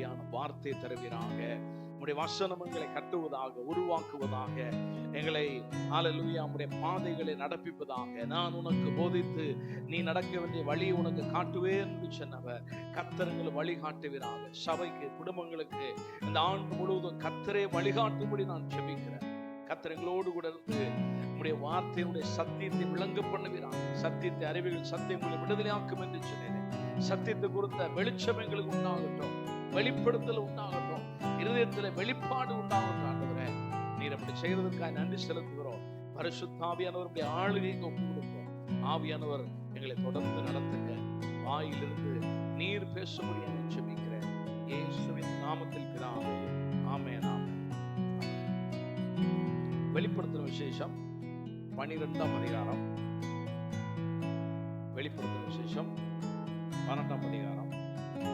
அப்படியான வார்த்தை தருவீராக. உம்முடைய வசனம் எங்களை கட்டுவதாக, உருவாக்குவதாக, எங்களை ஹல்லேலூயா உம்முடைய பாதைகளை நடப்பிப்பதாக. நான் உனக்கு போதித்து நீ நடக்க வேண்டிய வழியை உனக்கு காட்டுவேன் என்று சொன்னவர் கர்த்தர் எங்களை வழிகாட்டுவீராக. சபைக்கு, குடும்பங்களுக்கு இந்த ஆண்டு முழுவதும் கர்த்தரே வழிகாட்டும்படி நான் ஜெபிக்கிறேன். கர்த்தர் எங்களோடு கூட இருந்து உம்முடைய வார்த்தையுடைய சத்தியத்தை விளங்க பண்ணுவீராக. சத்தியத்தை அறிவுகள் சத்தியங்களை விடுதலையாக்கும் என்று சொன்னேன். சத்தியத்தை குறித்த வெளிச்சம் எங்களுக்கு உண்டாகட்டும், வெளிப்படுத்தல் உண்டாகட்டும், இருதயத்துல வெளிப்பாடு உண்டாகட்டும். ஆண்டவரே, நீர் அப்படி செய்வதற்காக நன்றி செலுத்துகிறோம். பரிசுத்த ஆவியானவருடைய ஆளுகைக்கு ஒப்பு கொடுக்கிறோம். ஆவியானவர் எங்களை தொடர்ந்து நடத்துங்க. வாயிலிருந்து நீர் பேசும்படியாக ஜெபிக்கிறேன் இயேசுவின் நாமத்தில் பிதாவே, ஆமென். வெளிப்படுத்தும் விசேஷம் 12ஆம் அதிகாரம். வெளிப்படுத்தும் விசேஷம் 12ஆம் அதிகாரம்,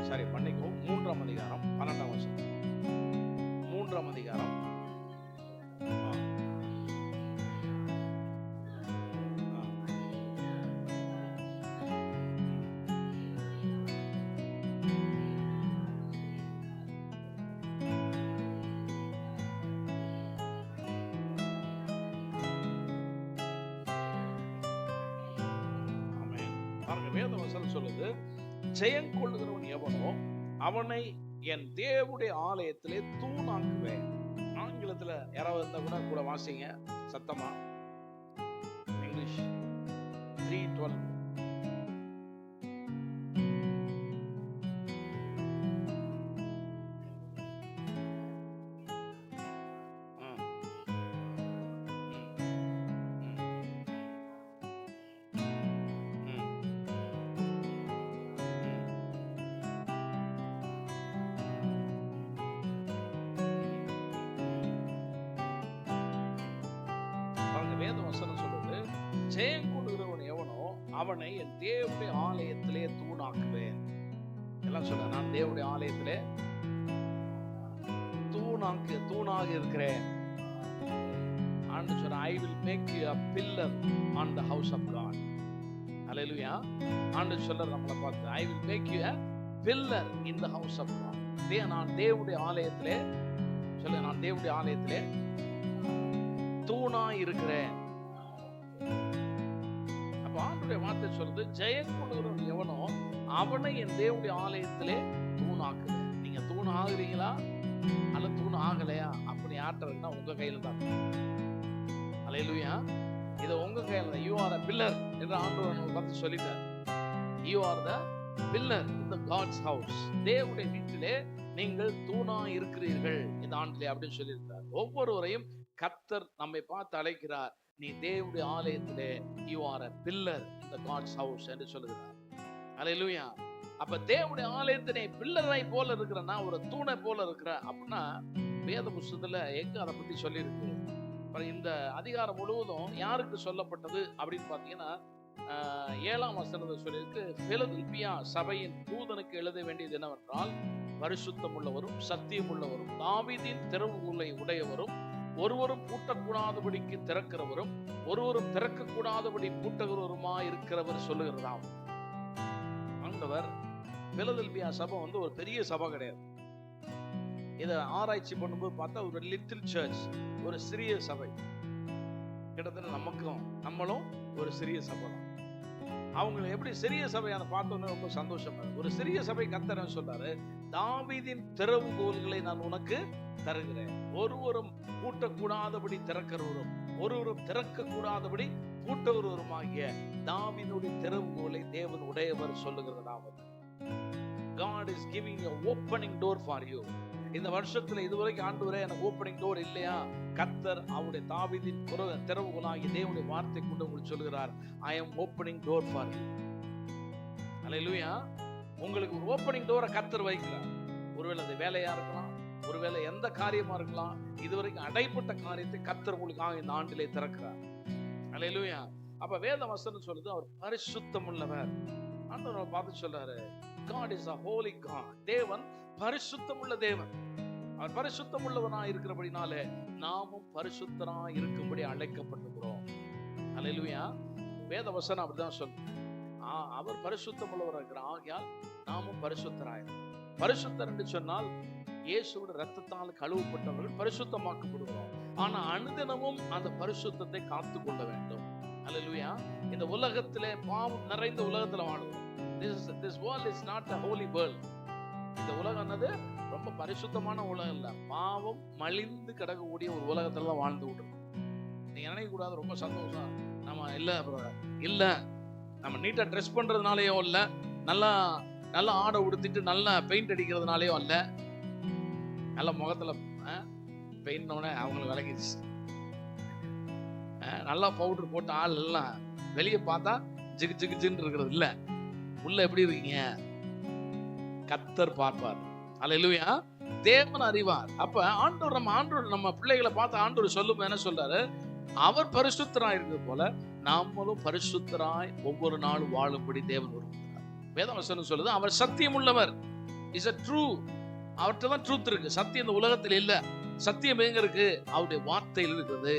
சரி மன்னிக்கவும் 3ஆம் அதிகாரம் 12ஆம் வசனம். 3ஆம் அதிகாரம் வேத வசனம் சொல்லுது, ஜெயம் கொள்ளுகிறவன் எவனோ அவனை என் தேவனுடைய ஆலயத்திலே தூணாக்குவேன். ஆங்கிலத்துல யாராவது இருந்தா கூட வாசிங்க சத்தமா. இங்கிலீஷ் 3:12. ஜெயம் கொள்ளுகிறவன் எவனோ அவனை என் தேவனுடைய ஆலயத்திலே தூணாக்குவேன். எல்லாம் சொல்ல, நான் தேவனுடைய ஆலயத்திலே தூணாக இருக்கிறேன். ஆண்டு சொல்ற, I will make you a pillar on the house of God. ஹல்லேலூயா. ஆண்டு சொல்ற நம்மளை பார்த்து, I will make you a pillar in the house of God. நான் தேவனுடைய ஆலயத்திலே சொல்ல, நான் தேவனுடைய ஆலயத்திலே தூணா இருக்கிறேன். ஆண்டுடைய வார்த்தை சொல்றது, ஜெயம் கொள்ளுகிறவன் எவனோ அவனை என் தேவனுடைய ஆலயத்திலே தூணாக்குவேன். நீங்க தூண் ஆகுறீங்களா அல்ல தூண் ஆகலையா அப்படி ஆட்டுறதுன்னா உங்க கையில தான். ஹல்லேலூயா. இது உங்க கையில தான். யூ ஆர் a pillar என்று ஆண்டவர் பார்த்து சொல்லிட்டார். You are the pillar in the God's house. தேவனுடைய வீட்டிலே நீங்கள் தூணா இருக்கிறீர்கள் இந்த ஆண்டிலே அப்படின்னு சொல்லியிருக்கார். ஒவ்வொருவரையும் கர்த்தர் நம்மை பார்த்து அழைக்கிறார். நீ தேவனுடைய ஆலயத்திலே you are a pillar in the God's house என்று சொல்லுகிறார். ஹல்லேலூயா. அப்ப தேவனுடைய ஆலயத்திலே பில்லரை போல இருக்கிறனா, ஒரு தூணை போல இருக்கிற அப்படின்னா வேத புத்தகத்துல எங்க அதை பத்தி சொல்லியிருக்கு. இந்த அதிகாரம் முழுவதும் யாருக்கு சொல்லப்பட்டது அப்படின்னு பாத்தீங்கன்னா 7ஆம் வசனத்தை சொல்லியிருக்கு. பிலதெல்பியா சபையின் தூதனுக்கு எழுத வேண்டியது என்னவென்றால், பரிசுத்தம் உள்ளவரும் சத்தியம் உள்ளவரும் தாவீதின் திறவுகோலை உடையவரும் ஒருவரும் பூட்டக்கூடாதபடிக்கு திறக்கிறவரும் ஒருவரும் திறக்கக்கூடாதபடி பூட்டுகிறவருமா இருக்கிறவர் சொல்லுகிறதாம். ஆண்டவர் பிலதெல்பியா சபை ஒரு பெரிய சபை கிடையாது. இதை ஆராய்ச்சி பண்ணும்போது பார்த்தா ஒரு லிட்டில் சர்ச், ஒரு சிறிய சபை. கிட்டத்தட்ட நம்மளும் ஒரு சிறிய சபை தான். அவங்க எப்படி சிறிய சபையான பார்த்தோன்னு ரொம்ப சந்தோஷமா. ஒரு சிறிய சபை கர்த்தர் சொல்றாரு, தாவீதின் திறவுகோல்களை நான் உனக்கு தருகிறேன். ஒருவரும் பூட்டக்கூடாதபடி திறக்கிறவரும் ஒருவரும் திறக்க கூடாதபடி பூட்டவருமாகிய தாவீதுடைய திறவுகோலை தேவன் உடையவர் சொல்லுகிறதாவது. God is giving you an opening door for you. இந்த வருஷத்துல இதுவரைக்கும் ஆண்டவரே எனக்கு ஓப்பனிங் டோர் இல்லையா? கர்த்தர் அவருடைய தாவீதின் திறவுகோலாகிய தேவனுடைய வார்த்தை கொண்டு உங்களுக்கு சொல்லுகிறார், I am opening door for you. ஹல்லேலூயா. உங்களுக்கு ஒரு ஓப்பனிங் டோரை கர்த்தர் வைக்கிறார். ஒருவேளை அது வேலையா இருக்கலாம், ஒருவேளை எந்த காரியமா இருக்கலாம். இதுவரைக்கும் அடைப்பட்ட காரியத்தை கர்த்தர் உங்களுக்காக இந்த ஆண்டிலே திறக்கிறார். ஹல்லேலூயா. அப்ப வேத வசனம் சொல்லுது, அவர் பரிசுத்தம் உள்ளவர். ஆண்டவர் பார்த்து சொல்றாரு, God is a holy God. தேவன் பரிசுத்தம் உள்ள தேவன். அவர் பரிசுத்தம் உள்ளவனா இருக்கிறபடினாலே நாமும் பரிசுத்தரா இருக்கும்படி அழைக்கப்பட்டிருக்கிறோம். ஹல்லேலூயா. வேத வசனம் அப்படிதான் சொல்லுது. அவர் பரிசுத்தம் உள்ளவராக இருக்கிறார், ஆகையால் நாமும் பரிசுத்தராய். பரிசுத்தர் என்று சொன்னால் இயேசுவோட ரத்தத்தால் கழுவப்பட்டவர்கள் பரிசுத்தமாக்கப்படுகிறோம். ஆனா அனுதினமும் அந்த பரிசுத்தத்தை காத்து கொள்ள வேண்டும். அல்லேலூயா. இந்த உலகத்திலே பாவம் நிறைந்த உலகத்துல வாழும். This world is not a holy world. இந்த உலகம் என்னது ரொம்ப பரிசுத்தமான உலகம் இல்ல, பாவம் மலிந்து கிடக்கக்கூடிய ஒரு உலகத்துல வாழ்ந்து விட்டுருக்கோம். நீங்க நினைக்க கூடாது ரொம்ப சந்தோஷம் நம்ம இல்ல நம்ம நீட்டா ட்ரெஸ் பண்றதுனாலயோ இல்ல, நல்லா ஆடை உடுத்திட்டு நல்லா பெயிண்ட் அடிக்கிறதுனாலயோ இல்ல, நல்ல முகத்துல பெயிண்ட் அவங்களுக்கு விளங்கிடுச்சு, நல்லா பவுடர் போட்டு ஆள் எல்லாம் வெளியே பார்த்தா ஜிகு ஜிகு ஜின்னு இருக்கிறது இல்ல, உள்ள எப்படி இருக்கீங்க கர்த்தர் பார்ப்பார். அல்லேலூயா. தேவன் அறிவார். அப்ப ஆண்டவர் நம்ம பிள்ளைகளை பார்த்து ஆண்டவர் சொல்லும் என்ன சொல்றாரு, அவர் பரிசுத்தராய் இருக்கிறது போல நாமளும் பரிசுத்தராய் ஒவ்வொரு நாளும் வாழும்படி தேவன் விரும்புகிறார். வேதவசனம் சொல்லுது அவர் சத்தியம் உள்ளவர். Is a true. அவர்கிட்ட தான் ட்ரூத் இருக்கு. சத்தியம் இந்த உலகத்தில் இல்ல. சத்தியம் எங்க இருக்கு? அவருடைய வார்த்தையில் இருக்குது.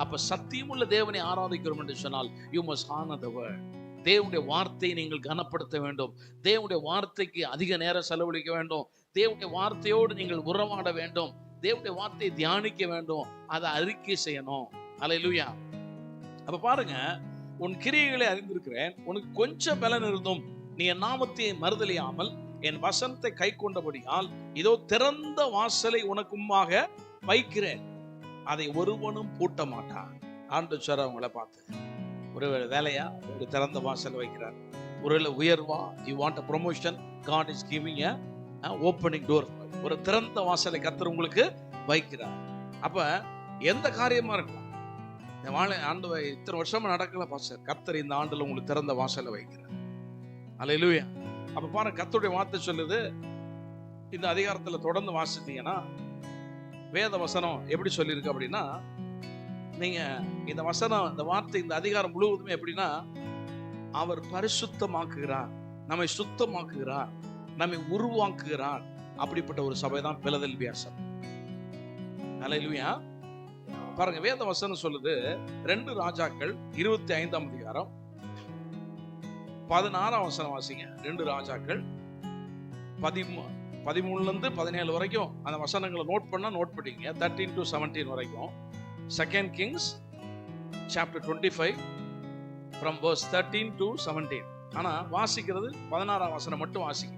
அப்ப சத்தியம் உள்ள தேவனை ஆராதிக்கிறோம் என்று சொன்னால் you must honor the word. தேவனுடைய வார்த்தையை நீங்கள் கனப்படுத்த வேண்டும். தேவனுடைய வார்த்தைக்கு அதிக நேரம் செலவழிக்க வேண்டும். தேவனுடைய வார்த்தையோடு நீங்கள் உறவாட வேண்டும். தேவனுடைய வார்த்தையை தியானிக்க வேண்டும். அதை அறிக்கை செய்யணும். அல்லேலூயா. அப்ப பாருங்க, உன் கிரியைகளை அறிந்திருக்கிறேன், உனக்கு கொஞ்சம் பலன் இருந்தும் நீ என் நாமத்தை மறுதலியாமல் என் வசனத்தை கை கொண்டபடியால் இதோ திறந்த வாசலை உனக்குமாக வைக்கிறேன், அதை ஒருவனும் பூட்ட மாட்டான். ஆண்டு சார் அவங்கள பார்த்து ஒருவேளை வேலையா ஒரு திறந்த வாசல் வைக்கிறார், ஒருவேளை உயர்வா, you want a promotion, God is giving a opening door. ஒரு திறந்த வாசலை கர்த்தர் உங்களுக்கு வைக்கிறார். அப்ப எந்த காரியமா இருக்கலாம், ஆண்டு இத்தனை வருஷமா நடக்கல பாஸ்டர், கர்த்தர் இந்த ஆண்டுல உங்களுக்கு திறந்த வாசலை வைக்கிறார். அல்லேலூயா. அப்ப பாருங்க, கர்த்தருடைய வார்த்தை சொல்லுது. இந்த அதிகாரத்துல தொடர்ந்து வாசித்தீங்கன்னா வேத வசனம் எப்படி சொல்லியிருக்கு அப்படின்னா, நீங்க இந்த வசனம், இந்த வார்த்தை, இந்த அதிகாரம் முழுவதுமே எப்படின்னா, அவர் பரிசுத்தமாக்குகிறார், நம்மை சுத்தமாக்குகிறார், நம்மை உருவாக்குகிறார். அப்படிப்பட்ட ஒரு சபை தான் பிலதெல்பியா சபை. அல்லேலூயா. பாருங்க, வேத வசனம் சொல்லுது 2 ராஜாக்கள் 25ஆம் அதிகாரம் 16ஆம் வசனம் வாசிங்க. 2 ராஜாக்கள் 13ல இருந்து 17 வரைக்கும் அந்த வசனங்களை நோட் பண்ணிங்க. 13 to 17 வரைக்கும். 2 Kings chapter 25 from verse 13 to 17. ஆனா வாசிக்கிறது 16ஆம் வசனம் மட்டும் வாசிங்க.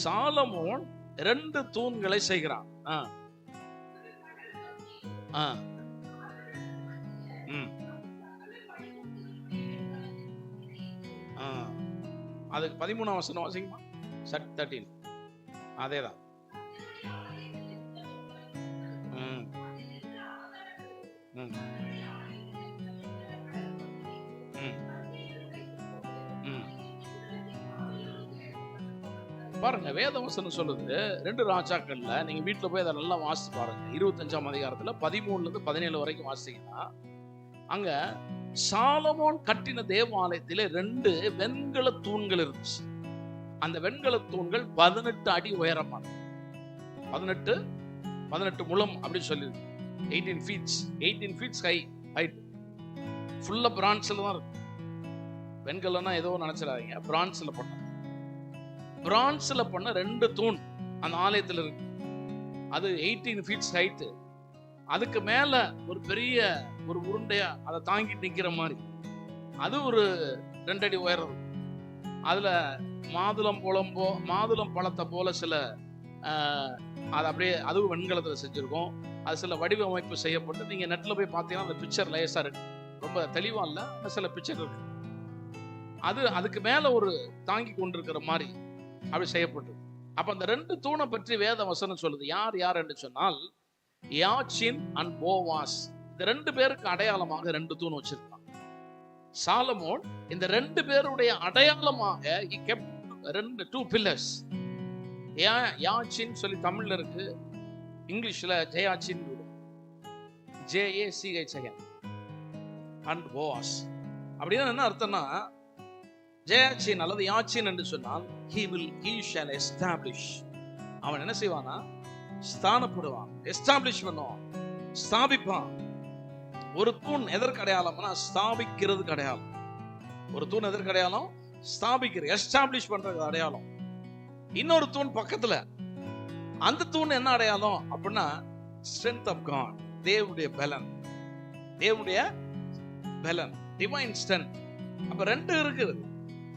சாலமோன் 2 தூண்களை செய்கிறான். அதுக்கு 13ஆம் வசனம் வாசிக்குமா? 13 அதேதான். பாருங்க, வேதவசனம் சொல்லுது 2 ராஜாக்கள்ல, நீங்க வீட்டுல போய் அதை நல்லா வாசிச்சு பாருங்க. 25ஆம் அதிகாரத்துல 13ல இருந்து 17 வரைக்கும் வாசிங்கன்னா, அங்க சாலமோன் கட்டின தேவாலயத்திலே 2 வெண்கல தூண்கள் இருந்துச்சு. அந்த வெண்கல தூண்கள் 18 அடி உயரமான, 18 முழம் அப்படின்னு சொல்லி 18 feet ஹைட். ஃபுல்லா பிரான்ஸ்ல தான் இருக்கு. வெண்கலன்னா ஏதோ நினைச்சிடாதீங்க, பிரான்ஸ்ல பண்ண 2 தூண் அந்த ஆலயத்துல இருக்கு. அது 18 feet ஹைட். அதுக்கு மேல ஒரு பெரிய ஒரு உருண்டையா அதை தாங்கி நிக்கிற மாதிரி அது ஒரு 2 அடி உயரம். அதுல மாதுளம் பழத்தை போல சில அது அப்படியே அதுவும் வெண்கலத்துல செஞ்சிருக்கோம். அது சில வடிவமைப்பு செய்யப்பட்டு, நீங்க நெட்ல போய் பார்த்தீங்கன்னா அந்த பிக்சர் லேசா இருக்கு, ரொம்ப தெளிவா இல்ல, சில பிக்சர் இருக்கு. அதுக்கு மேல ஒரு தாங்கி கொண்டிருக்கிற மாதிரி அப்படி செய்யப்பட்டு. அப்ப அந்த 2 தூணை பற்றி வேத வசனம் சொல்லுது. யார் என்று சொன்னால் யாச்சின் அண்ட் போவாஸ். இந்த 2 பேருக்கு அடையாளமாக 2 தூண் வச்சிருக்கான் சாலமோன். இந்த 2 பேருடைய அடையாளமாக he kept 2 pillars. யாச்சின் சொல்லி தமிழ்ல இருக்கு, இங்கிலீஷ்ல ஜெயாச்சின், JACHIN அண்ட் போவாஸ். அப்படின்னா என்ன அர்த்தம்னா, ஜெயாச்சின் அல்லது யாச்சின் என்று சொன்னால் he shall establish. அவன் என்ன செய்வானா, ஸ்தானப்படுவான், எஸ்டாப்ளிஷ் பண்ணுவான், ஸ்தாபிப்பான். ஒரு தூண் எதற்கு அடையாளம்னா ஸ்தாபிக்கிறதுக்கு அடையாளம். ஒரு தூண் எதற்கு அடையாளம்? ஸ்தாபிக்கிற, எஸ்டாப்ளிஷ் பண்றது அடையாளம். இன்னொரு தூண் பக்கத்துல, அந்த தூண் என்ன அடையாளம் அப்படின்னா ஸ்ட்ரென்த் ஆஃப் காட், தேவனுடைய பலன், தேவனுடைய பலன், டிவைன் ஸ்ட்ரென்த். அப்ப ரெண்டு இருக்குது,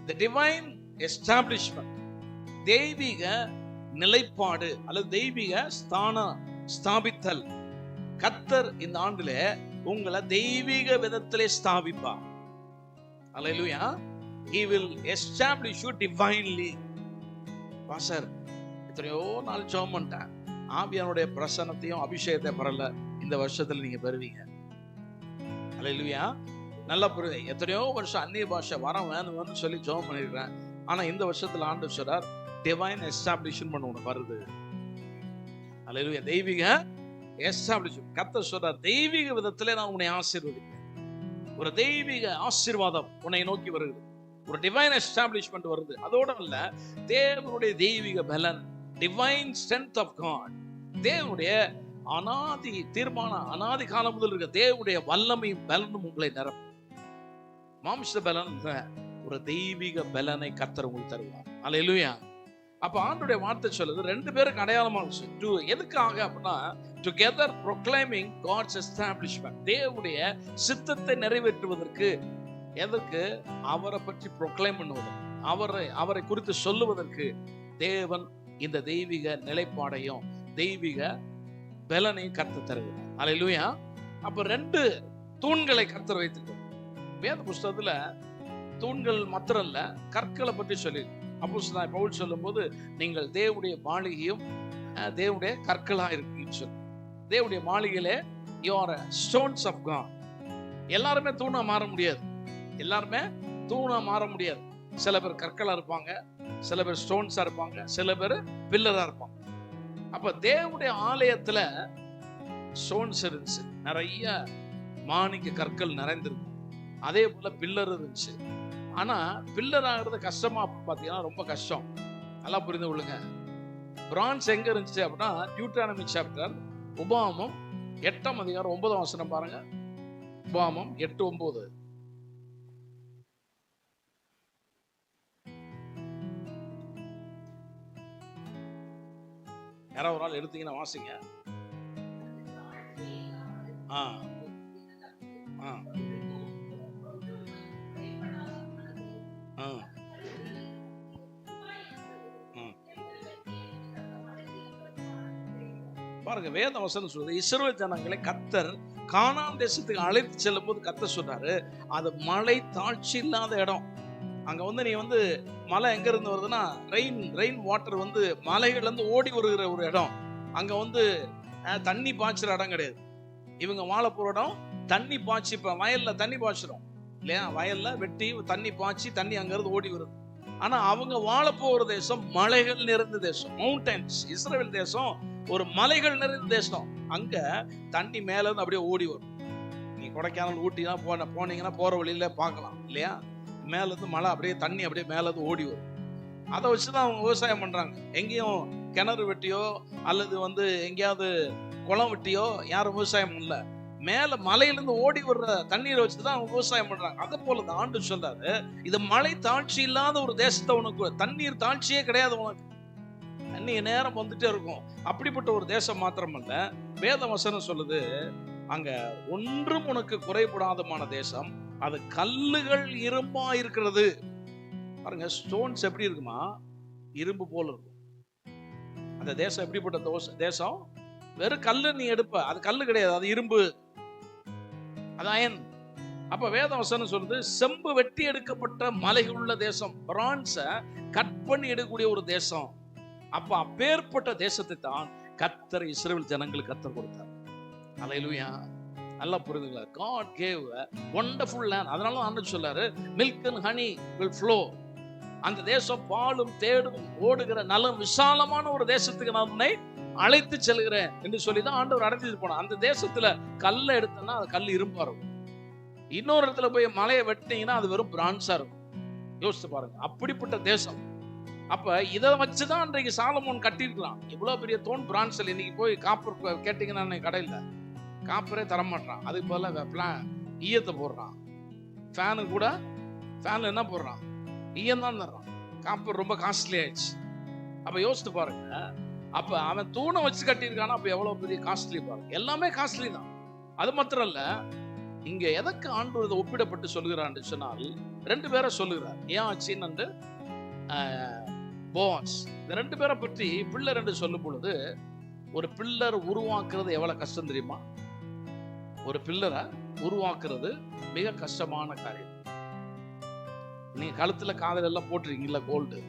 தி டிவைன் எஸ்டாப்ளிஷ்மென்ட், தெய்வீக நிலைப்பாடு அல்லது தெய்வீக ஸ்தாபித்தல். கர்த்தர் இந்த ஆண்டுல உங்களை தெய்வீக விதத்திலே ஸ்தாபிப்பார். அல்லேலூயா. He will establish you divinely. Pastor, எத்தனையோ நாள் ஜெபம் பண்ணிட்டேன், ஆவியானுடைய பிரசன்னத்தையும் அபிஷேகத்தை பெறல. இந்த வருஷத்துல நீங்க பெறுவீங்க. அல்லேலூயா. நல்லா புரியுது. எத்தனையோ வருஷம் அந்நிய பாஷை வர வேணும்னு சொல்லி ஜெபம் பண்ணிருக்கிறேன். ஆனா இந்த வருஷத்துல ஆண்டவர் சொல்றார், டிவைன் எஸ்டாப்ளிஷ்மென்ட் உனக்கு வருது. அல்லேலூயா. தெய்வீக எஸ்டாப்ளிஷ்மென்ட். கர்த்தர் சொல்றார், தெய்வீக விதத்திலே நான் உன்னை ஆசீர்வதிப்பேன். ஒரு தெய்வீக ஆசீர்வாதம் உன்னை நோக்கி வருகிறது. ஒரு டிவைன் எஸ்டாப்ளிஷ்மென்ட் வருது. அதோட இல்ல, தேவனுடைய தெய்வீக பலன், டிவைன் ஸ்ட்ரென்த் ஆஃப் காட், தேவனுடைய அனாதி தீர்மானம், அனாதி காலம் முதல் இருக்க தேவனுடைய வல்லமையும் பலனும் உங்களை நிரப்பும். மாம்ச பலன் ஒரு தெய்வீக பலனை கர்த்தர் உங்களுக்கு தருவார். அல்லேலூயா. அப்ப ஆண்டவருடைய வார்த்தை சொல்லுது, ரெண்டு பேருக்கு அடையாளமா இருந்துச்சு. எதுக்காக அப்படின்னா, டுகெதர் proclaiming God's establishment, தேவனுடைய சித்தத்தை நிறைவேற்றுவதற்கு. எதற்கு? அவரை பற்றி ப்ரொக்ளைம் பண்ணுவதற்கு, அவரை குறித்து சொல்லுவதற்கு தேவன் இந்த தெய்வீக நிலைப்பாடையும் தெய்வீக பலனையும் கர்த்தர் தருகிறார். அல்லேலூயா. அப்ப ரெண்டு தூண்களை கர்த்தர் வைத்திருக்கிறார். வேத புஸ்தகத்துல தூண்கள் மாத்திரம் இல்ல, கற்களை பற்றி சொல்லி அப்போஸ்தலனாகிய பவுல் சொல்லும்போது, நீங்கள் தேவனுடைய மாளிகையும் தேவனுடைய கற்களா இருக்கீங்கன்னு சொல்லி. தேவனுடைய மாளிகையிலே you are stones of God. எல்லாருமே தூணா மாற முடியாது. எல்லாருமே தூணா மாற முடியாது. சில பேர் கற்களா இருப்பாங்க, சில பேர் ஸ்டோன்ஸா இருப்பாங்க, சில பேர் பில்லரா இருப்பாங்க. அப்ப தேவனுடைய ஆலயத்துல ஸ்டோன்ஸ் இருந்துச்சு, நிறைய மாணிக்க கற்கள் நிறைந்திருக்கு. அதே போல பில்லர் இருந்துச்சு. ஆனா பில்லர் ஆகிறது கஷ்டமா பாத்தீங்கன்னா ரொம்ப கஷ்டம். நல்லா புரிந்து கொள்ளுங்க. பிரான்ஸ் எங்க இருந்துச்சு அப்படின்னா, டியூட்ரானமி சாப்டர் உபாகமம் 8ஆம் அதிகாரம் 9ஆம் வசனம் பாருங்க. உபாகமம் 8:9. யாராவது ஒரு நாள் எடுத்தீங்கன்னா வாசிங்க. பாருங்க, வேத வசனம் சொல்றது, இஸ்ரவேல் ஜனங்களை கர்த்தர் கானான் தேசத்துக்கு அழைத்து செல்லும் போது கர்த்தர் சொன்னாரு, அது மலை தாழ்ச்சி இல்லாத இடம். அங்க நீ மலை எங்க இருந்து வருதுன்னா, ரெயின் வாட்டர் மலைகள்ல இருந்து ஓடி வருகிற ஒரு இடம். அங்க தண்ணி பாய்ச்சுற இடம் கிடையாது. இவங்க வாழ போற இடம் தண்ணி பாய்ச்சி, இப்ப வயல்ல தண்ணி பாய்ச்சிரும் இல்லையா, வயல்ல வெட்டி தண்ணி பாய்ச்சி தண்ணி அங்க இருந்து ஓடி வருது. ஆனா அவங்க வாழ போற தேசம் மலைகள் நிறைந்த தேசம், மவுண்டன்ஸ். இஸ்ரவேல் தேசம் ஒரு மலைகள் நிறைந்த தேசம். அங்க தண்ணி மேல இருந்து அப்படியே ஓடி வரும். நீ கொடைக்கானல் ஊட்டிலாம் போனீங்கன்னா போற வழியில பார்க்கலாம் இல்லையா, மேல இருந்து மழை அப்படியே தண்ணி அப்படியே மேல இருந்து ஓடி வரும். அதை வச்சுதான் அவங்க விவசாயம் பண்றாங்க. எங்கேயும் கிணறு வெட்டியோ அல்லது எங்கேயாவது குளம் வெட்டியோ யாரும் விவசாயம் பண்ணல. மேல மலையிலிருந்து ஓடி வர்ற தண்ணீரை வச்சுதான் அவங்க விவசாயம் பண்றாங்க. அதே போல இந்த ஆண்டு சொல்றாரு, இது மலை தாழ்ச்சி இல்லாத ஒரு தேசத்தை உனக்கு, தண்ணீர் தாழ்ச்சியே கிடையாது உனக்கு, தண்ணி நேரம் வந்துட்டே இருக்கும். அப்படிப்பட்ட ஒரு தேசம் மாத்திரமல்ல, வேத வசனம் சொல்லுது, அங்க ஒன்றும் உனக்கு குறைபடாதமான தேசம், அது கல்லுகள் இரும்பா இருக்கிறது. பாருங்க, ஸ்டோன்ஸ் எப்படி இருக்குமா, இரும்பு போல இருக்கும். அந்த தேசம் எப்படிப்பட்ட தேசம்? வெறும் கல்லு நீ எடுப்ப, அது கல்லு கிடையாது, அது இரும்பு, அது அயன். அப்ப வேத வசனம் சொல்லுது, செம்பு வெட்டி எடுக்கப்பட்ட மலைகள் உள்ள தேசம், பிரான்ஸ கட் பண்ணி எடுக்கக்கூடிய ஒரு தேசம். அப்ப அப்பேற்பட்ட தேசத்தை தான் கர்த்தர் இஸ்ரவேல் ஜனங்களுக்கு கர்த்தர் கொடுத்தார். அல்லேலூயா. நல்லா புரியுதுங்களா? God gave a wonderful land. அதனால ஆண்டவர் சொல்றாரு, milk and honey will flow. அந்த தேசம் பாலும் தேடும் ஓடுகிற நல்ல விசாலமான ஒரு தேசத்துக்கு நான் உன்னை அழைத்து செல்கிறேன் என்று சொல்லிதான் ஆண்டவர் அழைத்து போனார். அந்த தேசத்துல கல்லை எடுத்தோம்னா அது கல் இரும்பா இருக்கும். இன்னொரு இடத்துல போய் மலையை வெட்டினீங்கன்னா அது வெறும் பிரான்ஸா இருக்கும். யோசிச்சு பாருங்க, அப்படிப்பட்ட தேசம். அப்ப இதை வச்சுதான் இன்றைக்கு சாலமோன் கட்டிருக்கலாம். இவ்வளவு பெரிய தோன் பிரான்ஸ்ல. இன்னைக்கு போய் காப்பர் கேட்டீங்கன்னா கடையில காப்பரே தரமாட்டான். அதுக்கு பதிலாக ஈயத்தை போடுறான். ஃபேனு கூட ஃபேன்ல என்ன போடுறான்? ஈயம் தான் தர்றான். காப்பர் ரொம்ப காஸ்ட்லி ஆயிடுச்சு. அப்ப யோசித்து பாருங்க, அப்ப அவன் தூணை வச்சு கட்டியிருக்கானா, அப்ப எவ்வளவு பெரிய காஸ்ட்லி பாருங்க. எல்லாமே காஸ்ட்லி தான். அது மாத்திரம் இல்ல, இங்க எதற்கு ஆண்டவர் ஒப்பிடப்பட்டு சொல்கிறான்னு சொன்னால், 2 பேரை சொல்லுகிறார். ஏன் ஆச்சின்னு போவாஸ். இந்த 2 பேரை பற்றி பில்லர் என்று சொல்லும் பொழுது, ஒரு பில்லர் உருவாக்குறது எவ்வளவு கஷ்டம் தெரியுமா? ஒரு பில்லரை உருவாக்குறது மிக கஷ்டமான காரியம். நீங்க கழுத்துல காதல் எல்லாம் போட்டிருக்கீங்களா, கோல்டு,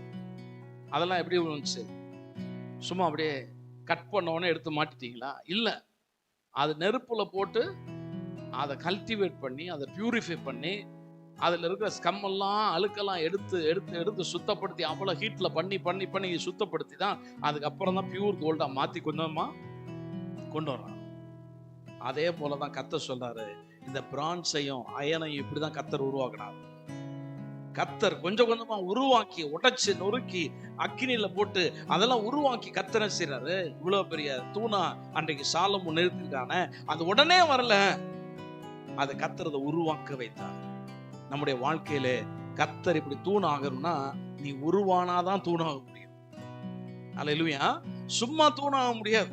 அதெல்லாம் எப்படி வந்துச்சு? சும்மா அப்படியே கட் பண்ணவொடனே எடுத்து மாட்டிட்டீங்களா? இல்ல, அது நெருப்புல போட்டு அதை கல்டிவேட் பண்ணி, அதை பியூரிஃபை பண்ணி, அதுல இருக்கிற ஸ்கம் எல்லாம் அழுக்கெல்லாம் எடுத்து எடுத்து எடுத்து சுத்தப்படுத்தி, அவ்வளவு ஹீட்ல பண்ணி பண்ணி பண்ணி சுத்தப்படுத்தி தான் அதுக்கப்புறம் தான் பியூர் கோல்டா மாத்தி கொஞ்சமா கொண்டு வர்றாங்க. அதே போலதான் கர்த்தர் சொல்றாரு, இந்த பிரான்ஸையும் அயனையும் இப்படிதான் கர்த்தர் உருவாக்குனார். கர்த்தர் கொஞ்சம் கொஞ்சமா உருவாக்கி, உடைச்சு நொறுக்கி அக்கினியில போட்டு அதெல்லாம் உருவாக்கி கர்த்தர் செய்யறாரு. இவ்வளவு பெரிய தூணா அன்றைக்கு சாலமோன் நிறுத்திருக்கானே, அது உடனே வரல, அதை கர்த்தர் உருவாக்க வைத்தார். நம்முடைய வாழ்க்கையில கர்த்தர் இப்படி தூண் ஆகணும்னா, நீ உருவானாதான் தூணாக முடியும். அல்லேலூயா. சும்மா தூணாக முடியாது,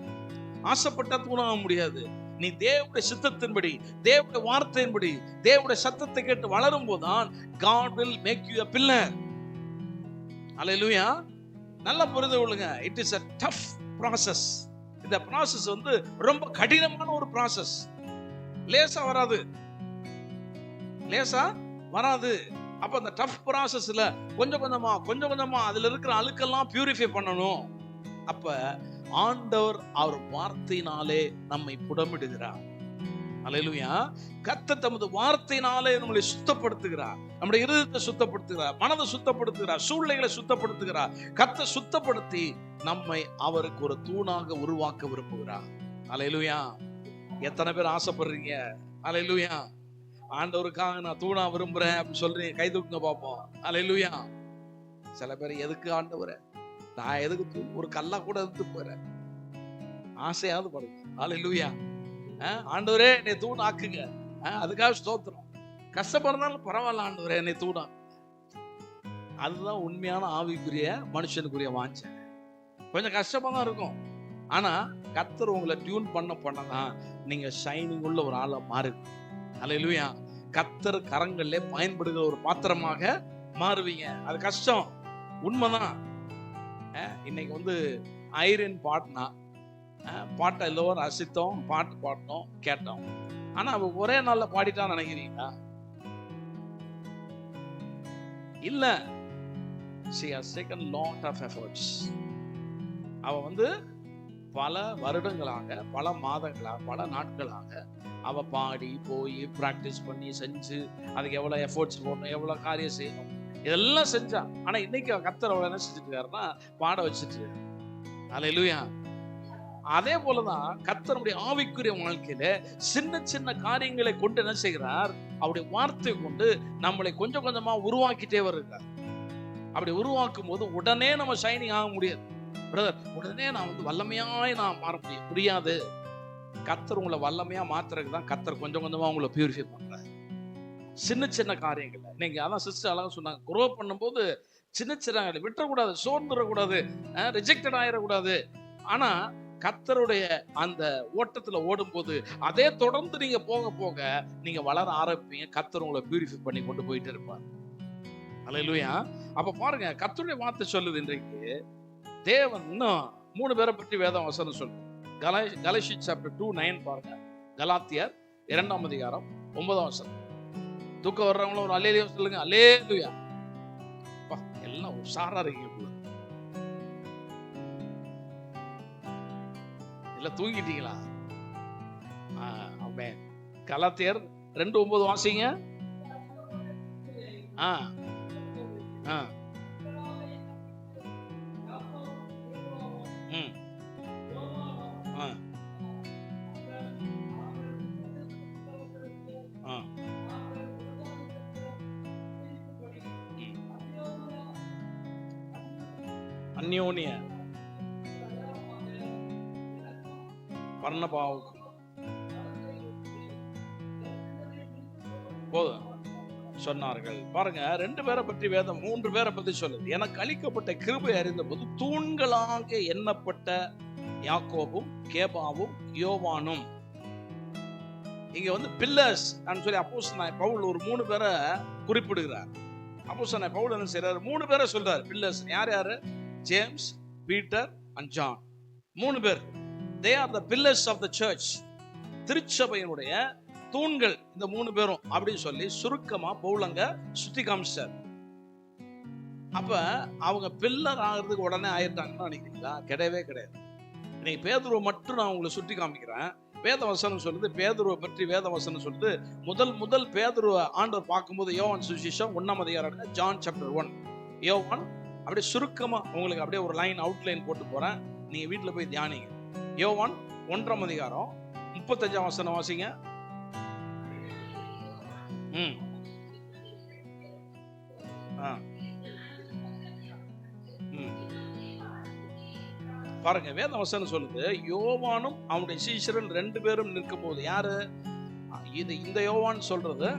ஆசைப்பட்டா தூணாக முடியாது. நீ தேவனுடைய சித்தத்தின்படி, தேவனுடைய வார்த்தையின்படி, தேவனுடைய சத்தத்தை கேட்டு வளரும் போதுதான் God will make you a pillar. அல்லேலூயா. நல்ல புரிந்து கொள்ளுங்க. It is a tough process. இந்த process ரொம்ப கடினமான ஒரு process. லேசா வராது, லேசா வராது. அப்ப அந்த டஃப் ப்ராசஸ்ல கொஞ்சம் கொஞ்சமா அதுல இருக்கிற அழுக்கெல்லாம் பியூரிஃபை பண்ணணும். அப்ப ஆண்டவர் அவர் வார்த்தையினாலே நம்மை புடமிடுகிறார். அல்லேலூயா. கர்த்தர் தமது வார்த்தையினாலே நம்மளை சுத்தப்படுத்துகிறார், நம்முடைய இருதயத்தை சுத்தப்படுத்துகிறார், மனதை சுத்தப்படுத்துகிறார், சூழ்நிலைகளை சுத்தப்படுத்துகிறார். கர்த்தர் சுத்தப்படுத்தி நம்மை அவருக்கு ஒரு தூணாக உருவாக்க விரும்புகிறார். அல்லேலூயா. எத்தனை பேர் ஆசைப்படுறீங்க? அல்லேலூயா. ஆண்டவருக்காக நான் தூணா விரும்புறேன் அப்படின்னு சொல்றீங்க, கை தூக்குங்க பாப்போம். அல்லேலூயா. சில பேர், எதுக்கு ஆண்டவரே, நான் எதுக்கு ஒரு கல்லா கூட எடுத்து போறேன், ஆசையாவது படுங்க. அல்லேலூயா. ஆண்டவரே என்னை தூண் ஆக்குங்க, அதுக்காக ஸ்தோத்திரம். கஷ்டப்படுறதாலும் பரவாயில்ல ஆண்டவரே, என்னை தூணா. அதுதான் உண்மையான ஆவிக்குரிய மனுஷனுக்குரிய வாஞ்சை. கொஞ்சம் கஷ்டமா தான் இருக்கும், ஆனா கர்த்தர் உங்களை டியூன் பண்ணதான் நீங்க ஷைனிங் உள்ள ஒரு ஆளா மாறுவீங்க. அல்லேலூயா. கர்த்தர் கரங்கள்ல பயன்படுகிற ஒரு பாத்திரமாக மாறுவீங்க. அது கஷ்டம், உண்மைதான். இன்னைக்கு ஐரன் பாட்னா பாட்டை எல்லோரும் ரசித்தோம், பாட்டு பாடினோம், கேட்டோம். ஆனா அவ ஒரே நாள்ல பாடிட்டான்னு நினைக்கிறீங்களா? இல்ல. she has taken lot of efforts. அவ பல வருடங்களாக, பல மாதங்களாக, பல நாட்களாக அவ பாடி போய் பிராக்டிஸ் பண்ணி செஞ்சு, அதுக்கு எவ்வளவு எஃபோர்ட்ஸ் போடணும், எவ்வளவு காரியம் செய்யணும், இதெல்லாம் செஞ்சா. ஆனா இன்னைக்கு கர்த்தர் அவளை என்ன செஞ்சுட்டு இருக்காருன்னா, பாட வச்சுட்டு. அல்லேலூயா. அதே போலதான் கர்த்தருடைய ஆவிக்குரிய வாழ்க்கையில சின்ன சின்ன காரியங்களை கொண்டு என்ன செய்கிறார், அவருடைய வார்த்தை கொண்டு நம்மளை கொஞ்சம் கொஞ்சமா உருவாக்கிட்டே வருகிறார். அப்படி உருவாக்கும் போது உடனே நம்ம ஷைனிங் ஆக முடியாது பிரதர். உடனே நான் வல்லமையாய் நான் மாற முடியாது. கர்த்தர் உங்களை வல்லமையா மாத்துறதுக்கு தான் கர்த்தர் கொஞ்சம் கொஞ்சமா உங்களை பியூரிஃபை பண்றாரு. சின்ன சின்ன காரியங்கள்ல நீங்க, அதான் சிஸ்டர் அழகா சொன்னாங்க, குரோ பண்ணும்போது சின்ன சின்ன விட்டுறக்கூடாது, சோர்ந்துடக்கூடாது, ரிஜெக்டட் ஆயிடக்கூடாது. ஆனா கர்த்தருடைய அந்த ஓட்டத்துல ஓடும் போது அதே தொடர்ந்து நீங்க போக போக நீங்க வளர ஆரம்பிப்பீங்க. கர்த்தர் உங்களை பியூரிஃபை பண்ணி கொண்டு போயிட்டு இருப்பார். அல்லேலூயா. அப்ப பாருங்க, கர்த்தருடைய வார்த்தை சொல்லுது, இன்றைக்கு தேவன் இன்னும் 3 பேரை பற்றி வேதம் வசனம் சொல்லுது. கலாத்தியர் சாப்டர் 2:9 பாருங்க. கலாத்தியர் 2ஆம் அதிகாரம் 9ஆம் வசனம். தூக்கம் வர்றவங்களும் ஒரு அல்லேலூயா சொல்லுங்க. அல்லேலூயா. எல்லாம் உஷாரா இருக்கீங்க, இல்ல தூங்கிட்டீங்களா? ஆமென். கலாத்தியர் 2:9 வாசிங்க. அந்யோன்ய பர்னபாவுக்கு போதும். சொன்னார்கள். பாருங்க, 2 பேரை பற்றி வேதம் 3 பேரை பத்தி சொல்லுது. எனக்கு அளிக்கப்பட்ட கிருபை அறிந்த போது தூண்களாக எண்ணப்பட்ட யாக்கோபும் கேபாவும் யோவானும். இங்க பில்லர்ஸ் சொல்லி அப்போஸ்தலனாகிய பவுல் ஒரு 3 பேரை குறிப்பிடுகிறார். அப்போஸ்தலனாகிய பவுல் என்ன செய்றாரு? 3 பேரை சொல்றாரு பில்லர்ஸ். யார் யாரு? James, Peter and John. 3 பேர். they are the pillars of the church. திருச்சபையினுடைய தூண்கள் இந்த 3 பேரும் அப்படின்னு சொல்லி சுருக்கமா பவுல் அங்க சுத்தி காமிச்சார். அப்ப அவங்க பில்லர் ஆகிறதுக்கு உடனே ஆயிட்டாங்கன்னு நினைக்கிறீங்களா? கிடையவே கிடையாது. இன்னைக்கு பேதுருவை மட்டும் நான் உங்களுக்கு சுட்டி காமிக்கிறேன். வேதவசனம் சொல்லுது, பேதுருவை பற்றி வேதவசனம் சொல்லுது. முதல் பேதுருவை ஆண்டவர் பார்க்கும்போது யோவான் சுவிசேஷம் 1ஆம் அதிகாரம், ஜான் சாப்டர் 1. யோவான் அப்படியே சுருக்கமா உங்களுக்கு அப்படியே ஒரு லைன் அவுட்லைன் போட்டு போறேன், நீங்க வீட்டுல போய் தியானிங்க. யோவான் 1ஆம் அதிகாரம் 35ஆம் வசனம் வாசிங்க. பாருங்க, வேத வசனம் சொல்லுது, யோவானும் அவனுடைய சீஷர்கள் 2 பேரும் நிற்கும் போது. யாரு இது? இந்த யோவான் சொல்றது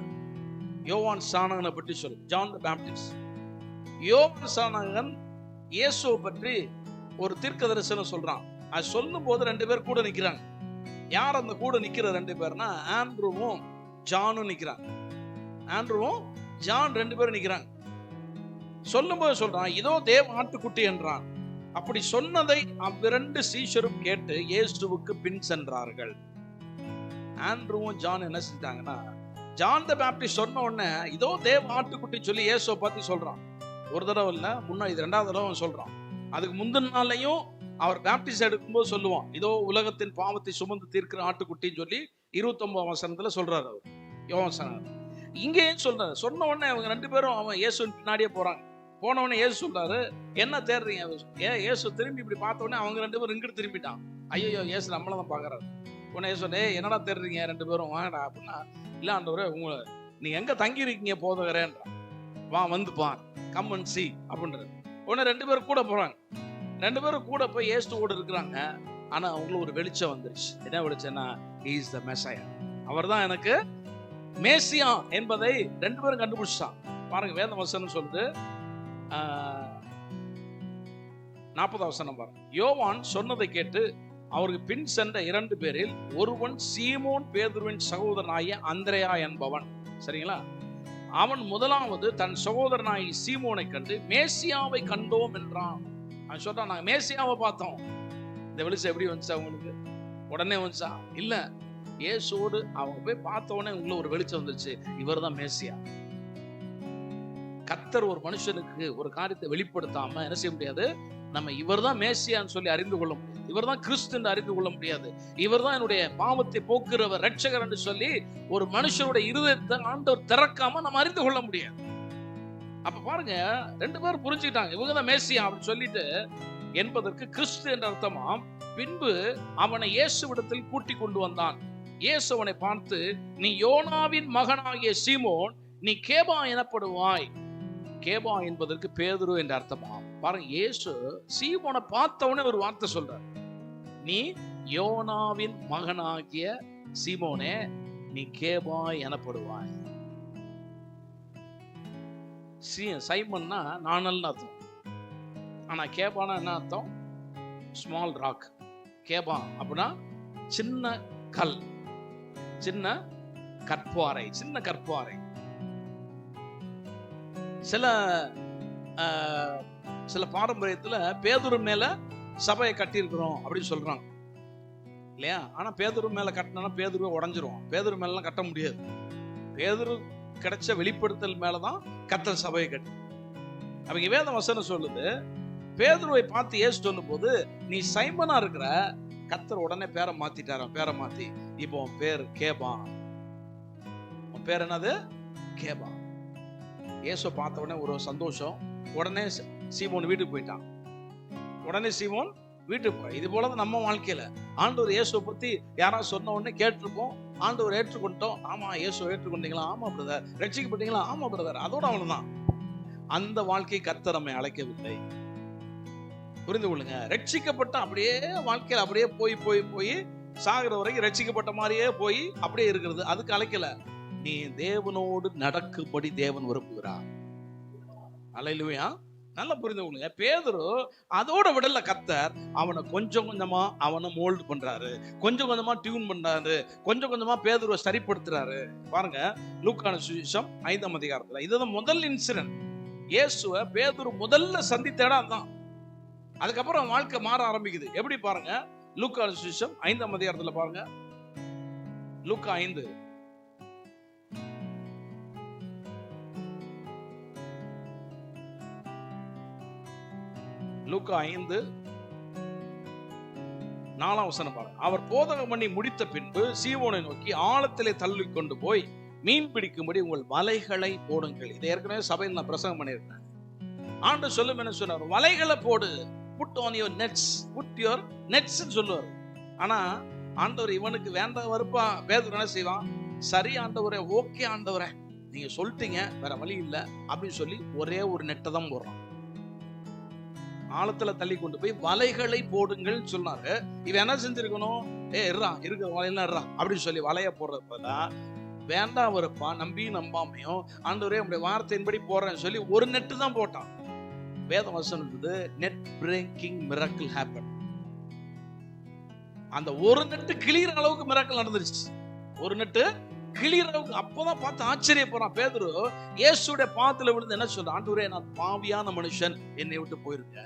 யோவான் ஸ்நானகனை பற்றி சொல்லுது, ஜான் தி பாப்டிஸ்ட். யோவான் ஸ்நானகன் இயேசுவை பற்றி ஒரு தீர்க்க தரிசனம் சொல்றான். அது சொல்லும் போது 2 பேர் கூட நிக்கிறாங்க. யார் அந்த கூட நிக்கிற 2 பேர்னா ஆண்ட்ரூவும் ஜானும் நிக்கிறாங்க. ஆண்ட்ரூவும் ஜான் 2 பேரும் நிக்கிறாங்க. சொல்லும் போது சொல்றான், இதோ தேவ ஆட்டுக்குட்டி என்றான். அப்படி சொன்னதை அவ்விரண்டு சீஷரும் கேட்டு இயேசுவுக்கு பின் சென்றார்கள். ஆண்ட்ரூவும் ஜான் என்ன செஞ்சாங்கன்னா, ஜான் தி பாப்டிஸ்ட் சொன்ன உடனே இதோ தேவ ஆட்டுக்குட்டி சொல்லி இயேசுவை பார்த்து சொல்றான். ஒரு தடவை இல்ல, முன்னாடி 2வது தடவை சொல்றான். அதுக்கு முந்தின நாளையும் அவர் பாப்டிஸ்ட் எடுக்கும்போது சொல்லுவான், இதோ உலகத்தின் பாவத்தை சுமந்து தீர்க்கிற ஆட்டுக்குட்டின்னு சொல்லி 29ஆம் வசனத்துல சொல்றாரு அவர் யோவான். இங்கேயும் சொல்றாரு. சொன்ன உடனே அவங்க 2 பேரும் அவன் இயேசுவின் பின்னாடியே போறாங்க. போன உடனே இயேசு சொல்றாரு, என்ன தேடுறீங்க? இயேசு திரும்பி இப்படி பார்த்த உடனே அவங்க 2 பேரும் இங்கிட்டு திரும்பிட்டான். ஐயோ, இயேசு நம்மளதான் பாக்குறாரு. உடனே இயேசு என்னடா தேடுறீங்க 2 பேரும்? வாங்கடா அப்படின்னா, இல்ல ஆண்டவரே, நீங்க எங்க தங்கி இருக்கீங்க போதகரேன்றா. வா வந்து பார், கம் அண்ட் see அப்படின்றது. உடனே 2 பேரும் கூட போறாங்க. 2 பேரும் கூட போய் இயேசுவோடு இருக்கிறாங்க. ஆனா அவங்களுக்கு ஒரு வெளிச்சம் வந்துருச்சு. என்ன வெளிச்சம்னா, he is the Messiah. அவர்தான் எனக்கு மேசியா என்பதை 2 பேரும் கண்டுபிடிச்சான். பாருங்க, வேத வசனம் சொல்லுது, 40ஆம் வசனம் பாருங்க. யோவான் சொன்னதை கேட்டு அவருக்கு பின் சென்ற 2 பேரில் ஒருவன் சீமோன் பேதுருவின் சகோதரனாகிய அந்திரேயா என்பவன். சரிங்களா? அவன் முதலாவது தன் சகோதரனாகிய சீமோனை கண்டு மேசியாவை கண்டோம் என்றான். அவன் சொல்றான், நாங்க மேசியாவை பார்த்தோம். இந்த வெளிச்சம் எப்படி வந்துச்சா அவங்களுக்கு? உடனே வந்துச்சா? இல்ல, இயேசுவோடு அவங்க போய் பார்த்த உடனே உங்களுக்கு ஒரு வெளிச்சம் வந்துருச்சு, இவர் தான் மேசியா. கர்த்தர் ஒரு மனுஷனுக்கு ஒரு காரியத்தை வெளிப்படுத்தாம என்ன செய்ய முடியாது? நம்ம இவர் தான் மேசியான்னு சொல்லி அறிந்து கொள்ள முடியாது. இவர் தான் கிறிஸ்து என்று அறிந்து கொள்ள முடியாது. இவர் தான் என்னுடைய பாவத்தை போக்குறவர், ரட்சகர் என்று சொல்லி ஒரு மனுஷனுடைய இருதயத்தை ஆண்டவர் திறக்காம நம்ம அறிந்து கொள்ள முடியாது. அப்ப பாருங்க, 2 பேரும் புரிஞ்சுக்கிட்டாங்க, இவங்க தான் மேசியா அப்படின்னு சொல்லிட்டு, என்பதற்கு கிறிஸ்து என்ற அர்த்தமாம். பின்பு அவனை இயேசுவிடத்தில் கூட்டி கொண்டு வந்தான். இயேசு அவனை பார்த்து, நீ யோனாவின் மகனாகிய சீமோன், நீ கேபா எனப்படுவாய். கேபா என்பதற்கு பேதுரு என்ற அர்த்தமாம். பாருங்க, இயேசு சீமோனை பார்த்தவனே ஒரு வார்த்தை சொல்றார், நீ யோனாவின் மகனாகிய சீமோனே, நீ கேபா எனப்படுவாய். சைமன்னா நாணல்னு அர்த்தம். ஆனா கேபானா என்ன அர்த்தம்? Small rock. கேபா அப்படின்னா சின்ன கல், சின்ன கற்பாறை, சின்ன கற்பாறை. சில பாரம்பரியத்துல பேதுரு மேல சபையை கட்டியிருக்கிறோம் அப்படின்னு சொல்றாங்க இல்லையா? ஆனா பேதுரு மேல கட்டினா பேதுருவை உடஞ்சிரும். பேதுரு மேலாம் கட்ட முடியாது. பேதுரு கிடைச்ச வெளிப்படுத்தல் மேலதான் கர்த்தர் சபையை கட்டி. அவங்க வேத வசனம் சொல்லுது, பேதுருவை பார்த்து இயேசு சொல்லும் போது, நீ சைமனா இருக்கிற, கர்த்தர் உடனே பேரை மாத்திட்டாராம். பேரை மாத்தி இப்போ உன் பேர் கேபா. உன் பேர் என்னது? கேபா. இயேசு பார்த்த உடனே ஒரு சந்தோஷம். உடனே சீமோன் வீட்டுக்கு போயிட்டான். உடனே சீமோன் வீட்டுக்கு போய், இது போலதான் நம்ம வாழ்க்கையில ஆண்டவர் இயேசுவை பத்தி யாராவது சொன்ன உடனே கேட்டிருப்போம். ஆண்டவர் ஏற்றுக்கொண்டோம். ஆமா, இயேசுவை ஏற்றுக்கொண்டீங்களா? ஆமா பிரதர். ரட்சிக்கப்பட்டீங்களா? ஆமா பிரதர். அதோட அவ்வளவுதான். அந்த வாழ்க்கை கர்த்தர் நம்மை அழைக்கவில்லை. புரிந்து கொள்ளுங்க. ரட்சிக்கப்பட்ட அப்படியே வாழ்க்கையில அப்படியே போய் போய் போய் சாகிற வரைக்கும் ரட்சிக்கப்பட்ட மாதிரியே போய் அப்படியே இருக்கிறது, அதுக்கு அழைக்கல. நீ தேவனோடு நடக்கும்படி தேவன் விரும்புகிறார். அல்லேலூயா. நல்லா புரிந்து கொள்ளுங்க. பேதுரு அதோட விடல, கர்த்தர் அவனை கொஞ்சம் கொஞ்சமா அவனை மோல்ட் பண்றாரு, கொஞ்சம் கொஞ்சமா டியூன் பண்றாரு, கொஞ்சம் கொஞ்சமா பேதுருவை சரிப்படுத்துறாரு. பாருங்க, லூக்கான சுவிசேஷம் 5ஆம் அதிகாரத்துல இதுதான் முதல் இன்சிடென்ட். இயேசுவை பேதுரு முதல்ல சந்தித்த இடம் தான். அதுக்கப்புறம் வாழ்க்கை மாற ஆரம்பிக்குது. எப்படி பாருங்க, லூக்கான சுவிசேஷம் 5ஆம் அதிகாரத்துல பாருங்க, லூக்கா 5. லூக்கா 5 4ஆம் வசனம் பாருங்க. அவர் போதகம் பண்ணி முடித்த பின்பு சீமோனை நோக்கி, ஆழத்திலே தள்ளி கொண்டு போய் மீன் பிடிக்கும்படி உங்கள் வலைகளை போடுங்கள். இதை ஏற்கனவே சபையில் நான் பிரசங்கம் பண்ணியிருக்கேன். ஆண்டவர் சொல்லும் என்ன சொன்னார்? வலைகளை போடு, put on your nets, put your nets சொல்லுவார். ஆனா ஆண்டவர் இவனுக்கு வேண்டாம் வருப்பா. பேதுரு என்ன செய்வான்? சரி ஆண்டவரே, ஓகே ஆண்டவரே, நீங்க சொல்லிட்டீங்க, வேற வழி இல்லை அப்படின்னு சொல்லி ஒரே ஒரு நெட்டை தான் போடுறான். ஆழத்துல தள்ளி கொண்டு போய் வலைகளை போடுங்கள் சொன்னாரு. இவன் என்ன செஞ்சிருக்கணும்? இருக்கிற வலையெல்லாம் இருறா அப்படின்னு சொல்லி வலைய போடுறதுதான் வேண்டாம் வருப்பா, நம்பி நம்பாமையும் ஆண்டவரே உங்களுடைய வார்த்தையின்படி போடுறேன்னு சொல்லி ஒரு நெட்டு தான் போட்டான். வேத வசனம் இருக்குது, நெட் பிரேக்கிங் மிராக்கிள் ஹேப்பன். அந்த ஒரு நெட்டு கிளியற அளவுக்கு மிராக்கிள் நடந்துருச்சு. ஒரு நெட்டு கிளியற அளவுக்கு. அப்பதான் பார்த்து ஆச்சரியப்படுறான் பேதுரு. இயேசுடைய பாதத்துல விழுந்து என்ன சொல்ற? ஆண்டவரே, நான் பாவியான மனுஷன், என்னை விட்டு போயிருங்க.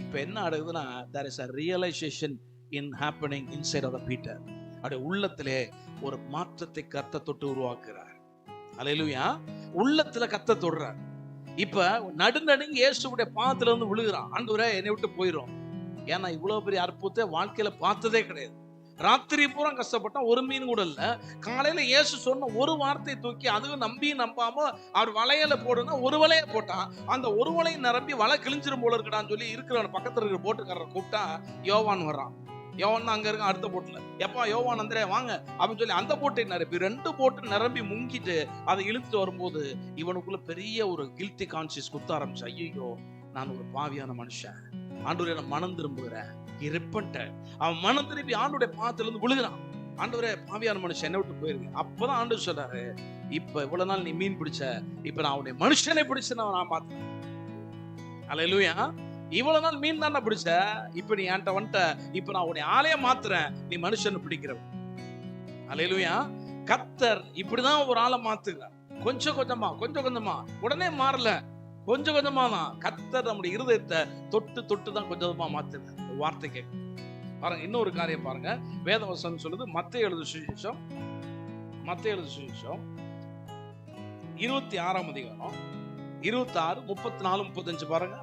இப்ப என்ன ஆகுதுன்னா, there is a realization in happening inside of the Peter. அவருடைய உள்ளத்திலே ஒரு மாற்றத்தை கர்த்தர் தொட்டு உருவாக்குறார். அல்லேலூயா. உள்ளத்துல கர்த்தர் தொடுறார். இப்ப நடுநடுங்க இயேசுடைய பாதத்துல இருந்து விழுகிறான். ஆண்டவரே, என்னை விட்டு போயிரும். ஏன்னா இவ்வளவு பெரிய அற்புதத்தை வாழ்க்கையில பார்த்ததே கிடையாது. ராத்திரி பூரா கஷ்டப்பட்டான், ஒரு மீன் கூட இல்ல. காலையில இயேசு சொன்ன ஒரு வார்த்தை தூக்கி, அதுவும் நம்பி நம்பாம அவர் வலையில போடுனா ஒரு வலைய போட்டான். அந்த ஒரு வலையை நிரம்பி வலை கிழிஞ்சிரும் போல இருக்கடான்னு சொல்லி இருக்கிறவன் பக்கத்துல இருக்கிற போட்டுக்காரரை கூப்பிட்டா யோவான் வர்றான். யோவான் அங்க இருக்க அடுத்த போட்டுல, எப்பா யோவான் அந்தரே வாங்க அப்படின்னு சொல்லி அந்த போட்டை நிரப்பி 2 போட்டு நிரம்பி முங்கிட்டு அதை இழுத்துட்டு வரும்போது இவனுக்குள்ள பெரிய ஒரு கில்ட்டி கான்சியஸ் குத்த ஆரம்பிச்சு. ஐயோ, நான் ஒரு பாவியான மனுஷன், ஆண்டவரே நான் மனம் திரும்புகிறேன். அவன் மனம் திரும்பி ஆண்டவருடைய பாதத்துல இருந்து விழுகிறான். ஆண்டவரே, பாவியான மனுஷன், என்னை விட்டு போயிருங்க. அப்பதான் ஆண்டவர் சொல்றாரு, இப்ப இவ்வளவு நாள் நீ மீன் பிடிச்ச, இப்ப நான் அவனுடைய மனுஷனை பிடிச்சு நான் மாத்தேன். அல்லேலூயா. இவ்வளவு நாள் மீன் தான் பிடிச்ச, இப்ப நீ என்கிட்ட வந்துட்ட, இப்ப நான் உன்னை ஆளைய மாத்துறேன், நீ மனுஷனை பிடிக்கிறவன். அல்லேலூயா. கர்த்தர் இப்படிதான் ஒரு ஆளை மாத்துகிறார். கொஞ்சம் கொஞ்சமா உடனே மாறல, கொஞ்சம் கொஞ்சமா தான் கர்த்தர் நம்முடைய இருதயத்தை தொட்டு தான் கொஞ்சம் கொஞ்சமா மாத்துறார். வார்த்தை கேட்க பாருங்க. இன்னொரு காரியம் பாருங்க, வேதவசனம் சொல்லுது, மத்தேயு எழுதின சுவிசேஷம் 26ஆம் அதிகாரம் 26, 34, 35 பாருங்க.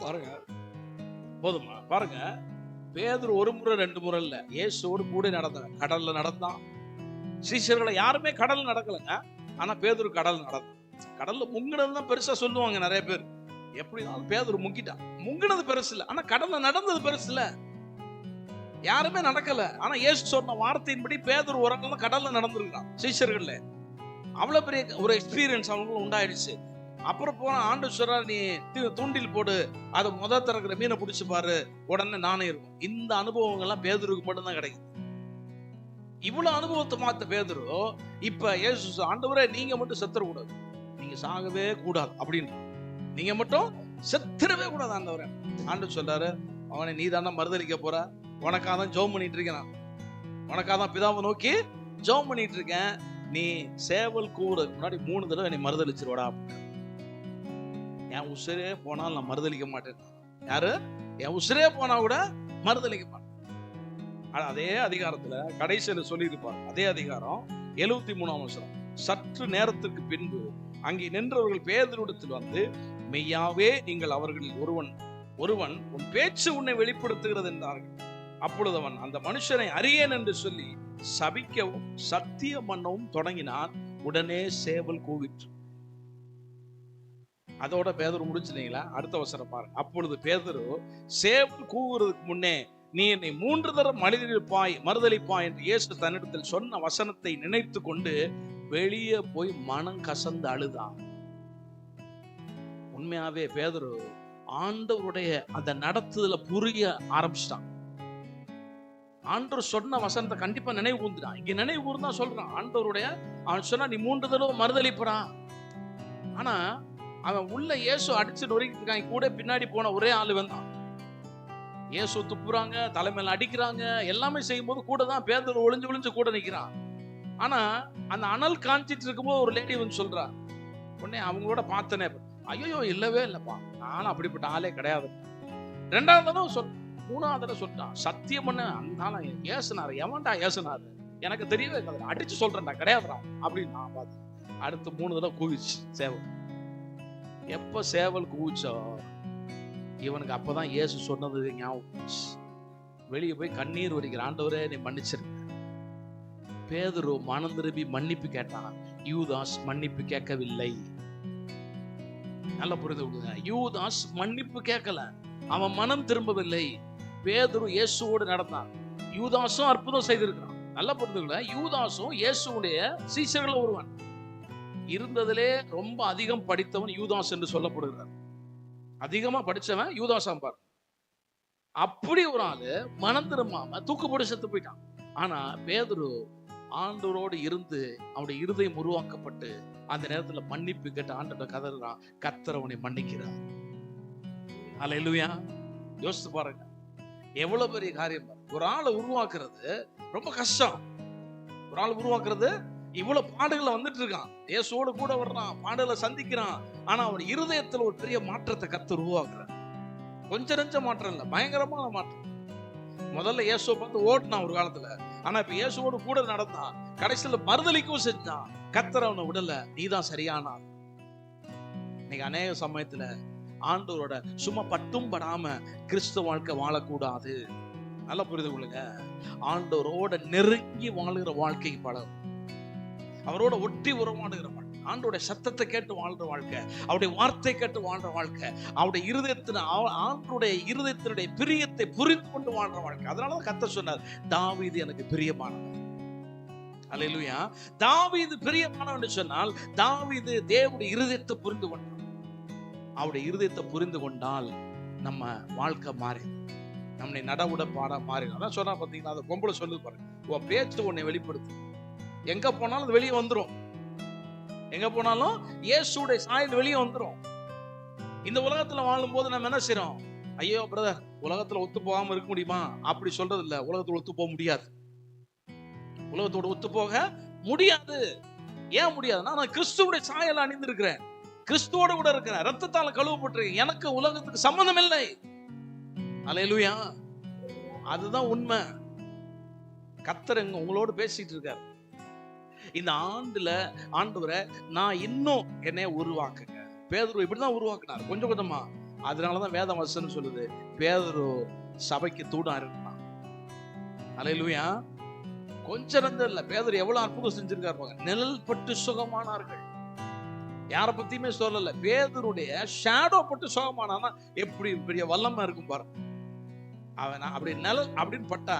பாருங்க, போதுமா? பாருங்க, பேதுரு ஒரு முறை 2 முறை இல்ல, இயேசுவோடு கூட நடந்தான். கடல்ல நடந்தான். சீஷர்களை யாருமே கடல்ல நடக்கலங்க. ஆனா பேதுரு கடல் நடந்தான். கடல்ல முங்கினதுதான் பெருசா சொல்லுவாங்க நிறைய பேர். எப்படினாலும் பேதுரு முங்கிட்டான். முங்கினது பெருசு இல்ல, ஆனா கடல்ல நடந்தது பெருசு இல்ல. யாருமே நடக்கல, ஆனா இயேசு சொன்ன வார்த்தையின்படி பேதுரு ஒரு நாள் கடல்ல நடந்திருக்கான். சீஷர்கள்ல அவ்வளவு பெரிய ஒரு எக்ஸ்பீரியன்ஸ் அவங்களுக்கு உண்டாயிடுச்சு. அப்புறம் போன ஆண்டவர் சொல்றாரு, நீ தூண்டில் போடு, அதை முதல் திறக்கிற மீனை பிடிச்சு பாரு, உடனே நானே இருக்கும். இந்த அனுபவங்கள்லாம் பேதுருக்கு மட்டும்தான் கிடைக்கும். இவ்வளவு அனுபவத்தை மாத்த பேதுரு இப்ப இயேசு, ஆண்டவரே நீங்க மட்டும் செத்துற கூடாது, நீங்க சாகவே கூடாது அப்படின்னு, நீங்க மட்டும் செத்துறவே கூடாது ஆண்டவரே. ஆண்டவர் சொல்றாரு, அவனை நீ தானே மறுதளிக்க போற, உனக்காக தான் ஜெபம் பண்ணிட்டு இருக்கேன், உனக்காக தான் பிதாவை நோக்கி ஜெபம் பண்ணிட்டு இருக்கேன், நீ சேவல் கூறதுக்கு முன்னாடி 3 தடவை என்னை மறுதளிச்சிருவாடா. என் உசுரே போனால் நான் மறுதளிக்க மாட்டேன். யாரு? என் உசுரே போனா கூட மறுதளிக்க மாட்டேன். அதே அதிகாரத்துல கடைசியில சொல்லி இருப்பார். அதே அதிகாரம் 73ஆம் வசனம். சற்று நேரத்துக்கு பின்பு அங்கே நின்றவர்கள் பேதுருவிடத்தில் வந்து, மெய்யாவே நீங்கள் அவர்களில் ஒருவன் உன் பேச்சு உன்னை வெளிப்படுத்துகிறது என்றார்கள். அப்பொழுது அவன் அந்த மனுஷனை அறியேன் என்று சொல்லி சபிக்கவும் சத்தியம் பண்ணவும் தொடங்கினான். உடனே சேவல் கூவிற்று. அதோட பேதுரு முடிச்சுட்டீங்களா? அடுத்த வசனம் பாருங்க. அப்பொழுது பேதுரு சேவல் கூவுறதுக்கு முன்னே நீ என்னை 3 தரம் மறுதலிப்பாய் என்று இயேசு தன்னிடத்தில் சொன்ன வசனத்தை நினைத்து கொண்டு வெளியே போய் மனம் கசந்து அழுதான். உண்மையாவே பேதுரு ஆண்டவருடைய அந்த நடத்துதல புரிய ஆரம்பிச்சிட்டான். ஆண்டவர் சொன்ன வசனத்தை கண்டிப்பா நினைவு கூர்ந்துட்டான். இங்க நினைவு கூர்ந்தா சொல்றான் ஆண்டவருடைய, அவன் சொன்னா நீ 3 தடவை மறுதலிப்படா. ஆனா அவன் உள்ள இயேசு அடிச்சு நொறுக்கிட்டு இருக்கான். கூட பின்னாடி போன ஒரே ஆளு வந்தான். இயேசு துப்புறாங்க, தலைமையில அடிக்கிறாங்க, எல்லாமே செய்யும் போது கூட தான் பேதுரு ஒளிஞ்சு கூட நிக்கிறான். ஆனா அந்த அனல் காஞ்சிட்டு இருக்கும்போது ஒரு லேடி வந்து சொல்றா. உடனே அவங்களோட பார்த்தனே, ஐயோ இல்லவே இல்லப்பா, நானும் அப்படிப்பட்ட ஆளே கிடையாது. 2வது தடவை சொல், 3வது தடவை சொல்லிட்டான். சத்தியம் பண்ண அந்த ஆளை ஏசுனாரு, எவன்டா ஏசுனாரு எனக்கு தெரியவே இல்லை, அடிச்சு சொல்றேன்டா, கிடையாதுடா அப்படின்னு நான் பார்த்தேன். அடுத்து 3 தடவை கூவிச்சு சேவல். எப்ப சேவல் கூவிச்சோ இவனுக்கு அப்பதான் இயேசு சொன்னது ஞாபகம். வெளியே போய் கண்ணீர் வடிக்கிற, ஆண்டவரே நீ மன்னிச்சிருக்க. பேதுரு மனம் திரும்பி மன்னிப்பு கேட்டான். யூதாஸ் மன்னிப்பு கேட்கவில்லை. நல்ல புரிந்து கொள்ளுங்க. யூதாஸ் மன்னிப்பு கேட்கல, அவன் மனம் திரும்பவில்லை. பேதுரு இயேசுவோடு நடந்தான். யூதாசும் அற்புதம் செய்திருக்கிறான். நல்லா புரிந்து கொள்ளுங்க. யூதாசும் இயேசுடைய சீஷர்கள் ஒருவன். இருந்ததிலே ரொம்ப அதிகம் படித்தவன் யூதாஸ் என்று சொல்லப்படுகிறார். அதிகமா படிச்சவன் யூதாசாம் பார். அப்படி ஒரு ஆளு மனம் திரும்பாம தூக்குப்போட்டு செத்து போயிட்டான். ஆனா பேதுரு ஆண்டவரோடு இருந்து அவனுடைய இருதயம் உருவாக்கப்பட்டு அந்த நேரத்துல மன்னிப்பு கேட்டு ஆண்டவரை கதறான். கர்த்தர் அவனை மன்னிக்கிறார். அல்லேலூயா. யோசித்து பாருங்க, எவ்வளவு பெரிய காரியம். ஒரு ஆளை உருவாக்குறது ரொம்ப கஷ்டம். ஒரு ஆள் உருவாக்குறது இவ்வளவு பாடுகளை வந்துட்டு இருக்கான். இயேசுவோடு கூட வர்றான், பாடுகளை சந்திக்கிறான். ஆனா அவன் இருதயத்துல ஒரு பெரிய மாற்றத்தை கர்த்தர் உருவாக்குறார். கொஞ்ச நெஞ்ச மாற்றம் இல்ல, பயங்கரமான மாற்றம். முதல்ல இயேசுவை பார்த்து ஓட்டினான் ஒரு காலத்துல. ஆனா இப்ப இயேசுவோடு கூட நடந்தான். கடைசியில மறுதலிக்கவும் செஞ்சான். கர்த்தர் அவனை விடல, நீதான் சரியான ஆள். இன்னைக்கு அநேக சமயத்துல ஆண்டவரோட சும்மா பட்டும் படாம கிறிஸ்துவ வாழ்க்கை வாழக்கூடாது. நல்லா புரிந்து கொள்ளுங்க. ஆண்டவரோட நெருங்கி வாழுகிற வாழ்க்கை பழகும். அவரோட ஒட்டி உறவாடுகிற வாழ்க்கை, ஆண்டோடைய சத்தத்தை கேட்டு வாழ்ற வாழ்க்கை, அவருடைய வார்த்தை கேட்டு வாழ்ற வாழ்க்கை, அவருடைய ஆண்டோடைய இருதயத்தினுடைய பிரியத்தை புரிந்து கொண்டு வாழ்ற வாழ்க்கை. அதனாலதான் கர்த்தர் சொன்னார், தாவீது எனக்கு பிரியமானவன். அல்லேலூயா. தாவீது பிரியமானவன் சொன்னால் தாவீது தேவனுடைய இருதயத்தை புரிந்து கொண்டான். அவருடைய இருதயத்தை புரிந்து கொண்டால் நம்ம வாழ்க்கை மாறி, நம்மை நடவுட பாட மாறி. அதான் சொன்னா பாத்தீங்கன்னா, அந்த பொம்பளை சொல்லு பாருங்க, உன் பேச்சு உன்னை வெளிப்படுத்து. எங்க போனாலும் அது வெளியே வந்துடும். எங்க போனாலும் இயேசுடைய சாயல் வெளியே வந்துடும். இந்த உலகத்துல வாழும் போது நம்ம என்ன செய்யறோம்? ஐயோ பிரதர், உலகத்துல ஒத்து போகாம இருக்க முடியுமா அப்படி சொல்றது இல்ல. உலகத்தோட ஒத்து போக முடியாது. உலகத்தோட ஒத்து போக முடியாது. ஏன் முடியாதுன்னா, நான் கிறிஸ்துவோட சாயல் அணிந்திருக்கிறேன், கிறிஸ்துவோட கூட இருக்கிறேன், ரத்தத்தால கழுவப்பட்டிருக்கேன், எனக்கு உலகத்துக்கு சம்பந்தம் இல்லை. அல்லேலூயா. அதுதான் உண்மை. கர்த்தர் உங்களோடு பேசிட்டு இருக்காரு. இந்த ஆண்டுல ஆண்டவரை நான் இன்னும் என்னைய உருவாக்குங்க. பேதுரு இப்படிதான் உருவாக்குனார் கொஞ்சம் கொஞ்சமா. அதனாலதான் வேத வசனம் சொல்லுது, பேதுரு சபைக்கு தூணா இருந்தான். அல்லேலூயா. கொஞ்சம் நஞ்சம் இல்ல, பேதுரு எவ்வளவு அற்புதம் செஞ்சிருக்காரு. நிழல் பட்டு சுகமானார்கள். யார பத்தியுமே சொல்லல, பேதுருடைய ஷேடோ பட்டு சுகமானா எப்படி பெரிய வல்லமா இருக்கும் பாருங்க. அவன் அப்படி நிழல் அப்படின்னு பட்டா,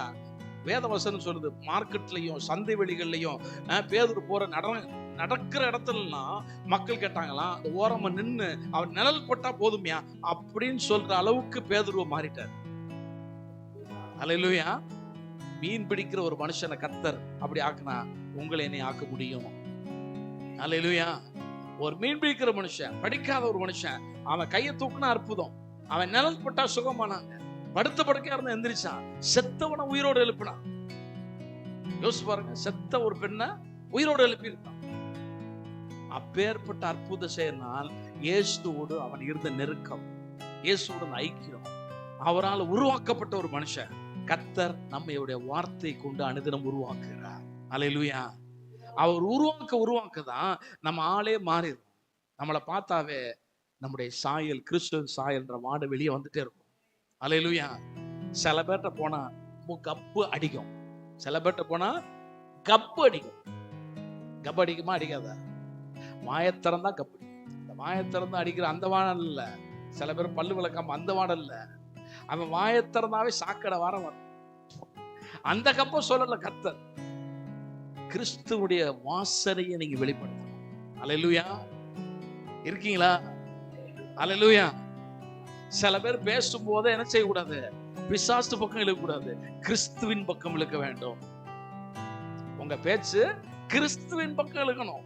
வேதவசனம் சொல்லுது, மார்க்கெட்லயும் சந்தை வெளிகள்லயும் பேதுரு போற நடக்கிற இடத்துலலாம் மக்கள் கேட்டாங்களாம், அந்த ஓரமா நின்னு அவர் நிழல் பட்டா போதுமையா அப்படின்னு சொல்ற அளவுக்கு பேதுருவ மாறிட்டார். அல்லேலூயா. மீன் பிடிக்கிற ஒரு மனுஷனை கர்த்தர் அப்படி ஆக்குனா உங்களை என்னை ஆக்க முடியும். அல்லேலூயா. ஒரு மீன் பிடிக்கிற மனுஷன், படிக்காத ஒரு மனுஷன், அவன் கையை தூக்குனா அற்புதம், அவன் நிழல் பட்டா சுகமானாங்க. படுத்த படுக்கையா இருந்தா எந்திரிச்சான், செத்தவனை உயிரோடு எழுப்பினான். யோசிச்சு பாருங்க, செத்த ஒரு பெண்ணை உயிரோடு எழுப்பி இருக்கான். அப்பேற்பட்ட அற்புத செயனால் இயேசுவோடு அவன் இருந்த நெருக்கம், இயேசுவோட ஐக்கியம், அவரால் உருவாக்கப்பட்ட ஒரு மனுஷன். கர்த்தர் நம்முடைய வார்த்தை கொண்டு அனுதினம் உருவாக்குகிறார். அல்லேலூயா. அவர் உருவாக்கதான் நம்ம ஆளே மாறிடும். நம்மளை பார்த்தாவே நம்முடைய சாயல், கிறிஸ்துவ சாயல்ன்ற வாட வெளியே வந்துட்டே இருக்கும். அல்லேலூயா. சில பேர்ட்ட போனா கப்பு அடிக்கும், சில பேர்ட்ட போனா கப்பு அடிக்கும். கப்பு அடிக்குமா அடிக்காதா? வாயத்திறந்தா கப்பு. இந்த வாயத்திறந்து அடிக்கிற அந்த வாடல் இல்ல. சில பேர் பல்லு விளக்காம அந்த வாடல் இல்ல. அவன் வாயை திறந்தாவே சாக்கடை வரும். அந்த கப்பம் சொல்லல கர்த்தர், கிறிஸ்துவுடைய வாசனையை நீங்க வெளிப்படுத்தணும். அல்லேலூயா, இருக்கீங்களா? அல்லேலூயா. சில பேர் பேசும்போது என்ன செய்யக்கூடாது, பிசாசு பக்கம் இழுக்கக்கூடாது, கிறிஸ்துவின் பக்கம் இழுக்க வேண்டும். உங்க பேச்சு கிறிஸ்துவின் பக்கம் இழுக்கணும்.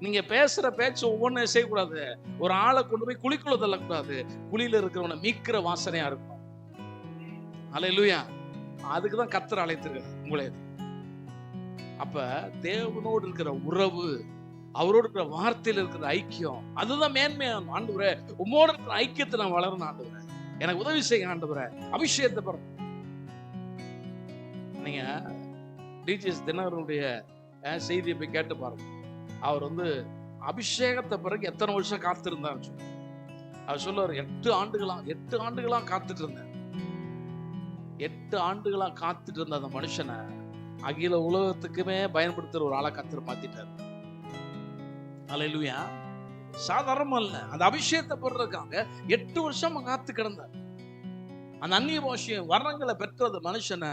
நீங்க பேசுற பேச்சு ஒவ்வொன்றும் செய்யக்கூடாது. ஒரு ஆளை கொண்டு போய் குழிக்குள்ள தள்ளக்கூடாது, குழியில இருக்கிறவனை மீட்கிற வாசனையா இருக்கும். அல்லேலூயா. அதுக்குதான் கர்த்தர் அழைத்திருக்கிறார் உங்களே. அப்ப தேவனோடு இருக்கிற உறவு, அவரோடு இருக்கிற வார்த்தையில் இருக்கிற ஐக்கியம், அதுதான் மேன்மையான. ஆண்டவரே, உம்மோடு இருக்கிற ஐக்கியத்தை நான் வளரணும் ஆண்டவரே, எனக்கு உதவி செய்ய ஆண்டவரே, அபிஷேகத்தை பெற. நீங்க டிஜிஎஸ் தினகரனுடைய செய்தியை போய் கேட்டு பாருங்க. அவர் அபிஷேகத்தை பிறகு எத்தனை வருஷம் காத்திருந்தார். அவர் சொல்லுவார், 8 ஆண்டுகளா காத்துட்டு இருந்தேன். 8 ஆண்டுகளா காத்துட்டு இருந்த அந்த மனுஷனை அகில உலகத்துக்குமே பயன்படுத்துற ஒரு ஆளை கர்த்தர் மாத்திட்டார். அல்லேலூயா. சாதாரணமா இல்ல, அந்த அபிஷேகத்தை பெறதுக்காக 8 வருஷம் காத்து கிடந்தார். அந்த அந்நிய பாஷை வர்ணங்களை பெற்ற அந்த மனுஷனை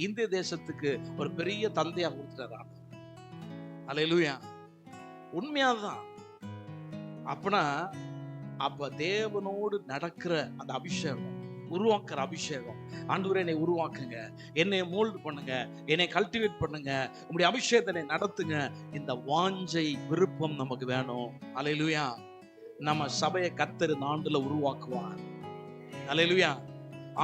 இந்திய தேசத்துக்கு ஒரு பெரிய தந்தையா கொடுத்துட்டார். அல்லேலூயா. உண்மையாதான். அப்பனா அப்ப தேவனோடு நடக்கிற அந்த அபிஷேகம், உருவாக்குற அபிஷேகம். ஆண்டவரே, என்னை உருவாக்குங்க, என்னை மோல்ட் பண்ணுங்க, என்னை கல்டிவேட் பண்ணுங்க, உங்களுடைய அபிஷேகத்தை நடத்துங்க. இந்த வாஞ்சை விருப்பம் நமக்கு வேணும். அல்லேலூயா. நம்ம சபையை கர்த்தர் இந்த ஆண்டுல உருவாக்குவார். அல்லேலூயா.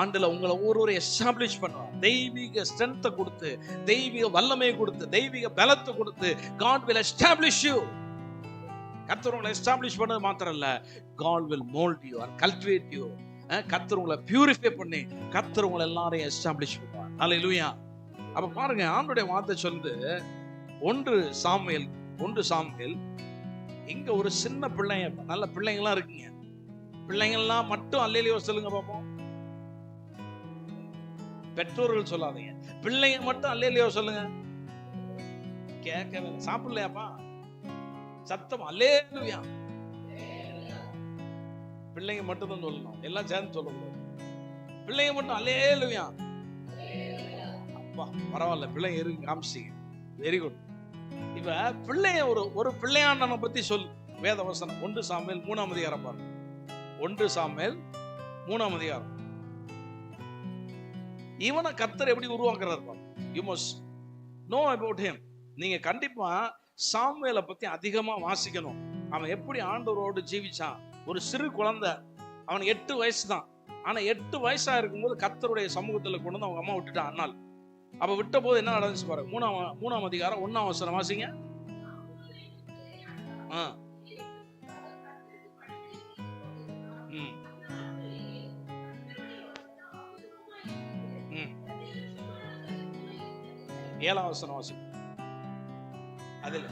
ஆண்டுல உங்களை ஒவ்வொரு எஸ்டாப்ளிஷ் பண்ணுவார். தெய்வீக ஸ்ட்ரென்த்தை கொடுத்து, தெய்வீக வல்லமையை கொடுத்து, தெய்வீக பலத்தை கொடுத்து, God will establish you. கர்த்தர் உங்களை எஸ்டாப்ளிஷ் பண்ணது மாத்திரம் இல்ல, God will mold you or cultivate you. கர்த்தர் உங்களை பியூரிஃபை பண்ணி கர்த்தர் உங்களை எல்லாரையும் எஸ்டாப்ளிஷ் பண்ணுவார். அல்லேலூயா. அப்ப பாருங்க, ஆண்டவருடைய வார்த்தை சொல்லுது, 1 சாமுவேல் இங்க ஒரு சின்ன பிள்ளைங்க, நல்ல பிள்ளைங்களாம் இருக்குங்க. பிள்ளைங்கள்லாம் மட்டும் அல்லேலூயா சொல்லுங்க பாப்போம். பெற்றோர்கள் சொல்லாதீங்க, பிள்ளைங்க மட்டும் அல்லேலூயா சொல்லுங்க. கேட்கவே சாப்பிடலையாப்பா, சத்தம் அல்லேலூயா. பிள்ளைங்க மட்டும் தான் சொல்லணும், எல்லாம் சேர்ந்து சொல்லக்கூடாது. பிள்ளைங்க மட்டும் அல்லேலூயா. அப்பா பரவாயில்ல, பிள்ளைங்க இருக்கு காமிச்சிங்க, வெரி குட். இப்ப பிள்ளைய ஒரு பிள்ளையாண்டனை பத்தி சொல் வேத வசனம். 1 சாமுவேல் 3ஆம் அதிகாரம் பாருங்க. 1 சாமுவேல் 3ஆம் அதிகாரம். இவனை கர்த்தர் எப்படி உருவாக்குறார்? You must know about him. நீங்க கண்டிப்பா சாமுவேலை பத்தி அதிகமா வாசிக்கணும். அவன் எப்படி ஆண்டவரோடு ஜீவிச்சான். ஒரு சிறு குழந்தை, அவன் 8 வயசு தான். ஆனா 8 வயசா இருக்கும்போது கர்த்தருடைய சமூகத்துல கொண்டு வந்து அவங்க அம்மா விட்டுட்டான் அண்ணாள். அப்ப விட்ட போது என்ன நடந்துச்சு பாருங்க. 3ஆம் அதிகாரம் 1ஆம் வசனம் வாசிங்க. ஏழாம் வசனம் வாசிங்க. அதுல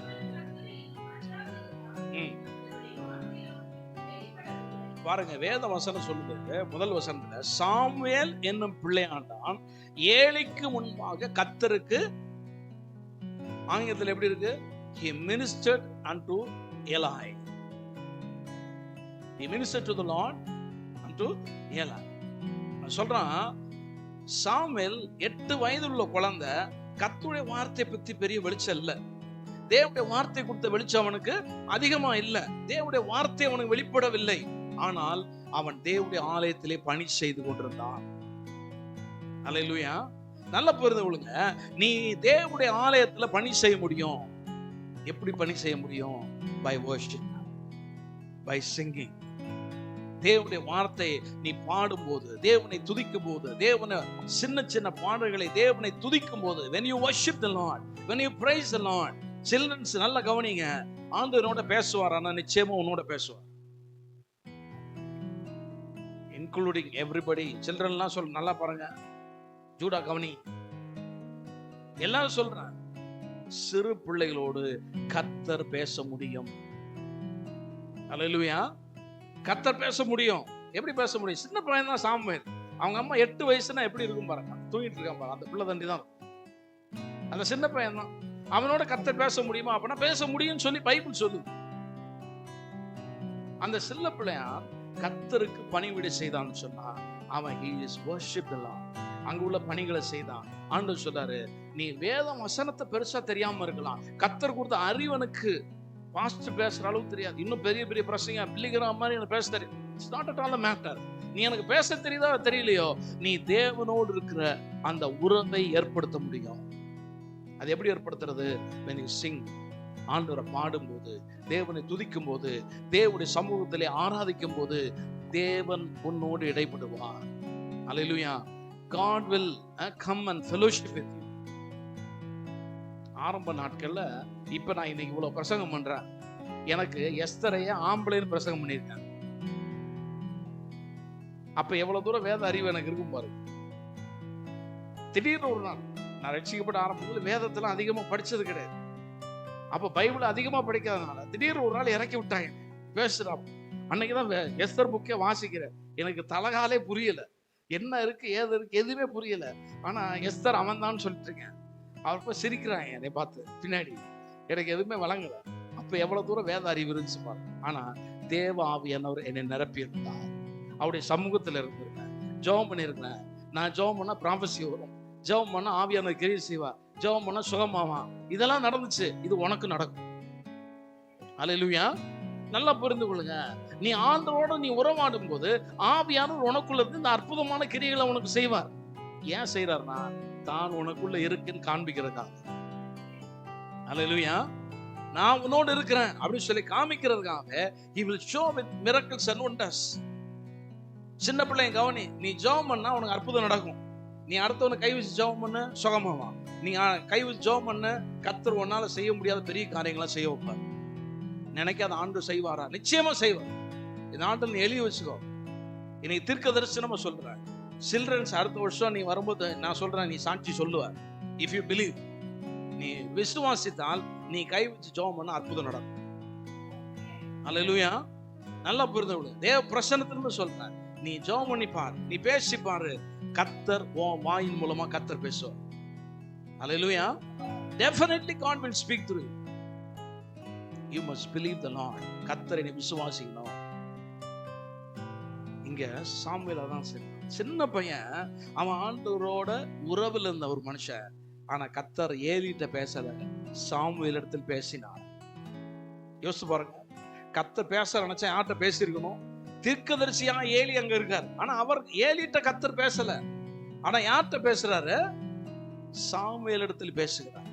பாருங்க, வேத வசனம் சொல்லுது முதல் வசனத்துல, சாமுவேல் என்னும் பிள்ளையாண்டான் ஏலிக்கு முன்பாக கர்த்தருக்கு, ஆங்கிலத்தில் எப்படி இருக்கு, he ministered unto Eli. He ministered to the Lord unto Eli. சொல்றான், சாமுவேல் 8 வயதுள்ள குழந்தை, கர்த்தருடைய வார்த்தை பத்தி பெரிய வெளிச்சம் இல்ல. தேவனுடைய வார்த்தை கொடுத்த வெளிச்சம் அவனுக்கு அதிகமா இல்ல. தேவனுடைய வார்த்தை அவனுக்கு வெளிப்படவில்லை. ஆனால் அவன் தேவனுடைய ஆலயத்திலே பணி செய்து கொண்டிருந்தான். அல்லேலூயா. நல்ல புரிந்து கொள்ளுங்க, நீ தேவனுடைய ஆலயத்துல பணி செய்ய முடியும். எப்படி பணி செய்ய முடியும்? By worship, by singing. தேவனுடைய வார்த்தையை நீ பாடும்போது, தேவனை துதிக்கும் போது, தேவனை சின்ன சின்ன பாடல்களை தேவனை துதிக்கும் போது, when you worship the Lord, when you praise the Lord. Childrens நல்ல கவனிங்க, ஆண்டவரோட பேசுவார், ஆனா நிச்சயமா உன்னோட பேசுவார். Including everybody. சில்ட்ரன்லாம் சொல்ல நல்லா பாருங்க, ஜூடா கவனி, எல்லாரும் சொல்றேன், சிறு பிள்ளைகளோடு கர்த்தர் பேச முடியும். அல்லேலூயா. கர்த்தர் பேச முடியும். எப்படி பேச முடியும்? சின்ன பையன் தான் சாமுவேல். அவங்க அம்மா 8 வயசுனா எப்படி இருக்கும் பாருங்க, தூங்கிட்டு இருக்கான் பாருங்க, அந்த பிள்ளை தண்டி தான், அந்த சின்ன பையன் தான். அவனோட கர்த்தர் பேச முடியுமா? அப்படின்னா பேச முடியும்னு சொல்லி பைபிள் சொல்லுது. அந்த சின்ன பிள்ளையான் கர்த்தருக்கு பணிவிடை செய்தான்னு சொன்னா அவன் he is worship the Lord. அங்க உள்ள பணிகளை செய்தான். ஆண்டவர் சொல்றாரு, நீ வேதம் வசனத்தை பெருசா தெரியாம இருக்கலாம், கர்த்தர் கொடுத்த அறிவனுக்கு பாஸ்ட் பேசுற அளவுக்கு தெரியாது, இன்னும் பெரிய பெரிய பிரசங்க பிள்ளைகிற மாதிரி எனக்கு பேச தெரியும். It's not at all a matter. நீ எனக்கு பேச தெரியுதா தெரியலையோ, நீ தேவனோடு இருக்கிற அந்த உறவை ஏற்படுத்த முடியும். அது எப்படி ஏற்படுத்துறது? when you sing, ஆண்டவரை பாடும்போது, தேவனை துதிக்கும் போது, தேவனுடைய சமூகத்திலே ஆராதிக்கும் போது, தேவன் உன்னோடு இடைப்படுவார். அல்லேலூயா. God will come and fellowship with you. ஆரம்ப நாட்கள்ல, இப்ப நான் இன்னைக்கு இவ்வளவு பிரசங்கம் பண்றேன், எனக்கு எஸ்தரைய ஆம்பளைன்னு பிரசங்கம் பண்ணியிருக்கேன். அப்ப எவ்வளவு தூரம் வேத அறிவு எனக்கு இருக்கும் பாருங்க. திடீர்னு ஒரு நாள் நான் ரட்சிக்கப்பட்ட ஆரம்பத்தில் வேதத்துல அதிகமா படிச்சது கிடையாது. அப்ப பைபிள் அதிகமா படிக்காதனால திடீர்னு ஒரு நாள் இறக்கி விட்டாங்க, பேசுறான். அன்னைக்குதான் எஸ்தர் புக்கே வாசிக்கிறேன். எனக்கு தலகாலே புரியல, என்ன இருக்கு ஏது இருக்கு எதுவுமே புரியல. ஆனா எஸ்தர் அவன் தான் சொல்லிட்டு இருக்கேன். அவர் போய் சிரிக்கிறாங்க என்னை பார்த்து பின்னாடி, எனக்கு எதுவுமே வழங்கல. அப்ப எவ்வளவு தூரம் வேத அறிவு இருந்துச்சு பாருங்க. ஆனா தேவ ஆவியானவர் என்னை நிரப்பி இருந்தார். அவருடைய சமூகத்துல இருந்திருக்கேன், ஜெபம் பண்ணியிருக்கேன். நான் ஜெபம் பண்ணா ப்ராஃபஸி வரும், ஜெபம் பண்ணா ஆவியானவர் கிரியை செய்வா, ஜெபம் பண்ணா சுகமாவா. இதெல்லாம் நடந்துச்சு. இது உனக்கு நடக்கும். அல்லேலூயா. நல்லா புரிந்து கொள்ளுங்க. நீ ஆண்டவரோட நீ உறவாடும் போது ஆவியானவர் உனக்குள்ள இருந்து இந்த அற்புதமான கிரியைகளை உனக்கு செய்வார். ஏன் செய்யறாருன்னா, தான் உனக்குள்ள இருக்குன்னு காண்பிக்கிறதுக்காக. அல்லேலூயா. நான் உன்னோடு இருக்கிறேன் அப்படின்னு சொல்லி காமிக்கிறதுக்காக he will show with miracles and wonders. சின்ன பிள்ளைங்க கவனி, நீ ஜெபம் பண்ணா உனக்கு அற்புதம் நடக்கும். நீ அடுத்தவனை கை வச்சு ஜெபம் பண்ண சுகமாவா. நீ கை வச்சு ஜெபம் பண்ண கர்த்தர் உன்னால செய்ய முடியாத பெரிய காரியங்களா செய்ய வைப்பார். நினைக்காத ஆண்டு செய்வாரா? நிச்சயமா செய்வார். இந்த ஆண்டு நீ எழுதி வச்சுக்கோ. இன்னைக்கு தீர்க்க தரிசனமா சொல்றேன். சில்ட்ரன்ஸ் அடுத்த வருஷம் நீ வரும்போது நான் சொல்றேன், நீ சாட்சி சொல்லுவ. இஃப் யூ பிலீவ், நீ விசுவாசித்தால் நீ கை வச்சு ஜெபம் பண்ண அற்புதம் நடக்கும். அல்லேலூயா. நல்லா புரிந்து கொள்ளு. தேவ பிரசன்னத்திலிருந்து சொல்றேன், நீ ஜெபம் பண்ணி பாரு, நீ பேசி பாரு, கர்த்தர் உன் வாயின் மூலமா கர்த்தர் பேசுவார். அல்லேலூயா. Definitely God will speak through you. You must believe the Lord. கர்த்தரை நீ விசுவாசிக்கணும். இங்க சாமுவேல் தான் சரி, சின்ன பையன், அவன் ஆண்டவரோட உறவில் இருந்த ஒரு மனுஷன். ஆனா கர்த்தர் ஏலிட்ட பேசல, சாமுவேல் இடத்தில் பேசினார். யோசிச்சு பாருங்க. கர்த்தர் பேச நினைச்சா யார்கிட்ட பேசியிருக்கணும்? தீர்க்கதரிசியா ஏலி அங்க இருக்கார். ஆனா அவர் ஏலிட்ட கர்த்தர் பேசல. ஆனா யார்கிட்ட பேசுறாரு? சாமுவேல் இடத்தில் பேசுகிறார்.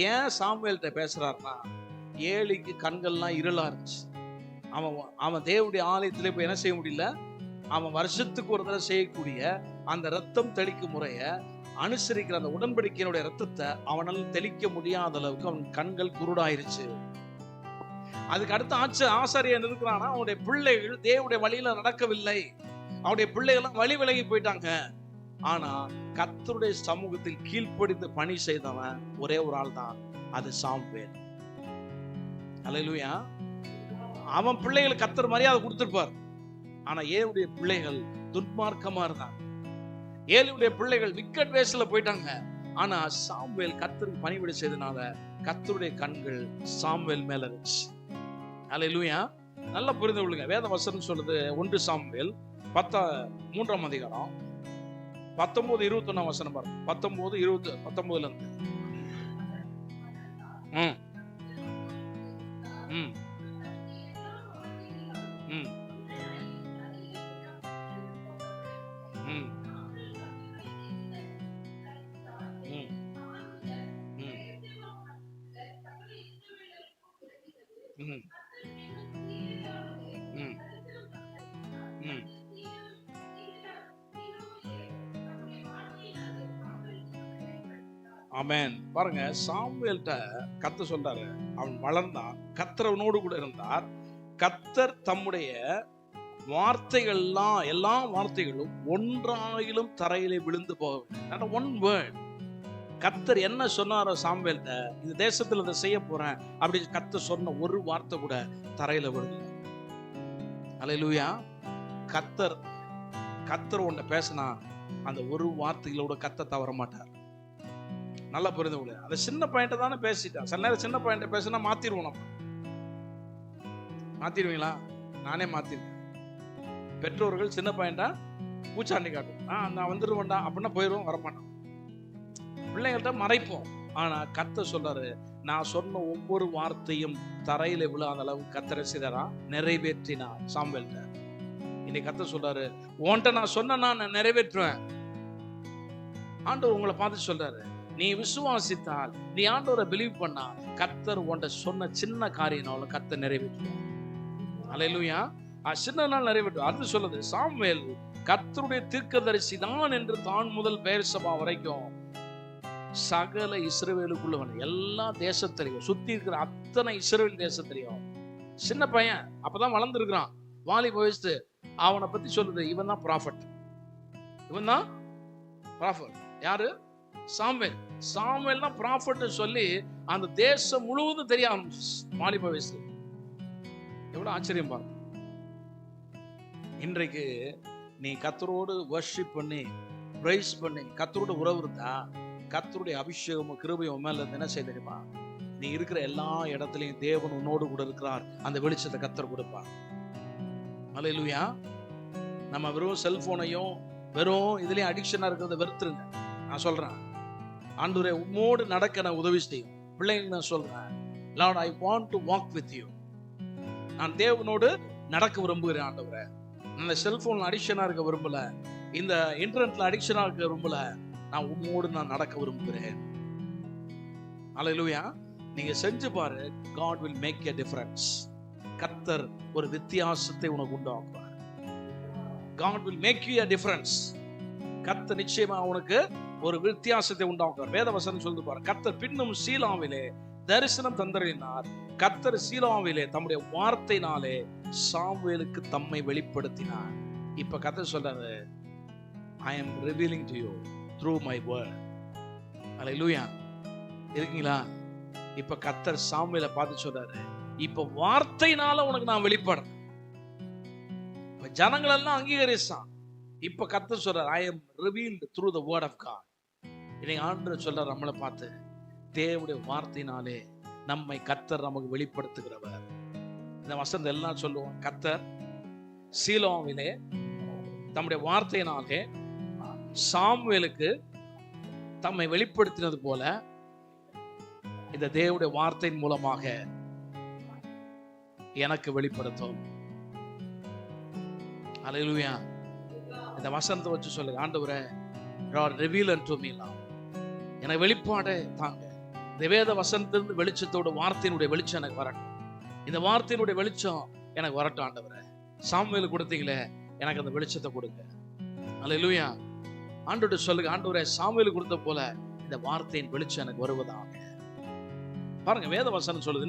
ஏன் சாமுவேல்கிட்ட பேசுறாருன்னா, ஏலிக்கு கண்கள்லாம் இருளா இருந்துச்சு. அவன் தேவனுடைய ஆலயத்திலே போய் என்ன செய்ய முடியல. அவன் வருஷத்துக்கு ஒரு தடவை செய்யக்கூடிய அந்த ரத்தம் தெளிக்கும் முறைய அனுசரிக்கிற அந்த உடன்படிக்கையினுடைய ரத்தத்தை அவனால் தெளிக்க முடியாத அளவுக்கு அவன் கண்கள் குருடாயிருச்சு. அதுக்கு அடுத்த ஆசாரியன் இருக்கிறானா, அவனுடைய பிள்ளைகள் தேவனுடைய வழியில நடக்கவில்லை. அவனுடைய பிள்ளைகள் வழி விலகி போயிட்டாங்க. ஆனா கர்த்தருடைய சமூகத்தில் கீழ்ப்படிந்து பணி செய்தவன் ஒரே ஒரு ஆள் தான், அது சாமுவேல். அல்லேலூயா. அவன் பிள்ளைகளுக்கு கர்த்தர் மரியாதை கொடுத்திருப்பார். ஆனா ஏலியுடைய பிள்ளைகள் துன்மார்க்கமா இருந்தாங்க. ஏலியுடைய பிள்ளைகள் விக்கெட் வேஸ்ல போயிட்டாங்க. ஆனா சாமுவேல் கர்த்தருக்கு பணிவிடை செய்தனால கர்த்தருடைய கண்கள் சாமுவேல் மேல இருந்துச்சு. அல்லேலூயா. நல்லா புரிந்து கொள்ளுங்க. வேத வசனம் சொல்லுது, 1 சாமுவேல் 3ஆம் அதிகாரம் 19-21 வசனம் பாருங்க. 19-19 இருந்து ஆமென். பாருங்க, சாமுவேல்ட்ட கர்த்தர் சொல்றாரு, அவன் வளர்ந்தான், கர்த்தர் அவனோடு கூட இருந்தார். கர்த்தர் தம்முடைய வார்த்தைகள்லாம், எல்லா வார்த்தைகளும் ஒன்றாயிலும் தரையிலே விழுந்து போகவில்லை. One word. கர்த்தர் என்ன சொன்னாரோ சாமுவேல்ட்ட, இந்த தேசத்துல இதை செய்ய போறேன் அப்படி கர்த்தர் சொன்ன ஒரு வார்த்தை கூட தரையில விழுது. அல்லேலூயா. கர்த்தர் உன்னை பேசினா அந்த ஒரு வார்த்தைகளோட கர்த்தர் தவற மாட்டார். நல்லா புரிந்து கொள்ள. அந்த சின்ன பாயிண்ட தானே பேசிட்டான். சில நேரம் சின்ன பாயிண்ட பேசினா மாத்திருவோம். நம்ம மாத்திருவீங்களா? நானே மாத்திருக்கேன். பெற்றோர்கள் சின்ன பாயிண்டா பூச்சாண்டி காட்டும். நான் வந்துடுவேன்டா அப்படின்னா போயிடுவோம், வரமாட்டோம். பிள்ளைங்கள்ட்ட மறைப்போம். ஆனா கர்த்தர் சொல்றாரு, நான் சொன்ன ஒவ்வொரு வார்த்தையும் தரையில விழாத அளவு கர்த்தர் செய்தாரா, நிறைவேற்றினார். சாமுவேல்ட்ட இன்னைக்கு கர்த்தர் சொல்றாரு, உன்கிட்ட நான் சொன்னா நான் நிறைவேற்றுவேன். ஆண்டவர் உங்களை பார்த்து சொல்றாரு, நீ விசுவாசித்தால், நீ ஆண்டவரை பிலீவ் பண்ணா, கர்த்தர் உன்கிட்ட சொன்ன சின்ன காரியம் கர்த்தர் நிறைவேற்றுவார். அல்லேலூயா. சின்ன நாள் நிறைவேற்று. அடுத்து சொல்லுது, சாமுவேல் கர்த்தருடைய தீர்க்கதரிசி தான் என்று தான் முதல் பெயர்சபா வரைக்கும் சகல இஸ்ரவேலுக்குள்ளவன், எல்லா தேசத்திலையும் சுத்தி இருக்கிற அத்தனை இஸ்ரவேல் தேசத்திலையும், சின்ன பையன் அப்பதான் வளர்ந்துருக்கிறான், வாலிப வயசு, அவனை பத்தி சொல்லுது, இவன் தான் ப்ராஃபட், இவன் தான் ப்ராஃபட். யாரு? சாமுவேல். சாமுவேல் தான் ப்ராஃபட் சொல்லி அந்த தேசம் முழுவதும் தெரிய ஆரம்பிச்சு வாலிப வயசு. எவ்வளவு ஆச்சரியம் பாருங்க. இன்றைக்கு நீ கர்த்தரோடு வர்ஷிப் பண்ணி பிரைஸ் பண்ணி கர்த்தரோட உறவு இருந்தா, கர்த்தருடைய அபிஷேகமும் கிருபையும் மேல என்ன செய்ய தெரியுமா, நீ இருக்கிற எல்லா இடத்துலயும் தேவன் உன்னோடு கூட இருக்கிறார். அந்த வெளிச்சத்தை கர்த்தர் கொடுப்பார். அல்லேலூயா. நம்ம வெறும் செல்போனையும் வெறும் இதுலயும் அடிக்ஷனா இருக்கிறத வெறுத்துருங்க. நான் சொல்றேன், ஆண்டவரே உம்மோடு நடக்க நான் உதவி செய்யும். பிள்ளைங்க நான் சொல்றேன், Lord I want to walk with you. நான் தேவனோடு நடக்க விரும்புகிறேன் ஆண்டவரே. இந்த செல்போன்ல அடிக்ஷனா இருக்க விரும்பல, இந்த இன்டர்நெட்ல அடிக்ஷனா இருக்க விரும்பல, நான் உம்மோடு நான் நடக்க விரும்புகிறேன். அல்லேலூயா. நீங்க செஞ்சு பாரு, God will make a difference. கர்த்தர் ஒரு வித்தியாசத்தை உனக்கு உண்டாக்குவார். God will make you a difference. கர்த்தர் நிச்சயமா உனக்கு ஒரு வித்தியாசத்தை உண்டாக்குவார். வேதவசனம் சொல்லுது பாரு, கர்த்தர் பின்னும் சீலாவிலே தரிசனம் தந்தறினார். கர்த்தர் சீலாவிலே தம்முடைய வார்த்தையினாலே சாமுவேலுக்கு தம்மை வெளிப்படுத்தினார். இப்ப கர்த்தர் சொல்றாரு, I am revealing to you through my word. அல்லேலூயா. இருக்கீங்களா? இப்ப கர்த்தர் சாமுவேலை பார்த்து சொல்றாரு, இப்ப வார்த்தையினால உனக்கு நான் வெளிப்படுறேன். ஜனங்கள் எல்லாம் அங்கீகரிச்சான். இப்ப கர்த்தர் சொல்றாரு, I am revealed through the word of God. இன்னைக்கு ஆண்டவர் சொல்றாரு நம்மளை பார்த்து, தேவனுடைய வார்த்தையினாலே நம்மை கர்த்தர் நமக்கு வெளிப்படுத்துகிறவர். இந்த வசனம் எல்லாம் சொல்லுவோம், கர்த்தர் சீலோவிலே தம்முடைய வார்த்தையினாலே சாமுவேலுக்கு தம்மை வெளிப்படுத்தினது போல இந்த தேவனுடைய வார்த்தையின் மூலமாக எனக்கு வெளிப்படுத்தும். அல்லேலூயா. இந்த வசனத்தை வச்சு சொல்லுங்க, ஆண்டவரே reveal unto me now. எனக்கு வெளிப்பாடு தாங்க. இந்த வேத வசனத்திலிருந்து வெளிச்சத்தோட வார்த்தையினுடைய வெளிச்சம் எனக்கு வரட்டும். இந்த வார்த்தையினுடைய வெளிச்சம் எனக்கு வரட்டும் ஆண்டவரே. சாமுவேலுக்கு கொடுத்தீங்களே, எனக்கு அந்த வெளிச்சத்தை கொடுங்க. அல்லேலூயா. ஆண்டவர்கிட்ட சொல்லுங்க, ஆண்டவரே சாமுவேலுக்கு கொடுத்த போல இந்த வார்த்தையின் வெளிச்சம் எனக்கு வருவதாக. பாருங்க, வேத வசனம் சொல்லுது.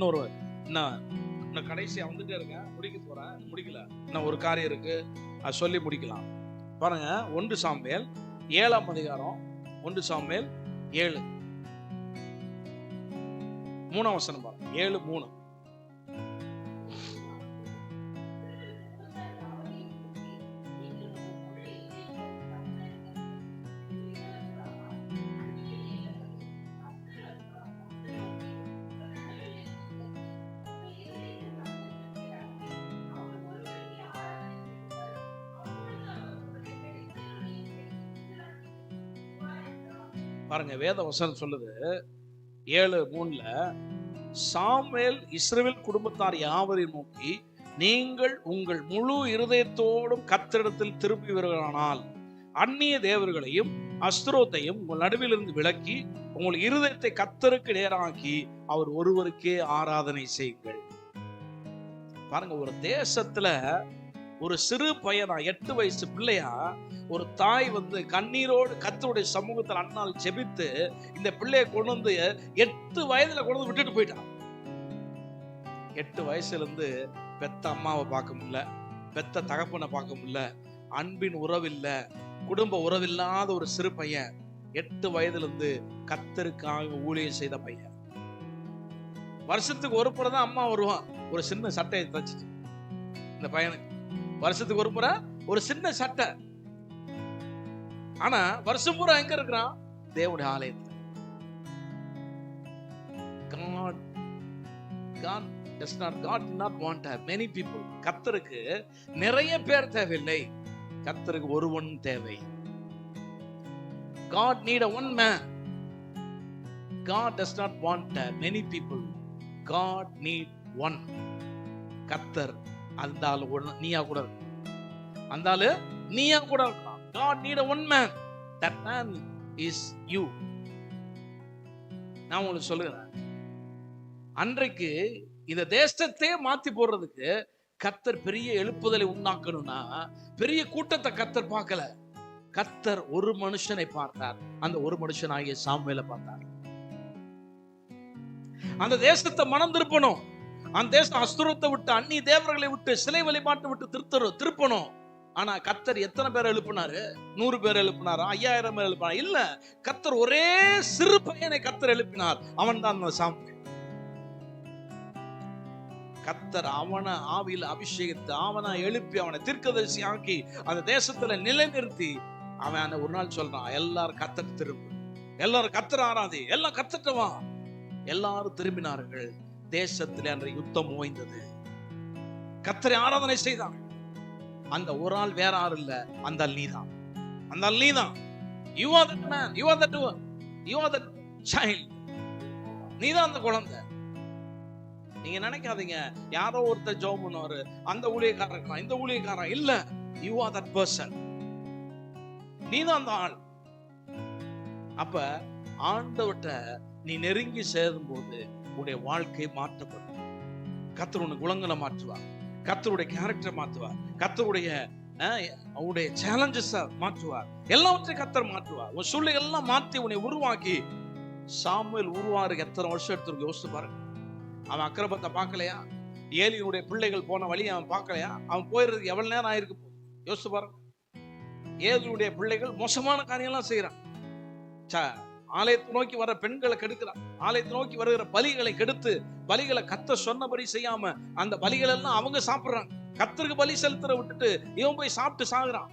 இன்னும் கடைசியா வந்துட்டே இருக்க, முடிக்க போறேன், முடிக்கல. இன்னும் ஒரு காரியம் இருக்கு, அது சொல்லி முடிக்கலாம். பாருங்க, 1 சாமுவேல் 7ஆம் அதிகாரம், 1 சாமுவேல் 7 3ஆம் வசனம் பாருங்க. 7:3. பாருங்க, வேத வசனம் சொல்லுது 7:3, சாமுவேல் இஸ்ரவேல் குடும்பத்தார் யாவரையும் நோக்கி, நீங்கள் உங்கள் முழு இருதயத்தோடும் கர்த்தரிடத்தில் திரும்புவீர்களானால் அந்நிய தேவர்களையும் அஸ்தரோத்தையும் உங்கள் நடுவிலிருந்து விலக்கி உங்கள் இருதயத்தை கர்த்தருக்கு நேராக்கி அவர் ஒருவருக்கே ஆராதனை செய்யுங்கள். பாருங்க, ஒரு தேசத்துல ஒரு சிறு பையனா, 8 வயசு பிள்ளையா, ஒரு தாய் கண்ணீரோடு கர்த்தருடைய சமூகத்தில் அண்ணால் ஜெபித்து இந்த பிள்ளையை கொண்டு 8 வயதுல கொண்டு விட்டுட்டு போயிட்டான். 8 வயசுல இருந்து பெத்த அம்மாவை பார்க்க முடியல, பெத்த தகப்பனை பார்க்க முடியல, அன்பின் உறவில்ல, குடும்ப உறவில்லாத ஒரு சிறு பையன். 8 வயதுல இருந்து கர்த்தருக்காக ஊழியம் செய்த பையன். வருஷத்துக்கு ஒரு முறை தான் அம்மா வருவான், ஒரு சின்ன சட்டையை தச்சுட்டு. இந்த பையனுக்கு வருஷத்துக்கு ஒரு முறை ஒரு சின்ன சட்டை. ஆனா வருஷம் பூரா எங்க இருக்கிறான்? தேவனுடைய ஆலயத்தில். God did not want many people. கர்த்தருக்கு நிறைய பேர் தேவையில்லை. கர்த்தருக்கு ஒருவன் தேவை. God need a one man. God does not want many people. God need one. கர்த்தர் அந்த ஆளு நீயா கூட இருக்கலாம், அந்த ஆளு நீயா கூட இருக்கலாம். God need a one man. That man is you. நான் உங்களுக்கு சொல்லுகிறேன், அன்றைக்கு இந்த தேசத்தையே மாத்தி போடுறதுக்கு கர்த்தர் பெரிய எழுப்புதலை உண்டாக்கணும்னா பெரிய கூட்டத்தை கர்த்தர் பார்க்கல. கர்த்தர் ஒரு மனுஷனை பார்த்தார். அந்த ஒரு மனுஷன் ஆகிய சாமுவேலை பார்த்தார். அந்த தேசத்தை மனம் திருப்பணும். அந்த தேசம் அஸ்திரத்தை விட்டு, அந்நிய தேவர்களை விட்டு, சிலை வழிபாட்டை விட்டு திருப்பணும். ஆனா கர்த்தர் எத்தனை பேர் எழுப்பினாரு? 100 பேர் எழுப்பினாரா? 5000 பேர் எழுப்பினார்? இல்ல, கர்த்தர் ஒரே சிறு பையனை கர்த்தர் எழுப்பினார். அவன் தான் சாமுவேல். கர்த்தர் அவனை ஆவியில் அபிஷேகித்து, அவனை எழுப்பி, அவனை தீர்க்கதரிசி ஆக்கி அந்த தேசத்துல நிலைநிறுத்தி, அவன் ஒரு நாள் சொல்றான், எல்லாரும் கர்த்தர் திரும்ப, எல்லாரும் கர்த்தர் ஆராதி, எல்லாம் கர்த்தட்டவா. எல்லாரும் திரும்பினார்கள். தேசத்திலே அன்றைய யுத்தம் ஓய்ந்தது. கர்த்தரை ஆராதனை செய்தார்கள். அந்த ஒரு ஆள் வேற ஆள் இல்ல, அந்த நீதான், அந்த நீதான். You are that man, you are that one, you are that child. நீதான் அந்த குழந்தை. நீங்க நினைக்காதீங்க யாரோ ஒருத்தர் ஜெபம் பண்ணுவாரு, அந்த ஊழியக்காரன் இந்த ஊழியக்காரன் இல்ல. You are that person. நீதான் அந்த ஆள். அப்ப ஆண்டவர்ட்ட நீ நெருங்கி சேரும் போது உன்னுடைய வாழ்க்கை மாற்றப்படும். கர்த்தர் உன்னை குணங்களை மாற்றுவார், கர்த்தருடைய கேரக்டரை மாற்றுவார், கர்த்தருடைய அவருடைய சேலஞ்சஸ் மாற்றுவார், எல்லாவற்றையும் கர்த்தர் மாற்றுவார். உன் சூழ்நிலை எல்லாம் மாற்றி உன்னை உருவாக்கி. சாமுவேல் உருவாருக்கு எத்தனை வருஷம் எடுத்துருக்கு யோசிச்சு பாருங்க. அவன் அக்கிரமத்தை பார்க்கலையா? ஏலியினுடைய பிள்ளைகள் போன வழி அவன் பார்க்கலையா? அவன் போயிடுறதுக்கு எவ்வளவு நேரம் ஆயிருக்கு யோசிச்சு பாருங்க. ஏலியுடைய பிள்ளைகள் மோசமான காரியம்லாம் செய்யறான். ஆலயத்தை நோக்கி வர பெண்களை கெடுக்கிறான். ஆலயத்தை நோக்கி வருகிற பலிகளை கெடுத்து, பலிகளை கர்த்தர் சொன்னபடி செய்யாம அந்த பலிகள் எல்லாம் அவங்க சாப்பிடுறாங்க. கர்த்தருக்கு பலி செலுத்துற விட்டுட்டு இவன் போய் சாப்பிட்டு சாகுறான்.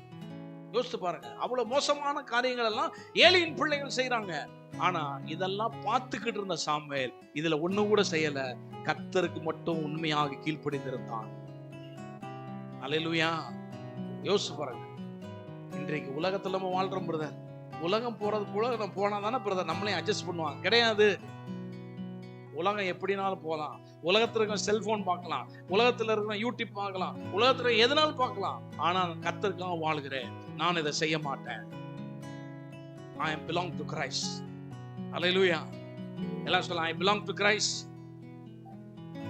யோசித்து பாருங்க. அவ்வளவு மோசமான காரியங்கள் எல்லாம் ஏலியின் பிள்ளைகள் செய்யறாங்க. ஆனா இதெல்லாம் பார்த்துக்கிட்டு இருந்த சாமுவேல் இதுல ஒண்ணு கூட செய்யல. கர்த்தருக்கு மட்டும் உண்மையாக கீழ்ப்படிந்திருந்தான். அல்லேலூயா. யோசிச்சு பாருங்க. இன்றைக்கு உலகத்துல நம்ம வாழ்றோம் பிரதர். உலகம் போறது போல நம்ம போனா தானே பிரதர் நம்மளையும் அட்ஜஸ்ட் பண்ணுவாங்க. கிடையாது. உலகம் எப்படினாலும் போகலாம். உலகத்துல இருக்க செல்போன் பார்க்கலாம், உலகத்துல இருக்க யூடியூப் பார்க்கலாம், உலகத்துல எதனாலும் பார்க்கலாம். ஆனா கர்த்தருக்காக வாழ்கிறேன், நான் இதை செய்ய மாட்டேன். I belong to Christ. Hallelujah. எல்லாம் சொல்லலாம், I belong to Christ.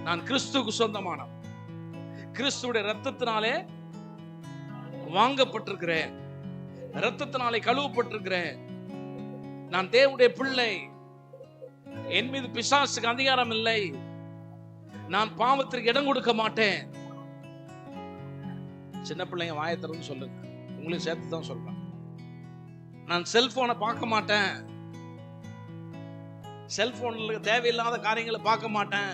நான் கிறிஸ்துவுக்கு சொந்தமானவன். கிறிஸ்துவுடைய இரத்தத்தினாலே வாங்கப்பட்டிருக்கிறேன், இரத்தத்தினாலே கழுவப்பட்டிருக்கிறேன். நான் தேவனுடைய பிள்ளை. என் மீது பிசாசுக்கு அதிகாரம் இல்லை. நான் பாவத்திற்கு இடம் கொடுக்க மாட்டேன். சின்ன பிள்ளைங்க வாயை திறந்து சொல்லுங்க, உங்களுக்கு சேர்த்து தான் சொல்றேன். நான் செல்போனை பார்க்க மாட்டேன். செல்போன்ல தேவையில்லாத காரியங்களை பார்க்க மாட்டேன்.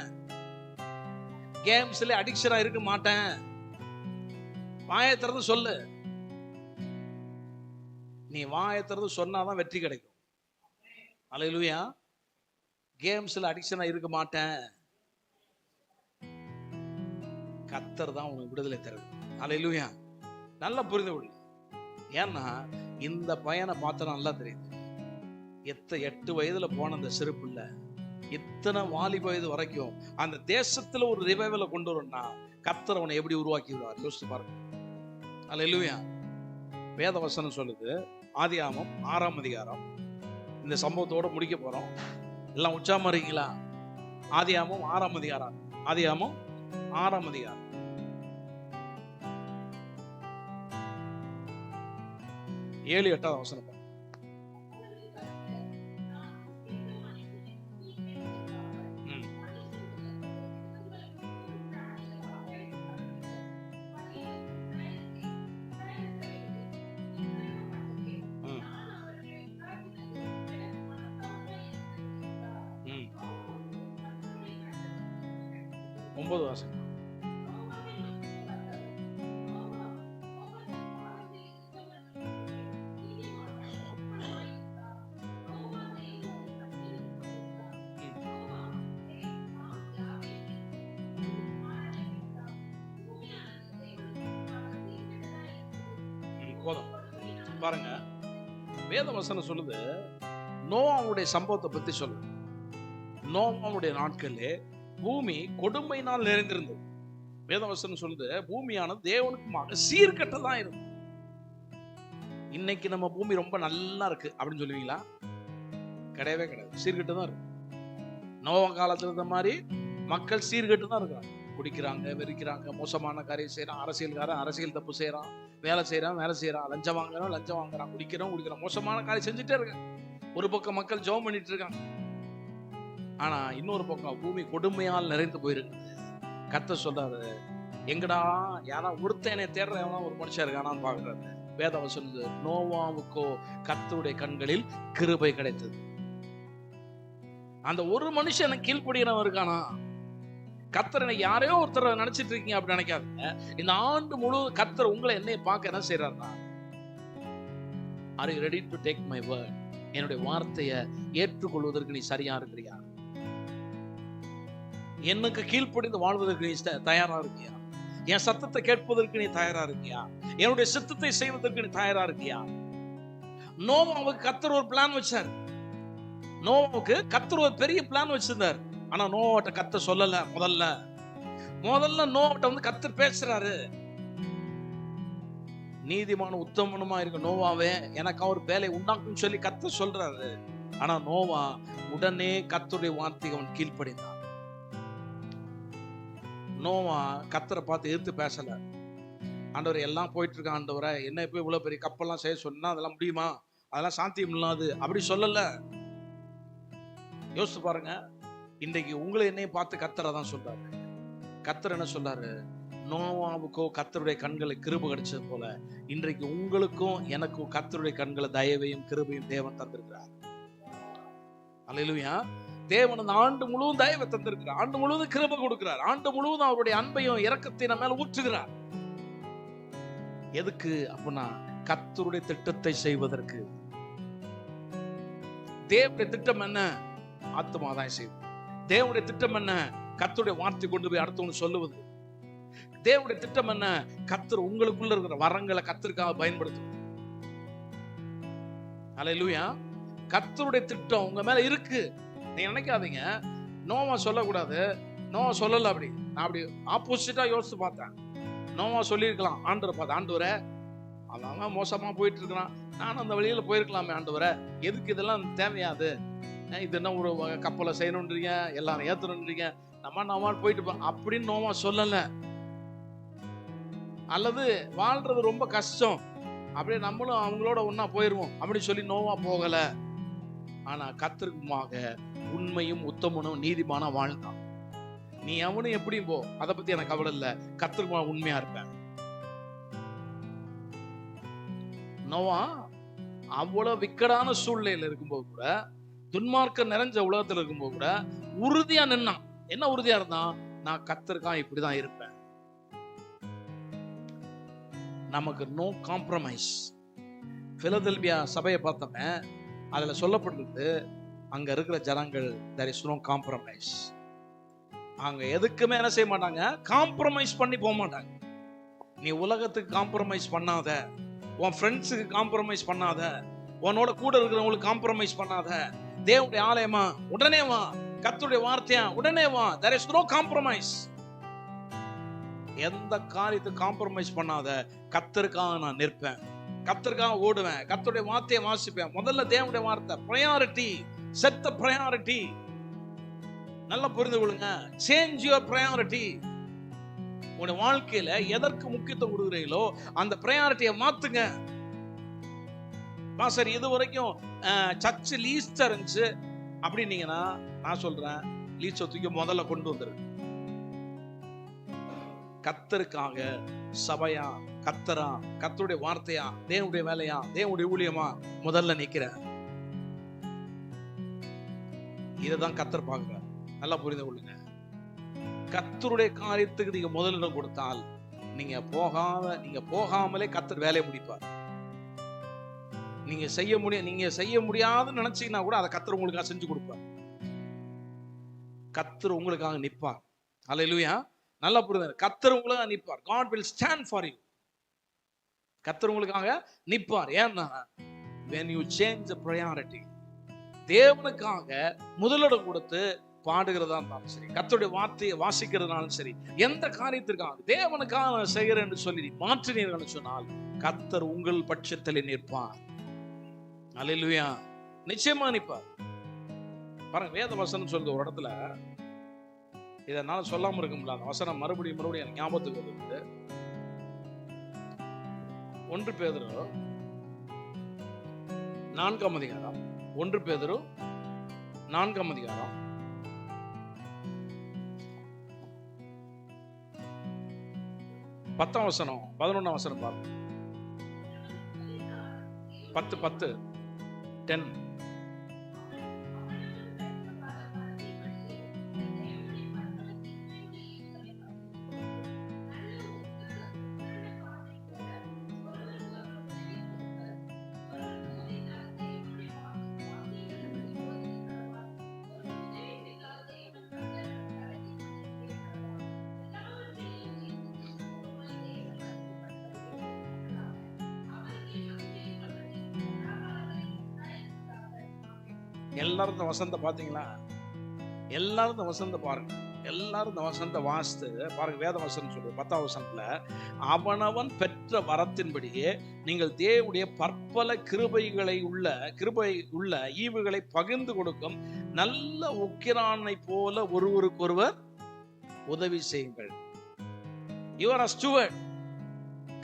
கேம்ஸ்ல அடிக்ஷனா இருக்க மாட்டேன். வாயை திறந்து சொல்லு. நீ வாயை திறந்து சொன்னாதான் வெற்றி கிடைக்கும். அல்லேலூயா. கேம்ஸ்ல அடிக்ஷனா இருக்க மாட்டேன். கர்த்தர் தான் உனக்கு விடுதலை தருது. அல்லேலூயா. நல்லா புரிந்து கொள்ளு. ஏன்னா இந்த பையனை பார்த்தா நல்லா தெரியுது. 8 வயதுல போன அந்த சிறு பிள்ளை இத்தனை வாலிப வயது வரைக்கும் அந்த தேசத்துல ஒரு ரிவைவலை கொண்டு வரணும்னா கர்த்தர் அவனை எப்படி உருவாக்கி விடுவார் யோசிச்சு பாருங்க. அல்லேலூயா. வேத வசனம் சொல்லுது, ஆதியாகமம் 6ஆம் அதிகாரம். இந்த சம்பவத்தோட முடிக்க போறோம். எல்லாம் உற்சாகமா இருக்கீங்களா? ஆதியாகமம் 6ஆம் அதிகாரம். ஆதியாகமம் 6ஆம் அதிகாரம். 7-8 வசனம். ஒன்பது வாசகம். பாருங்க, வேத வசனம் சொல்லுது, நோவாவுடைய சம்பவத்தை பத்தி சொல்லுது. நோவாவுடைய நாட்களிலே பூமி கொடுமையினால் நிறைந்திருந்தது. வேதவசனம் சொல்லுது, பூமியானது தேவனுக்கு சீர்கெட்டதான் இருக்கு. இன்னைக்கு நம்ம பூமி ரொம்ப நல்லா இருக்கு அப்படின்னு சொல்லுவீங்களா? கிடையவே கிடையாது, சீர்கெட்டு தான் இருக்கு. நோவா காலத்துல இருந்த மாதிரி மக்கள் சீர்கெட்டு தான் இருக்கிறாங்க. குடிக்கிறாங்க, வெறிக்கிறாங்க, மோசமான காரியம் செய்யறான், அரசியல்காரன் அரசியல் தப்பு செய்யறான், வேலை செய்யறான், லஞ்சம் வாங்குறான், குடிக்கிறான், மோசமான காரியம் செஞ்சுட்டே இருக்காங்க. ஒரு பக்கம் மக்கள் ஜெபம் பண்ணிட்டு இருக்காங்க, ஆனா இன்னொரு பக்கம் பூமி கொடுமையால் நிறைந்து போயிருக்கு. கர்த்தர் சொல்றாரு, எங்கடா யாரா ஒருத்தனை தேடுறவன் ஒரு மனுஷன் இருக்கானான்னு பாக்குறாரு. வேதம் சொல்லுது, நோவாவுக்கோ கர்த்தருடைய கண்களில் கிருபை கிடைத்தது. அந்த ஒரு மனுஷன் கீழ்ப்படிகிறவன் இருக்கானா? கர்த்தர் யாரையோ ஒருத்தர் நினைச்சிட்டு இருக்கீங்க அப்படி நினைக்காதுங்க. இந்த ஆண்டு முழு கர்த்தர் உங்களை என்னை பார்க்க என்ன செய்யறாருன்னா, are you ready to take my word? என்னுடைய வார்த்தையை ஏற்றுக்கொள்வதற்கு நீ சரியா இருக்கிறியா? எனக்கு கீழ்ப்படிந்து வாழ்வதற்கு நீ தயாரா இருக்கியா? என் சத்தத்தை கேட்பதற்கு நீ தயாரா இருக்கியா? என்னுடைய சித்தத்தை செய்வதற்கு நீ தயாரா இருக்கியா? நோவாவுக்கு கர்த்தர் ஒரு பிளான் வச்சார். நோவாவுக்கு கர்த்தர் ஒரு பெரிய பிளான் வச்சிருந்தார். ஆனா நோவாட்ட கர்த்தர் சொல்லல. முதல்ல நோவாட்ட வந்து கர்த்தர் பேசுறாரு, நீதிமான உத்தமனுமா இருக்க நோவாவே, எனக்கு அவர் வேலை உண்டாக்கும் சொல்லி கர்த்தர் சொல்றாரு. ஆனா நோவா உடனே கர்த்தருடைய வார்த்தைக்கு அவன் கீழ்ப்படிந்தான். நோவா கர்த்தரை பார்த்து எதிர்த்து பேசல. ஆண்டவர் எல்லாம் போயிட்டு இருக்க ஆண்டவரை, என்ன இப்ப இவ்வளவு பெரிய கப்பெல்லாம் செய்ய சொன்னா அதெல்லாம் முடியுமா? அதெல்லாம் சாத்தியம் இல்லாது அப்படி சொல்லல. யோசிச்சு பாருங்க, இன்றைக்கு உங்களை என்னையும் பார்த்து கர்த்தரை தான் சொல்றாரு. கர்த்தர் என்ன சொல்றாரு? நோவாவுக்கோ கர்த்தருடைய கண்களை கிருபை கிடைச்சது போல இன்றைக்கு உங்களுக்கும் எனக்கும் கர்த்தருடைய கண்களை தயவையும் கிருபையும் தேவன் தந்திருக்கிறார். அல்லேலூயா. தேவன் அந்த ஆண்டு முழுவதும் தயவை தந்திருக்கிறார், ஆண்டு முழுவதும் கிருபை கொடுக்கிறார், ஆண்டு முழுவதும் அவருடைய அன்பையும் இரக்கத்தை நம்ம மேல ஊற்றுகிறார். எதுக்கு அப்படின்னா, கர்த்தருடைய திட்டத்தை செய்வதற்கு. தேவனுடைய திட்டம் என்ன? ஆத்துமாதான் செய்வது. தேவனுடைய திட்டம் என்ன? கர்த்தருடைய வார்த்தை கொண்டு போய் அடுத்தவங்க சொல்லுவது. தேவனுடைய திட்டம் என்ன? கர்த்தர் உங்களுக்குள்ள இருக்கிற வரங்களை கர்த்தருக்காக பயன்படுத்துவது. அல்லேலூயா. கர்த்தருடைய திட்டம் உங்க மேல இருக்கு. நீங்க நினைக்காதீங்க நோவா சொல்லக்கூடாது, நோவா சொல்லல. அப்படி நான் அப்படி ஆப்போசிட்டா யோசிச்சு பார்த்தேன். நோவா சொல்லியிருக்கலாம் ஆண்டவரை பார்த்து, ஆண்டவரை அவன் மோசமா போயிட்டு இருக்கிறான், நானும் அந்த வழியில போயிருக்கலாமே ஆண்டவரை, எதுக்கு இதெல்லாம் தேவையாது? இது என்ன ஒரு கப்பலை செய்யணுன்றீங்க, எல்லாரும் ஏத்தணுன்றீங்க, நம்ம போயிட்டு அப்படின்னு நோவா சொல்லல. அல்லது வாழ்றது ரொம்ப கஷ்டம், அப்படியே நம்மளும் அவங்களோட ஒன்னா போயிருவோம் அப்படி சொல்லி நோவா போகல. ஆனா கர்த்தருக்குமாக உண்மையும் உத்தமனும் நீதிமான வாழ்ந்தான். நீ அவனும் எப்படி போ, அதை பத்தி எனக்கு கவலை இல்ல, கர்த்தருக்கு உண்மையா இருப்பேன். நோவா அவ்வளவு விக்கடான சூழ்நிலையில இருக்கும்போது கூட, துன்மார்க்க நிறைஞ்ச உலகத்துல இருக்கும்போது கூட உறுதியா நின்னான். என்ன உறுதியா இருந்தான்? நான் கர்த்தருக்காக இப்படிதான் இருப்பேன். நமக்கு நோ காம்ப்ரமைஸ். பிலதெல்பியா சபையை பார்த்தோமே, அதுல சொல்லப்பட்டிருக்கு, அங்க இருக்கிற ஜனங்கள் there is no compromise. அங்க எதுக்குமே என்ன செய்ய மாட்டாங்க, காம்ப்ரமைஸ் பண்ணி போக மாட்டாங்க. நீ உலகத்துக்கு காம்ப்ரமைஸ் பண்ணாத, உன் ஃப்ரெண்ட்ஸுக்கு காம்ப்ரமைஸ் பண்ணாத, உன்னோட கூட இருக்கிறவங்களுக்கு காம்ப்ரமைஸ் பண்ணாத. தேவனுடைய ஆலயமா உடனே வா, கர்த்தருடைய வார்த்தையா உடனே வா. there is no compromise. எந்த காரியத்தை காம்ப்ரமைஸ் பண்ணாத. கர்த்தருக்காக நான் நிற்பேன், கர்த்தருக்காக ஓடுவேன், கர்த்தருடைய வார்த்தையை வாசிப்பேன். முதல்ல தேவனுடைய வார்த்தை பிரையாரிட்டி. செட் தி பிரையாரிட்டி. நல்லா புரிந்து கொள்ளுங்க. Change your priority. உங்களுடைய வாழ்க்கையில எதற்கு முக்கியத்துவம் கொடுக்குறீங்களோ அந்த பிரையாரிட்டியை மாத்துங்க. பாஸ்டர் இது வரைக்கும் சர்ச் லீஸ்டா இருந்துச்சு அப்படின்னீங்கன்னா, நான் சொல்றேன், லீஸ்ட தூக்கி முதல்ல கொண்டு வந்துரு. கர்த்தருக்காக சபையா, கர்த்தரா, கர்த்தருடைய வார்த்தையா, தேவனுடைய வேலையா, தேவனுடைய ஊழியமா முதல்ல நிக்கிறேன். இததான் கர்த்தர் பார்க்கிறார். நல்லா புரிந்து கொள்ளுங்க. கர்த்தருடைய காரியத்துக்கு நீங்க முதலிடம் கொடுத்தால் நீங்க போகாமலே கர்த்தர் வேலையை முடிப்பார். நீங்க செய்ய முடியாதுன்னு நினைச்சீங்கன்னா கூட அதை கர்த்தர் உங்களுக்காக செஞ்சு கொடுப்பார். கர்த்தர் உங்களுக்காக நிற்பார். அல்லேலூயா. நல்லா புரியுது. கர்த்தர் உங்களுக்காக நிற்பார். God will stand for you. கர்த்தர் உங்களுக்காக நிற்பார். ஏன்னா when you change the priority, தேவனுக்காக முதலிடம் கொடுத்து பாடுகிறதா இருந்தாலும் சரி, கர்த்தருடைய வார்த்தையை வாசிக்கிறதுனாலும் சரி, எந்த காரியத்திற்காக தேவனுக்காக நான் செய்கிறேன் என்று சொல்லி மாற்றினீர்கள் சொன்னால் கர்த்தர் உங்கள் பட்சத்தில் நிற்பார். அல்லேலூயா. நிச்சயமா நிற்பார். பாருங்க, வேத வசனம் சொல்லுது ஒரு இடத்துல, இதனால சொல்லாம இருக்க முடியல, அந்த வசனம் மறுபடியும் எனக்கு ஞாபகத்துக்கு வருது. 1 பேதுரு 4ஆம் அதிகாரம், 1 பேதுரு 4ஆம் அதிகாரம் 10ஆம் வசனம் 11ஆம் வசனம் பாருங்க. 10 எல்லாரும் இந்த வசந்த பாத்தீங்களா? எல்லாரும் இந்த வசந்த பாருங்க. எல்லாரும் இந்த வசந்த வாசித்து பாருங்க. வேத வசனம் சொல்றது 10ஆம் வசனத்துல, அவனவன் பெற்ற வரத்தின்படியே நீங்கள் தேவனுடைய பற்பல கிருபை உள்ள ஈவுகளை பகிர்ந்து கொடுக்கும் நல்ல உக்கிரானை போல ஒருவருக்கொருவர் உதவி செய்யுங்கள். You are a steward.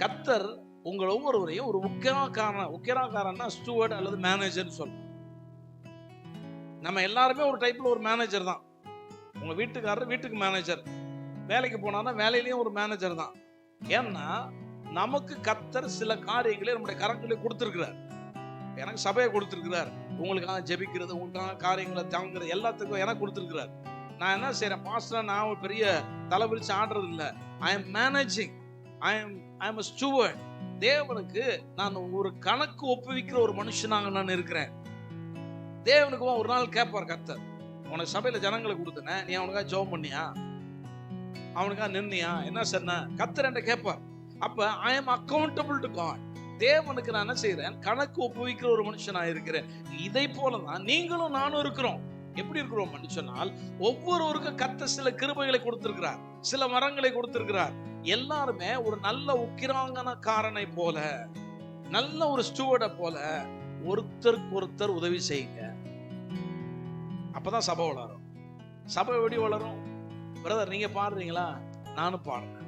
கர்த்தர் உங்கள் ஒவ்வொருவரையும் ஒரு உக்கிராக்காரன்னா ஸ்டூவர்ட் அல்லது மேனேஜர் சொல்லணும். நம்ம எல்லாருமே ஒரு டைப்ல ஒரு மேனேஜர் தான். உங்க வீட்டுக்காரர் வீட்டுக்கு மேனேஜர், வேலைக்கு போனா வேலையிலயும் ஒரு மேனேஜர் தான். ஏன்னா நமக்கு கர்த்தர் சில காரியங்களை நம்முடைய கரங்களை கொடுத்திருக்கிறார். எனக்கு சபையை கொடுத்திருக்கிறார், உங்களுக்காக ஜெபிக்கிறது, உங்களுக்காக காரியங்களை தாங்கிறது எல்லாத்துக்கும் எனக்கு கொடுத்திருக்கிறார். நான் என்ன செய்யறேன் பாஸ்டர், நான் ஒரு பெரிய தலைவிரிச்சு ஆடுறது இல்லை. I am managing, I am a steward. தேவனுக்கு நான் ஒரு கணக்கு ஒப்புவிக்கிற ஒரு மனுஷனாக நான் இருக்கிறேன். தேவனுக்கு ஒரு நாள் கேட்பார் கர்த்தர், உனக்கு சபையில ஜனங்களை கொடுத்தன, நீ அவனுக்காக ஜெபம் பண்ணியா, அவனுக்காக நின்னியா, என்ன சொன்ன, கர்த்தர் என்கிட்ட கேட்பார். அப்ப I am accountable to God. தேவனுக்கு நான் என்ன செய்யறேன், கணக்கு ஒப்புவிக்கிற ஒரு மனுஷனா இருக்கிறேன். இதை போலதான் நீங்களும் நானும் இருக்கிறோம். எப்படி இருக்கிறோம் சொன்னால், ஒவ்வொருவருக்கும் கர்த்தர் சில கிருபைகளை கொடுத்திருக்கிறார், சில வரங்களை கொடுத்திருக்கிறார். எல்லாருமே ஒரு நல்ல உக்கிராங்கனக்காரனை போல, நல்ல ஒரு ஸ்டூவர்டை போல ஒருத்தருக்கு ஒருத்தர் உதவி செய்யுங்க. அப்பதான் சபை வளரும். சபை எப்படி வளரும்? பிரதர் நீங்க பாடுறீங்களா, நானும் பாடுறேன்.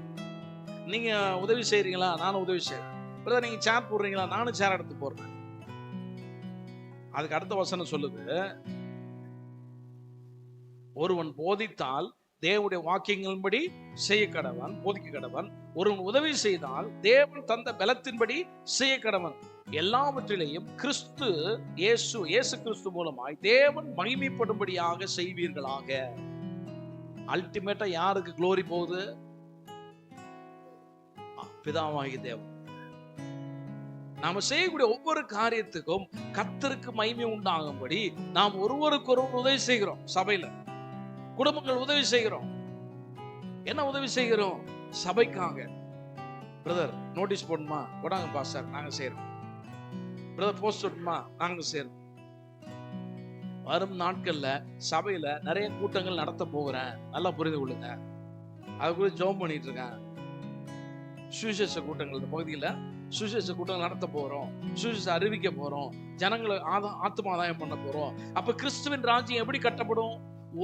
நீங்க உதவி செய்யறீங்களா, நானும் உதவி செய்யறேன். பிரதர் நீங்க சேர் போடுறீங்களா, நானும் சேர் எடுத்து போடுறேன். அதுக்கு அடுத்த வசனம் சொல்லுது, ஒருவன் போதித்தால் தேவனுடைய வாக்கியங்களின்படி செய்ய கடவன், போதிக்க கடவன். ஒருவன் உதவி செய்தால் தேவன் தந்த பலத்தின்படி செய்ய கடவன். எல்லாவற்றிலையும் இயேசு கிறிஸ்து மூலமாய் தேவன் மகிமைப்படும்படியாக செய்வீர்களாக. அல்டிமேட்டா யாருக்கு குளோரி போகுது? பிதாவாகிய தேவன். நாம செய்யக்கூடிய ஒவ்வொரு காரியத்துக்கும் கர்த்தருக்கு மகிமை உண்டாகும்படி நாம் ஒருவருக்கொருவர் உதவி செய்கிறோம். சபையில குடும்பங்கள் உதவி செய்கிறோம். என்ன உதவி செய்கிறோம்? சபைக்காக. பிரதர் நோட்டீஸ் போடணுமா, போடாங்க பாஸ்டர், நாங்க செய்யறோம். பிரதர் போஸ்ட் போடணுமா, நாங்க செய்யறோம். வரும் நாட்கள்ல சபையில நிறைய கூட்டங்கள் நடத்த போகிறேன், நல்லா புரிந்து கொள்ளுங்க. அது கூட ஜெபம் பண்ணிட்டு இருக்கேன். சுவிசேஷ கூட்டங்கள், இந்த பகுதியில சுவிசேஷ கூட்டங்கள் நடத்த போறோம், சுவிசேஷ அறிவிக்க போறோம், ஜனங்களை ஆத்மாதாயம் பண்ண போறோம். அப்ப கிறிஸ்துவின் ராஜ்யம் எப்படி கட்டப்படும்?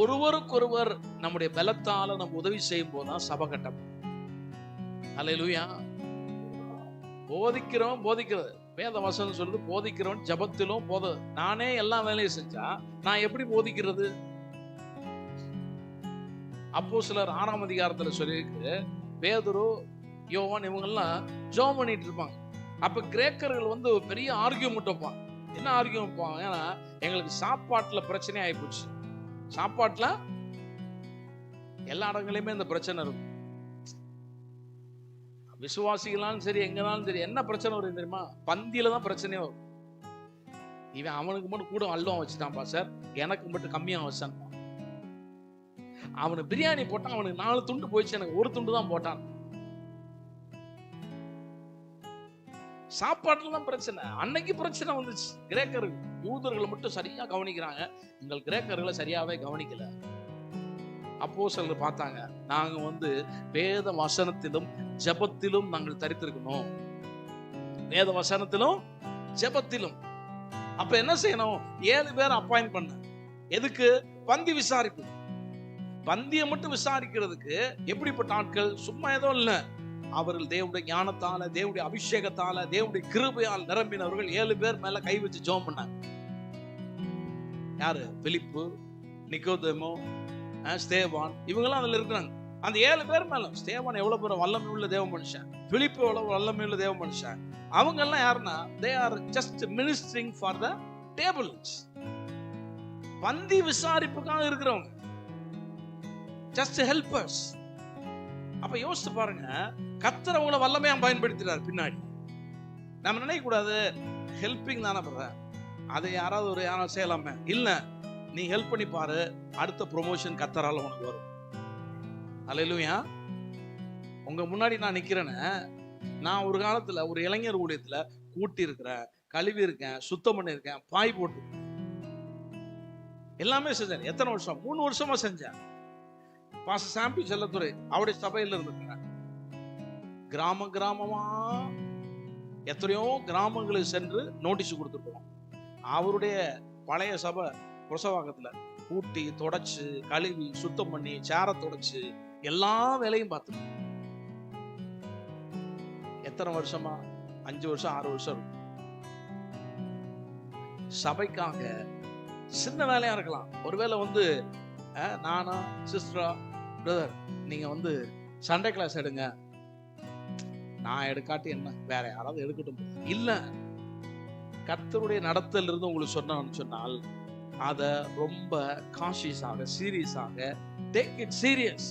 ஒருவருக்கொருவர் நம்முடைய பலத்தால நம்ம உதவி செய்யும் போதுதான் சபை கட்டப்படும். அல்லேலூயா. போதிக்கிறது வேத வசனம் சொல்லுது, போதிக்கிறவன் ஜபத்திலும் நானே எல்லா வேலையும் செஞ்சா நான் எப்படி போதிக்கிறது? அப்போஸ்தலர் 6ஆம் அதிகாரத்துல சொல்லியிருக்கு, பேதுரு யோவான் இவங்கெல்லாம் ஜெபம் பண்ணிட்டு இருப்பாங்க. அப்ப கிரேக்கர்கள் பெரிய ஆர்கியூமெண்ட் வைப்பாங்க. என்ன ஆர்கியூமெண்ட் வைப்பாங்க? ஏன்னா எங்களுக்கு சாப்பாட்டுல பிரச்சனை ஆயிப்போச்சு. சாப்பாட்டுல எல்லா இடங்களையுமே இந்த பிரச்சனை இருக்கும். விசுவாசிகளாலும் சரி, எங்கனாலும் சரி, என்ன பிரச்சனை வரும் தெரியுமா? பந்தியில தான் பிரச்சனையே வரும். இவன் அவனுக்கு மட்டும் கூட அல்வம் வச்சுட்டான்பா சார், எனக்கு மட்டும் கம்மியா வச்சான். அவனு பிரியாணி போட்டான், அவனுக்கு 4 துண்டு போயிடுச்சு, எனக்கு 1 துண்டு தான் போட்டான். சாப்பாட்டுல தான் பிரச்சனை. அன்னைக்கு பிரச்சனை வந்துச்சு. கிரேக்கர்கள் யூதர்களை மட்டும் சரியா கவனிக்கிறாங்க, எங்கள் கிரேக்கர்களை சரியாவே கவனிக்கல. அப்போஸ்தலர் பார்த்தாங்க, நாங்க வேத வசனத்திலும் ஜெபத்திலும் நாங்கள் தரித்திருக்கணும். வேத வசனத்திலும் ஜெபத்திலும். அப்ப என்ன செய்யணும்? 7 பேர் அப்பாயிண்ட் பண்ண. எதுக்கு? பந்தி விசாரிப்பு. பந்தியை மட்டும் விசாரிக்கிறதுக்கு. எப்படிப்பட்ட ஆட்கள்? சும்மா ஏதோ இல்ல, அவர்கள் தேவனுடைய ஞானத்தால, தேவனுடைய அபிஷேகத்தால, தேவனுடைய கிருபையால் நிரம்பினவர்கள் 7 பேர் மேல கை வச்சு ஜெபம் பண்ணாங்க. யாரு? பிலிப்பு, நிக்கோதேமு, ஸ்தேவான், இவங்கெல்லாம் அதுல இருக்கிறாங்க. அந்த 7 பேர் மேல ஸ்தேவான் எவ்வளவு பேர் வல்லமை உள்ள தேவ மனுஷன், பிலிப்பு எவ்வளவு வல்லமை உள்ள தேவ மனுஷன். அவங்க எல்லாம் யாருன்னா, they are just ministering for the tables. பந்தி விசாரிப்புக்காக இருக்கிறவங்க, just helpers. அப்ப யோசிச்சு பாருங்க, கர்த்தர் அவங்கள வல்லமையா பயன்படுத்துறாரு. பின்னாடி நம்ம நினைக்க கூடாது ஹெல்பிங் தானே பண்ற, அதை யாராவது செய்யலாமே. இல்ல, நீ ஹெல்ப் பண்ணி பாரு, அடுத்த ப்ரொமோஷன் கர்த்தரால உனக்கு வரும். அல்லேலூயா. உங்க முன்னாடி நான் நிக்கிறேன்னு, நான் ஒரு காலத்துல ஒரு இளைஞர் ஊழியத்துல கூட்டி இருக்கிறேன், கழுவி இருக்கேன், சுத்தம் பண்ணிருக்கேன், பாய் போட்டு எல்லாமே செஞ்சேன். எத்தனை வருஷம்? 3 வருஷமா செஞ்சேன். பாஸ்டர் சாம்பி செல்லத்துறை அவருடைய சபையில இருந்திருக்கிறேன். கிராமமா எத்தனையோ கிராமங்களுக்கு சென்று நோட்டீஸ் கொடுத்துருக்கோம். அவருடைய பழைய சபை புரசவாக்கத்துல கூட்டி தொடச்சு கழுவி சுத்தம் பண்ணி சேர தொடச்சு எல்லா வேலையும் பார்த்துருக்கோம். எத்தனை வருஷமா? 5 வருஷம் 6 வருஷம். சபைக்காக சின்ன வேலையா இருக்கலாம். ஒருவேளை நானா சிஸ்டரா, பிரதர் நீங்க சண்டே கிளாஸ் எடுங்க, நான் எடுக்காட்டி என்ன, வேற யாராவது எடுக்கட்டும். இல்ல, கர்த்தருடைய நடத்தல் இருந்து உங்களுக்கு சொன்னால் அத ரொம்ப கான்ஷியஸாக, சீரியஸாக டேக் இட் சீரியஸ்.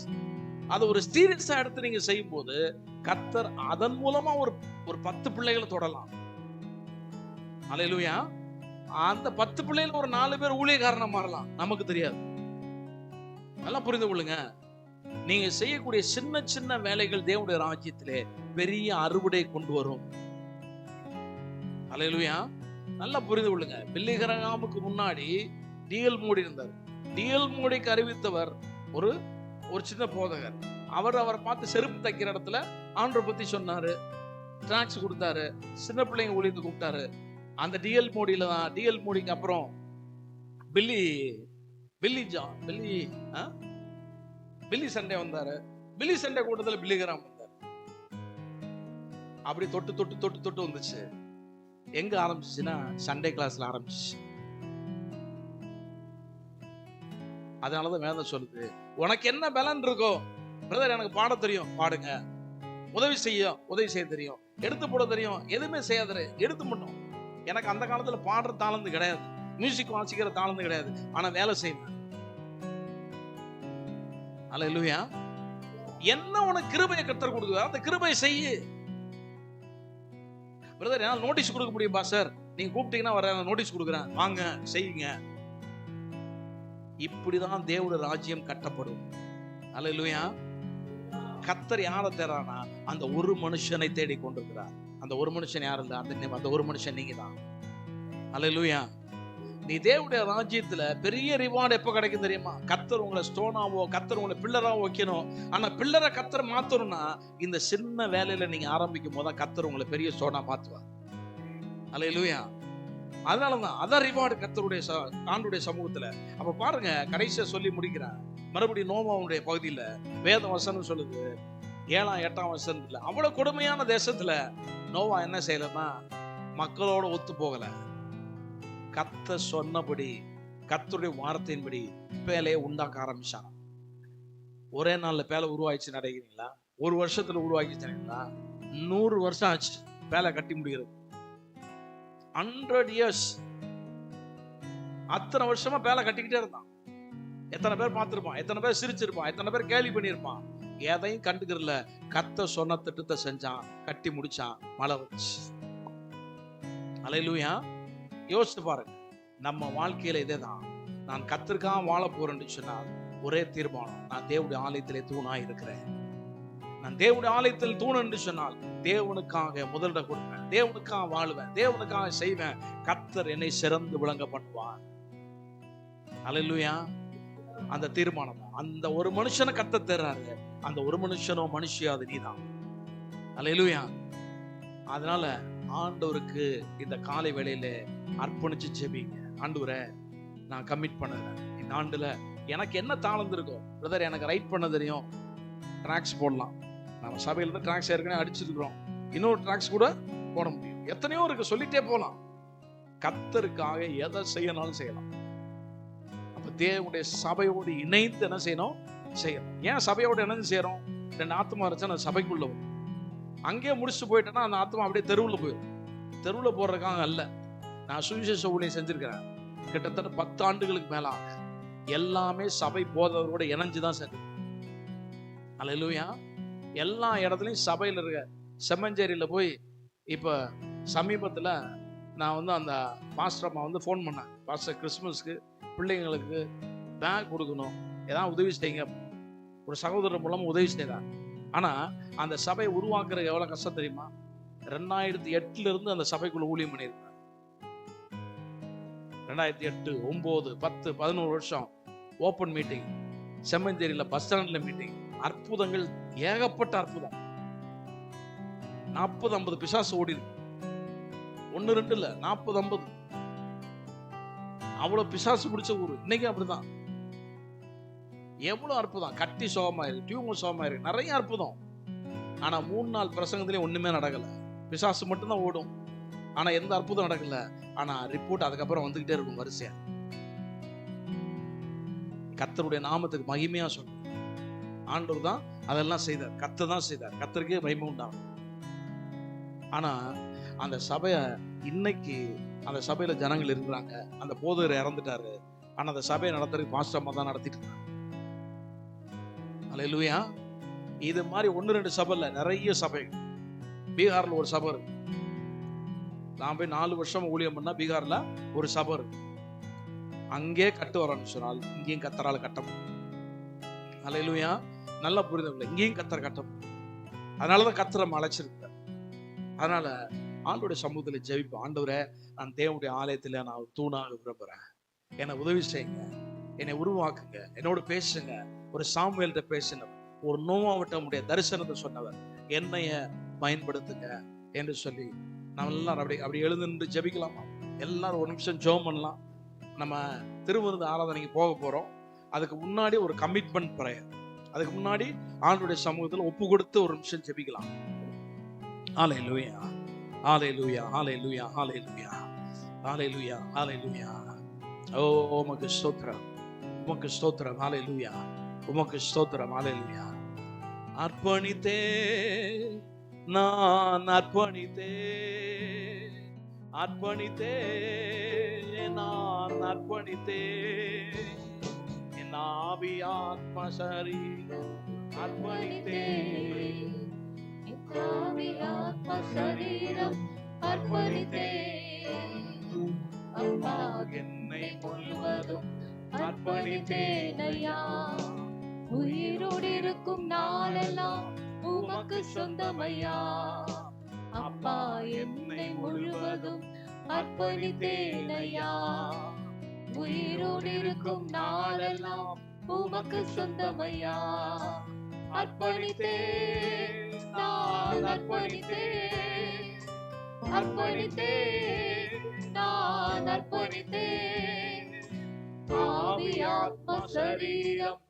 அதை ஒரு சீரியஸா எடுத்து நீங்க செய்யும் போது கர்த்தர் அதன் மூலமா ஒரு 10 பிள்ளைகளை தொடலாம். அல்லேலூயா. அந்த 10 பிள்ளைகள் ஒரு 4 பேர் ஊழியக்காரனா மாறலாம், நமக்கு தெரியாது. நல்லா புரிந்து கொள்ளுங்க. நீங்க செய்யக்கூடிய சின்ன சின்ன வேலைகள் தேவனுடைய ராஜ்யத்திலே பெரிய அறுவடை கொண்டு வரும். அல்லேலூயா. நல்லா புரிந்து கொள்ளுங்க. பில்லிகிரகாமுக்கு முன்னாடி டிஎல் மோடி இருந்தார். டிஎல் மோடிக்கு அறிவித்தவர் ஒரு சின்ன போதகர். அவரை பார்த்து செருப்பு தைக்கிற இடத்துல ஆண்டவரை பத்தி சொன்னாரு, டிராக்ஸ் கொடுத்தாரு, சின்ன பிள்ளைங்க ஊழியத்தை கூப்பிட்டாரு. அந்த டிஎல் மோடியில தான், டிஎல் மோடிக்கு அப்புறம் பில்லி சண்டே வந்தாரு. பில்லி சண்டே கூட்டத்துல பில்லிகிராம் வந்தார். அப்படி தொட்டு வந்துச்சு. எங்க ஆரம்பிச்சுன்னா சண்டே கிளாஸ்ல ஆரம்பிச்சு. அதனாலதான் வேதம் சொல்லுது, உனக்கு என்ன பலன் இருக்கோ, பிரதர் எனக்கு பாட தெரியும், பாடுங்க. உதவி செய்ய தெரியும், எடுத்து போட தெரியும், எதுவுமே செய்யாத, எடுத்து மட்டும். எனக்கு அந்த காலத்துல பாடுற தாளந்து கிடையாது, மியூசிக் வாசிக்கிற தாளந்து கிடையாது, ஆனா வேலை செய்வேன். அல்லேலூயா. என்ன உனக்கு கிருபையை கர்த்தர் கொடுக்குறார், அந்த கிருபையை செய்யு. பிரதர் என்னால நோட்டீஸ் கொடுக்க முடியும் பாஸ்டர், நீங்க கூப்பிட்டீங்கன்னா வர நோட்டீஸ் கொடுக்குறேன், வாங்க செய்யுங்க. இப்படிதான் தேவனுடைய ராஜ்யம் கட்டப்படும். அல்லேலூயா. கர்த்தர் யாரை தேறானா, அந்த ஒரு மனுஷனை தேடி கொண்டிருக்கிறார். அந்த ஒரு மனுஷன் யாரு இல்ல, அந்த ஒரு மனுஷன் நீங்க தான். அல்லேலூயா. நீ தேவனுடைய ராஜ்யத்துல பெரிய ரிவார்டு எப்ப கிடைக்கும் தெரியுமா? கர்த்தர் உங்களை ஸ்டோனாவோ, கர்த்தர் உங்களை பில்லராவோ வைக்கணும். ஆனா பில்லரை கர்த்தர் மாத்தணும்னா இந்த சின்ன வேலையில நீங்க ஆரம்பிக்கும் போது கர்த்தர் உங்களை பெரிய ஸ்டோனா மாத்துவார். அல்லேலூயா. அதனாலதான் அதான் ரிவார்டு கர்த்தருடைய ஆண்டுடைய சமூகத்துல. அப்ப பாருங்க, கடைசியா சொல்லி முடிக்கிறேன். மறுபடியும் நோவாவுடைய பகுதியில வேத வசனம் சொல்லுது, 7ஆம் 8ஆம் வசனத்துல, அவ்வளவு கொடுமையான தேசத்துல நோவா என்ன செய்யலன்னா மக்களோட ஒத்து போகல. கர்த்தர் சொன்னபடி, கர்த்தருடைய வார்த்தையின்படி பேலையை உண்டாக்க ஆரம்பிச்சான். ஒரே நாள்ல பேலை உருவாயிச்சு நினைக்கிறீங்களா? ஒரு வருஷத்துல உருவாக்கிச்சீங்களா? 100 வருஷம் ஆச்சு பேலை கட்டி முடிகிறது. 100 years. அத்தனை வருஷமா பேலை கட்டிக்கிட்டே இருந்தான். எத்தனை பேர் பார்த்திருப்பான், எத்தனை பேர் சிரிச்சிருப்பான், எத்தனை பேர் கேலி பண்ணியிருப்பான். எதையும் கண்டுக்கிறல. கர்த்தர் சொன்ன திட்டத்தை செஞ்சான், கட்டி முடிச்சான், மழை வந்துச்சு. அல்லேலூயா. யோசிச்சு பாருங்க, நம்ம வாழ்க்கையில இதேதான். நான் கர்த்தருக்காக வாழ போறேன்னு சொன்னால் ஒரே தீர்மானம், நான் தேவனுடைய ஆலயத்திலே தூணா இருக்கிறேன். நான் தேவனுடைய ஆலயத்தில் தூண் என்று சொன்னால் தேவனுக்காக முதலிடம் கொடுப்பேன், தேவனுக்காக வாழ்வேன், தேவனுக்காக செய்வேன். கர்த்தர் என்னை சிறந்து விளங்க பண்ணுவார். அல்லேலூயா. அந்த தீர்மானம், அந்த ஒரு மனுஷனை கர்த்தர் தர்றாரு, அந்த ஒரு மனுஷனோ மனுஷியோ அது நீதான். அல்லேலூயா. அதனால ஆண்டவருக்கு இந்த காலை வேளையில அர்ப்பணிச்சு ஜெபிங்க. ஆண்டவரே, நான் கமிட் பண்ணுறேன், இந்த ஆண்டுல எனக்கு என்ன தாளந்து இருக்கும் பிரதர், எனக்கு ரைட் பண்ண தெரியும், ட்ராக்ஸ் போடலாம். நம்ம சபையில இருந்து ட்ராக்ஸ் ஏற்கனவே அடிச்சிருக்கிறோம், இன்னொரு ட்ராக்ஸ் கூட போட முடியும், எத்தனையோ இருக்கு, சொல்லிட்டே போலாம். கர்த்தருக்காக எதை செய்யனாலும் செய்யலாம். அப்ப தேவனுடைய சபையோடு இணைந்து என்ன செய்யணும்? செய்யணும். ஏன் சபையோடு இணைந்து செய்யறோம்? 2 ஆத்துமா இருந்துச்சு, அந்த சபைக்குள்ள வரும். அங்கேயே முடிச்சுட்டு போயிட்டேன்னா அந்த ஆத்மா அப்படியே தெருவில் போயிடும். தெருவில் போடுறதுக்காக அல்ல. நான் சுவிசேஷ ஊழியம் செஞ்சிருக்கிறேன் கிட்டத்தட்ட 10 ஆண்டுகளுக்கு மேலாக. எல்லாமே சபை போதவரோட இணைஞ்சுதான் செஞ்சு. அல்லேலூயா. எல்லா இடத்துலையும் சபையில் இருக்க செம்மஞ்சேரியில போய் இப்ப சமீபத்துல நான் அந்த பாஸ்டர் அம்மா ஃபோன் பண்ணேன், பாஸ்டர் கிறிஸ்துமஸ்க்கு பிள்ளைங்களுக்கு பேக் கொடுக்கணும், ஏதாவது உதவி செய்யுங்க. ஒரு சகோதரர் மூலமா உதவி செய்தார். ஆனா அந்த சபையை உருவாக்குறது எவ்வளவு கஷ்டம் தெரியுமா? 2008 இருந்து அந்த சபைக்குள்ள ஊழியம் பண்ணியிருக்காங்க. 2008, 9, 10, 11 வருஷம் ஓப்பன் மீட்டிங், செம்மஞ்சேரியில பஸ் ஸ்டாண்ட்ல மீட்டிங், அற்புதங்கள், ஏகப்பட்ட அற்புதம். 40-50 பிசாசு ஓடி இருக்கு. 1-2 இல்ல, 40-50. அவ்வளவு பிசாசு பிடிச்ச ஊரு. இன்னைக்கு அப்படிதான். எவ்வளவு அற்புதம், கட்டி சோகமா இருக்கு, டியூமர் சோகமா இருக்கு, நிறைய அற்புதம். ஆனா 3 நாள் பிரசங்கத்திலே ஒண்ணுமே நடக்கல. பிசாசு மட்டும்தான் ஓடும், ஆனா எந்த அற்புதம் நடக்கல. ஆனா ரிப்போர்ட் அதுக்கப்புறம் வந்துகிட்டே இருக்கும் வரிசையா. கர்த்தருடைய நாமத்துக்கு மகிமையா சொல்லும். ஆண்டவர் தான் அதெல்லாம் செய்தார், கர்த்தர் தான் செய்தார், கர்த்தருக்கே மகிமை உண்டாகும். ஆனா அந்த சபைய இன்னைக்கு அந்த சபையில ஜனங்கள் இருக்கிறாங்க. அந்த போதகர் இறந்துட்டாரு, ஆனா அந்த சபையை நடத்துறதுக்கு பாஸ்டர் அம்மா தான் நடத்திட்டு இருக்காங்க. அல்லேலூயா. இது மாதிரி 1-2 சபை இல்ல, நிறைய சபை. பீகார்ல ஒரு சபை இருக்கு. நான் போய் 4 வருஷம் ஊழியம் பண்ணா பீகார்ல ஒரு சபை இருக்கு. அங்கே கட்டு வரணும்னு சொன்னால் இங்கேயும் கத்தரால கட்டம். அல்லேலூயா. நல்லா புரிதல், இங்கேயும் கத்தர் கட்டம். அதனாலதான் கத்தரை அழைச்சிருக்க. அதனால ஆண்டோடைய சமூகத்துல ஜெபிப்போம். ஆண்டவரே, நான் தேவனுடைய ஆலயத்துல நான் தூணாக விரும்புறேன், என்னை உதவி செய்யுங்க, என்னை உருவாக்குங்க, என்னோட பேசுங்க. ஒரு சாமுவேல்கிட்ட பேசினவர், ஒரு நோவாவிட்ட உடைய தரிசனத்தை சொன்னவர், என்னைய பயன்படுத்துங்க என்று சொல்லி நம்ம எல்லாரும் அப்படி எழுந்து நின்று ஜெபிக்கலாமா? எல்லாரும் ஒரு நிமிஷம் ஜெபம் பண்ணலாம். நம்ம திருவிருந்து ஆராதனைக்கு போக போறோம். அதுக்கு முன்னாடி ஒரு கமிட்மெண்ட் பிரேயர். அதுக்கு முன்னாடி ஆண்டவருடைய சமூகத்துல ஒப்பு கொடுத்து ஒரு நிமிஷம் ஜெபிக்கலாம். ஹல்லேலூயா, ஹல்லேலூயா, ஹல்லேலூயா, ஹல்லேலூயா, ஹல்லேலூயா, ஹல்லேலூயா. ஓ உமக்கு ஸ்தோத்திரம், உமக்கு ஸ்தோத்திரம். ஹல்லேலூயா, உமக்கு ஸ்தோத்திரம். ஹல்லேலூயா. அர்ப்பணித்தே, நான் அர்ப்பணித்தே, அர்ப்பணித்தே, நான் அர்ப்பணித்தே, என் ஆவி ஆத்ம சரீரம் அர்ப்பணித்தே, ஆவி ஆத்ம சரீரம் அர்ப்பணித்தே, அப்பா என்னை முழுவதும் அர்ப்பணித்தேன் ஐயா. உயிரோடு இருக்கும் நாளெல்லாம் உமக்கு சொந்தமையா. அப்பா என்னை முழுவதும் அர்ப்பணித்தேன் ஐயா. உயிரோடு இருக்கும் நாளெல்லாம் உமக்கு சொந்தமையா. அர்ப்பணித்தேன், நான் அர்ப்பணித்தேன், அர்ப்பணித்தேன், நான் அர்ப்பணித்தேன். ஆவி ஆத்ம சரீரம்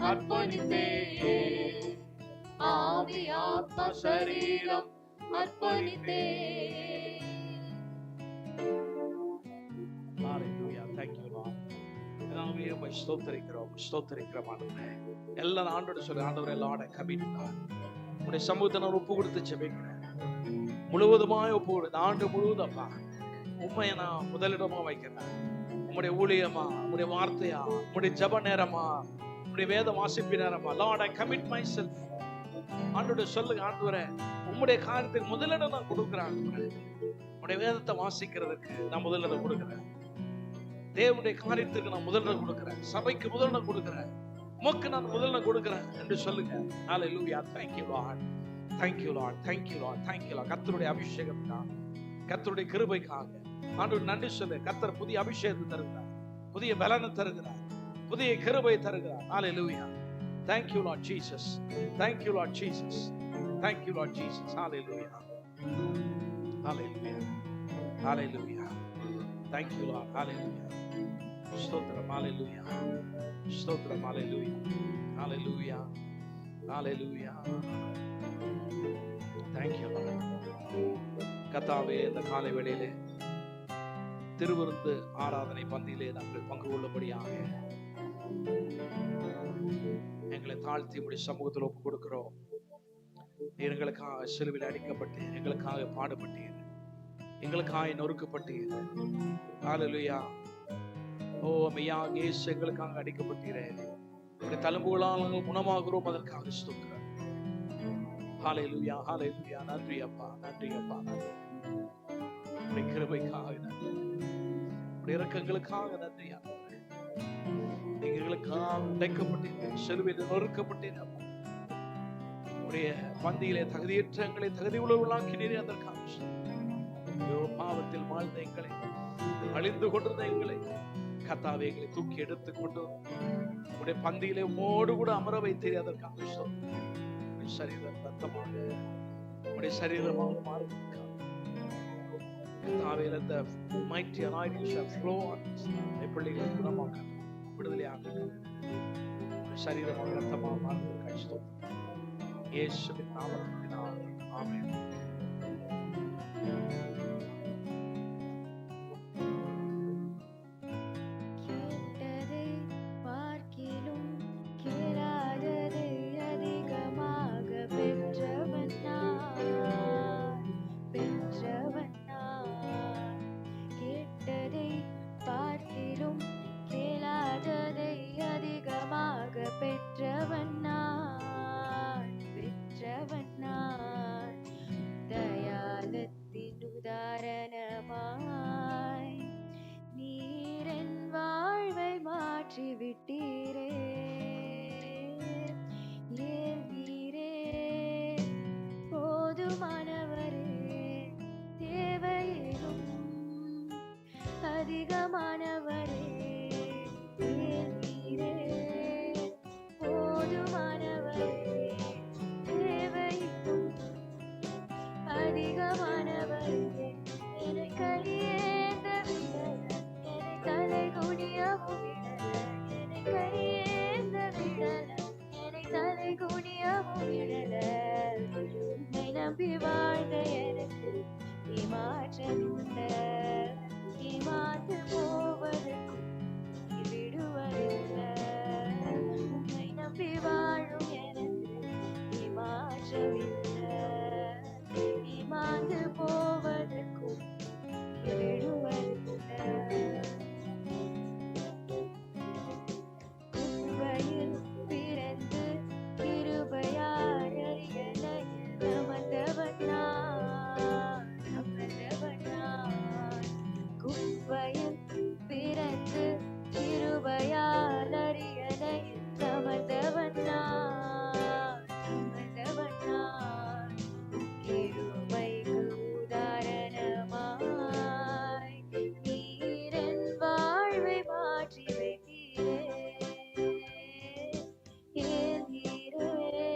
அர்ப்பணித்தேன், ஆவி ஆத்ம சரீரம் அர்ப்பணித்தேன். ஹல்லேலூயா. Thank you Lord. எல்லாமே உம்மை ஸ்தோத்திரிக்கிறோம், ஸ்தோத்திரிக்கிறோம் ஆண்டவரே. எல்லாரும் ஆண்டவரே சொல்லி, ஆண்டவரே லார்ட் கமிட் உம்முடைய சமூகத்தை நான் ஒப்பு கொடுத்து ஜெபிக்கிறேன். முழுவதுமாய் ஒப்பு கொடுத்து ஆண்டு முழுவதும் அப்பா உம்மையை நான் முதலிடமா வைக்கிறேன். உம்முடைய ஊழியமா, உம்முடைய வார்த்தையா, உம்முடைய ஜெப நேரமா, உம்முடைய வேத வாசிப்பு நேரமா, Lord I commit my self. ஆண்டவரே சொல்லுங்க, ஆண்டவரே உம்முடைய காரியத்துக்கு முதலிடம் நான் கொடுக்கிறேன். உம்முடைய வேதத்தை வாசிக்கிறதுக்கு நான் முதலிடம் கொடுக்கிறேன். தேவனுடைய காரியத்துக்கு நான் முதலிடம் கொடுக்கிறேன். சபைக்கு முதலிடம் கொடுக்கிறேன். உமக்கு நான் முதல்ல கொடுக்கிறேன் என்று சொல்லுங்க. ஹalleluya. thank you lord, thank you lord, thank you lord, thank you lord. கர்த்தருடைய அபிஷேகத்துக்காக, கர்த்தருடைய கிருபைக்காக ஆண்டவர் நன்றி சொல்லு. கர்த்தர் புதிய அபிஷேகத்தை தருகிறார், புதிய பலனை தருகிறார், புதிய கிருபை தருகிறார். ஹalleluya. thank you lord jesus, thank you lord jesus, thank you lord jesus. hallelujah, hallelujah, hallelujah. thank you lord. hallelujah. ஸ்தோத்திரம். hallelujah, ஸ்தோத்திரம். hallelujah, hallelujah, hallelujah. thank you lord. கர்த்தாவே, இந்த காலை வேளையிலே திருவிருந்து ஆராதனை பந்தியிலே நாங்கள் பங்கு கொள்ளும்படியாக எங்களை தாழ்த்தி உம்முடைய சமூகத்தில் ஒப்புக் கொடுக்கிறோம். நீர் எங்களுக்காக சிலுவையில் அடிக்கப்பட்டு, எங்களுக்காக பாடுபட்டீர், எங்களுக்காக நொறுக்கப்பட்டீர். ஹalleluya. ஓ மெய்யாக இயேசு எங்களுக்காக அடிக்கப்பட்டீரே, உம்முடைய தழும்புகளால் நாங்கள் குணமாகிறோம், அதற்காக ஸ்தோத்திரம். ஹalleluya, ஹalleluya. நன்றி அப்பா, நன்றி அப்பா, நன்றி. உம்முடைய கிருபைக்காக நன்றி, உம்முடைய இரக்கங்களுக்காக நன்றி. நீங்க எங்களுக்காக உடைக்கப்பட்டீர்கள், சிலுவையில் நொறுக்கப்பட்டீர்கள். உடைய பந்தியிலே தகுதியற்ற எங்களை தகுதி உள்ளவர்களாக்கினீரே, அதற்காக பாவத்தில் வாழ்ந்த எங்களை, அழிந்து கொண்டிருந்த எங்களை கர்த்தாவே எங்களை தூக்கி எடுத்துக்கொண்டு உடைய பந்தியிலே உம்மோடு கூட அமர வைத்தீரே, அதற்காக சரீரம் ரத்தமாக உடைய சரீரமாக மாறுவதற்காக கர்த்தாவே, let the mighty anointing shall flow on us. பிள்ளைகளை குணமாக விடுதலையாக சரீரமாக ரத்தமாக மாறுவதற்காக ஸ்தோத்திரம். இயேசுவின் நாமத்தினால் ஆமென். கேட்டதை பார்க்கிலும் கேளாததை அதிகமாக பெற்றவன் நான், பெற்றவன் நான். கேட்டதை பார்க்கிலும் கேளாததை அதிகமாக பெற்றவன் நான், பெற்றவன் நான். தயாளத்தின் உதாரணமாய் நீரின் வாழ்வை மாற்றி விட்டீரே, ஏந்தீரே போதுமானவரே, தேவையிலும் அதிகமானவரே, ஏந்தீரே போதுமானவரே, தேவையிலும் அதிகமானவரே. என்னை கையேந்த விடல, என்னை தலை குனியவும் விடல, என்னை கையேந்த விடல, என்னை தலை குனியவும் விடல. உன்னை நம்பி வாழ்ந்த எனக்கு ஏமாற்றமில்லை, ஏமாற்று போவதற்கும் நீ விடுவதில்லை. உன்னை நம்பி வாழும் எனக்கு ஏமாற்றமில்லை, ஏமாந்து போவதற்கும் நீ விடுவதில்லை. குப்பையில் பிறந்து கிருபையால் அரியணையில் அமர்ந்தவன் நான், அமர்ந்தவன் நான். குப்பையில் பிறந்து கிருபையால் அரியணையில் அமர்ந்தவன் நான், அமர்ந்தவன் நான். கிருபைக்கு உதாரணமாய் நீரின் வாழ்வை மாற்றி வைத்தீரே, ஏந்தீரே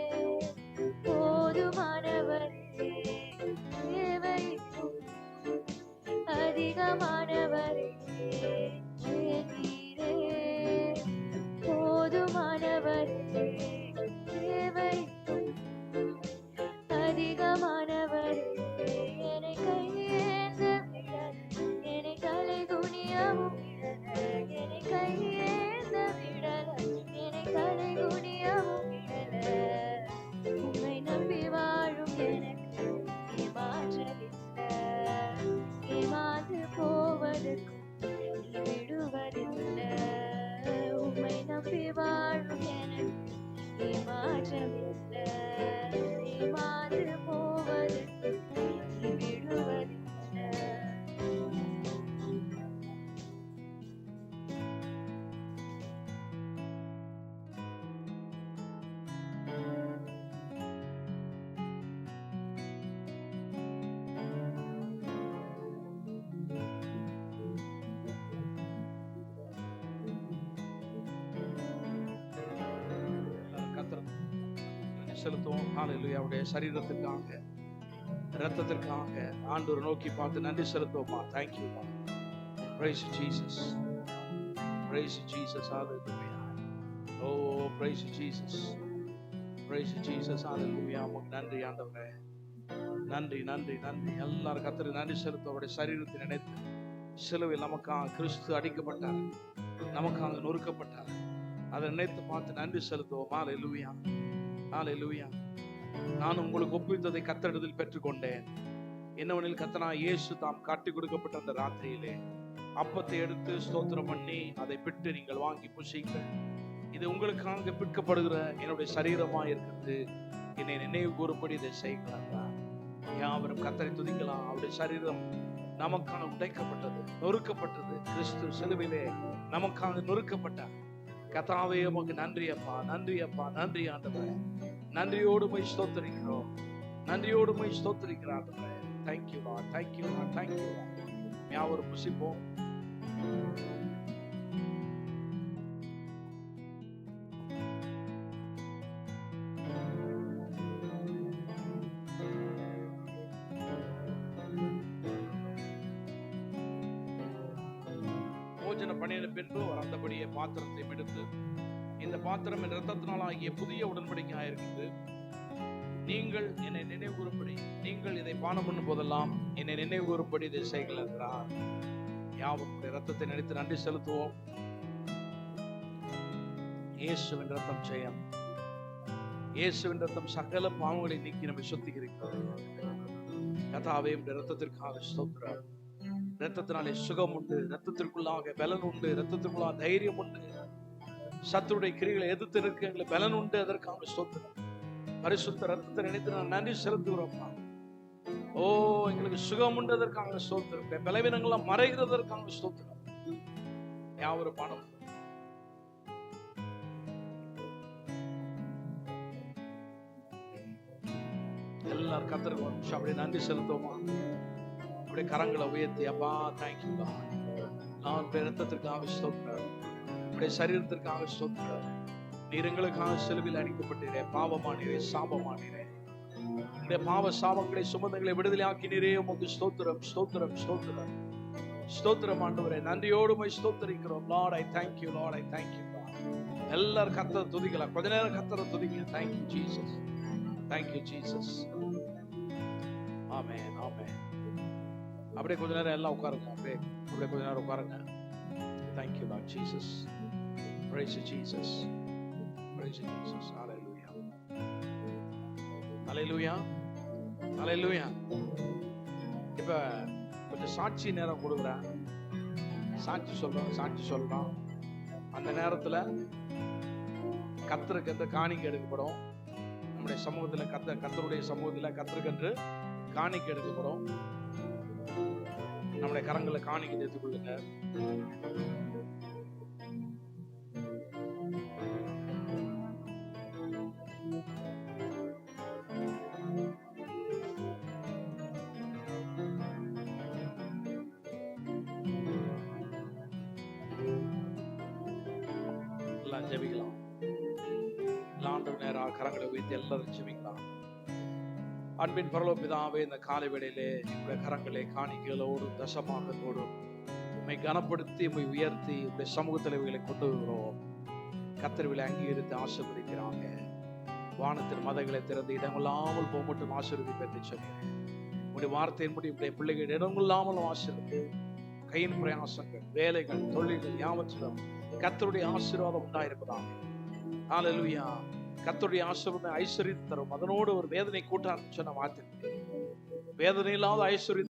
போதுமானவரே, தேவைக்கும் அதிகமானவரே, ஏந்தீரே போதுமானவரே, தேவைக்கும் அதிகமானவரே. என்னை கையேந்த விடல, என்னை தலை குனியவும் விடல, என்னை கையேந்த விடல, என்னை தலை குனியவும் விடல. உம்மை நம்பி வாழும் எனக்கு ஏமாற்றமில்லை, ஏமாந்து போவதற்கும் நீ விடுவதில்லை. உம்மை நம்பி வாழும் எனக்கு ஏமாற்றமில்லை, ஏமாந்து போவதற்கும் நீ விடுவதில்லை. செலுத்துவோம். ஹalleluya. அவருடைய சரீரத்திற்காக, இரத்தத்திற்காக ஆண்டவரை நோக்கி பார்த்து நன்றி செலுத்துவோமா. Thank you. Praise you, Jesus. Praise you, Jesus. Hallelujah. Oh, praise you, Jesus. Praise you, Jesus. Hallelujah. உமக்கு நன்றி ஆண்டவரே. நன்றி நன்றி நன்றி. எல்லாரும் கர்த்தருக்கு நன்றி செலுத்துவோம். அவருடைய சரீரத்தை நினைத்து சிலுவையில் நமக்காக கிறிஸ்து அடிக்கப்பட்டார், நமக்காக நொறுக்கப்பட்டார். அதை நினைத்து பார்த்து நன்றி செலுத்துவோம். ஹalleluya. ஹalleluya. நான் உங்களுக்கு ஒப்புவித்ததை கர்த்தரிடத்தில் பெற்றுக்கொண்டேன். என்னவெனில் கர்த்தராகிய இயேசு தாம் காட்டி கொடுக்கப்பட்ட அந்த ராத்திரியிலே அப்பத்தை எடுத்து ஸ்தோத்திரம் பண்ணி அதை பிட்டு நீங்கள் வாங்கி புசிங்கள். இது உங்களுக்காக பிற்கப்படுகிற என்னுடைய சரீரமா இருக்கிறது, என்னை நினைவு கூறும்படி இதை செய்கிறார். யாவரும் கர்த்தரை துதிக்கலாம். அவருடைய சரீரம் நமக்காக உடைக்கப்பட்டது, நொறுக்கப்பட்டது. கிறிஸ்து சிலுவையிலே நமக்காக நொறுக்கப்பட்டார். கர்த்தாவே உமக்கு நன்றி அப்பா, நன்றி அப்பா, நன்றி ஆண்டவரே. நன்றியோடு போய் ஸ்தோத்திரிக்கிறோம், நன்றியோடு போய் ஸ்தோத்திரிக்கிறோம் ஆண்டவரே. Thank you Lord, thank you Lord, thank you Lord. யாவரும் புசிப்போம். போஜன பண்ணின பின்பு அவர் அந்தபடியே பாத்திரத்தை எடுத்து, இந்த பாத்திரம் என் இரத்தத்தினால் ஆகிய புதிய உடன்படிக்கையாக இருக்குது. நீங்கள் என்னை நினைவு கூறும்படி, நீங்கள் இதை பானம் பண்ணும் போதெல்லாம் என்னை நினைவு கூறும்படி இதை செய்கள் என்றார். யாவரும் இரத்தத்தை நினைத்து நன்றி செலுத்துவோம். இயேசுவின் இரத்தம் ஜெயம். இயேசுவின் இரத்தம் சகல பாவங்களை நீக்கி நம்மை சுத்திகரிக்கிறது. கர்த்தாவே உம்முடைய இரத்தத்திற்காக ஸ்தோத்திரம். இரத்தத்தினாலே சுகம் உண்டு, இரத்தத்திற்குள்ளாக பலன் உண்டு, இரத்தத்திற்குள்ளாக தைரியம் உண்டு. சத்துருடைய கிரிகளை எதிர்த்து இருக்க எங்களுக்கு பலன் உண்டு. அதற்காக ஸ்தோத்திரம். பரிசுத்த இரத்தத்தை நினைத்து நான் நன்றி செலுத்துகிறோம். ஓ, எங்களுக்கு சுகம் உண்டு, அதற்காக ஸ்தோத்திரம். பலவீனங்கள்லாம் மறைகிறதற்காக ஸ்தோத்திரம். யாவரும் பணம் எல்லாரும் கர்த்தருக்கு ஒரு நிமிஷம் அப்படியே நன்றி செலுத்துவோமா. அப்படியே கரங்களை உயர்த்தி, அப்பா தேங்க்யூ நான் இரத்தத்திற்காக ஸ்தோத்திரம், அப்படியே சரீரத்திற்காக ஸ்தோத்திரம். நீர் எங்களுக்காக சிலுவையில் அடிக்கப்பட்டீரே, பாவமானீரே, சாபமானீரே. உங்களுடைய பாவ சாபங்களை சுமந்தங்களை விடுதலை ஆக்கினீரே. உமக்கு ஸ்தோத்திரம், ஸ்தோத்திரம், ஸ்தோத்திரம், ஸ்தோத்திரம் ஆண்டவரே. நன்றியோடு போய் ஸ்தோத்திரிக்கிறோம். Lord I thank you, Lord I thank you. எல்லாரும் கர்த்தரை துதிக்கலாம். கொஞ்ச நேரம் கர்த்தரை துதிங்க. Thank you Jesus, thank you Jesus. Amen, amen. அப்படியே கொஞ்ச நேரம் எல்லாம் உட்காருங்க. அப்படியே கொஞ்ச நேரம் உட்காருங்க. Thank you Lord Jesus. Praise you Jesus. Praise you Jesus. Hallelujah. Hallelujah. Hallelujah. இப்ப கொஞ்சம் சாட்சி நேரம் கொடுக்குறேன். சாட்சி சொல்றோம். அந்த நேரத்துல கர்த்தருக்கு என்ற காணிக்கை எடுக்கப்படும். நம்முடைய சமூகத்துல கர்த்தருடைய சமூகத்துல கர்த்தருக்கு என்று காணிக்கை எடுக்கப்படும். நம்முடைய கரங்களை காணிக்கை எடுத்துக் கொள்ளுங்க. எல்லாம் ஜெபிக்கலாம். ஆண்டவர் நேராக கரங்களை வைத்து எல்லாரும் ஜெபிக்கலாம். அன்பின் பரலோக பிதாவே, இந்த காலை வேளையிலே உங்களுடைய கரங்களை காணிக்கைகளோடு தசமாகத்தோடு உண்மை கனப்படுத்தி உண்மை உயர்த்தி உங்களுடைய சமூகத்தில் இவைகளை கொண்டு வருகிறோம். கர்த்தர்களை அங்கீகரித்து ஆசீர்வதிக்கிறாங்க. வானத்தின் மதங்களை திறந்து இடமில்லாமல் போக மட்டும் ஆசீர்வதிப்பதை சொல்கிறேன். உங்களுடைய வார்த்தையின்படி உங்களுடைய பிள்ளைகள் இடமில்லாமல் ஆசீர்வதி, கையின் பிரயாசங்கள், வேலைகள், தொழில்கள் யாவற்றிலும் கர்த்தருடைய ஆசீர்வாதம் உண்டாயிருப்பதாக. ஹல்லேலூயா. கர்த்தருடைய ஆசீர்வாதம் ஐஸ்வர்யம் தரும். அதனோடு ஒரு வேதனை கூட்டான்னு சொன்ன வார்த்தை, வேதனை இல்லாத ஐஸ்வர்யம்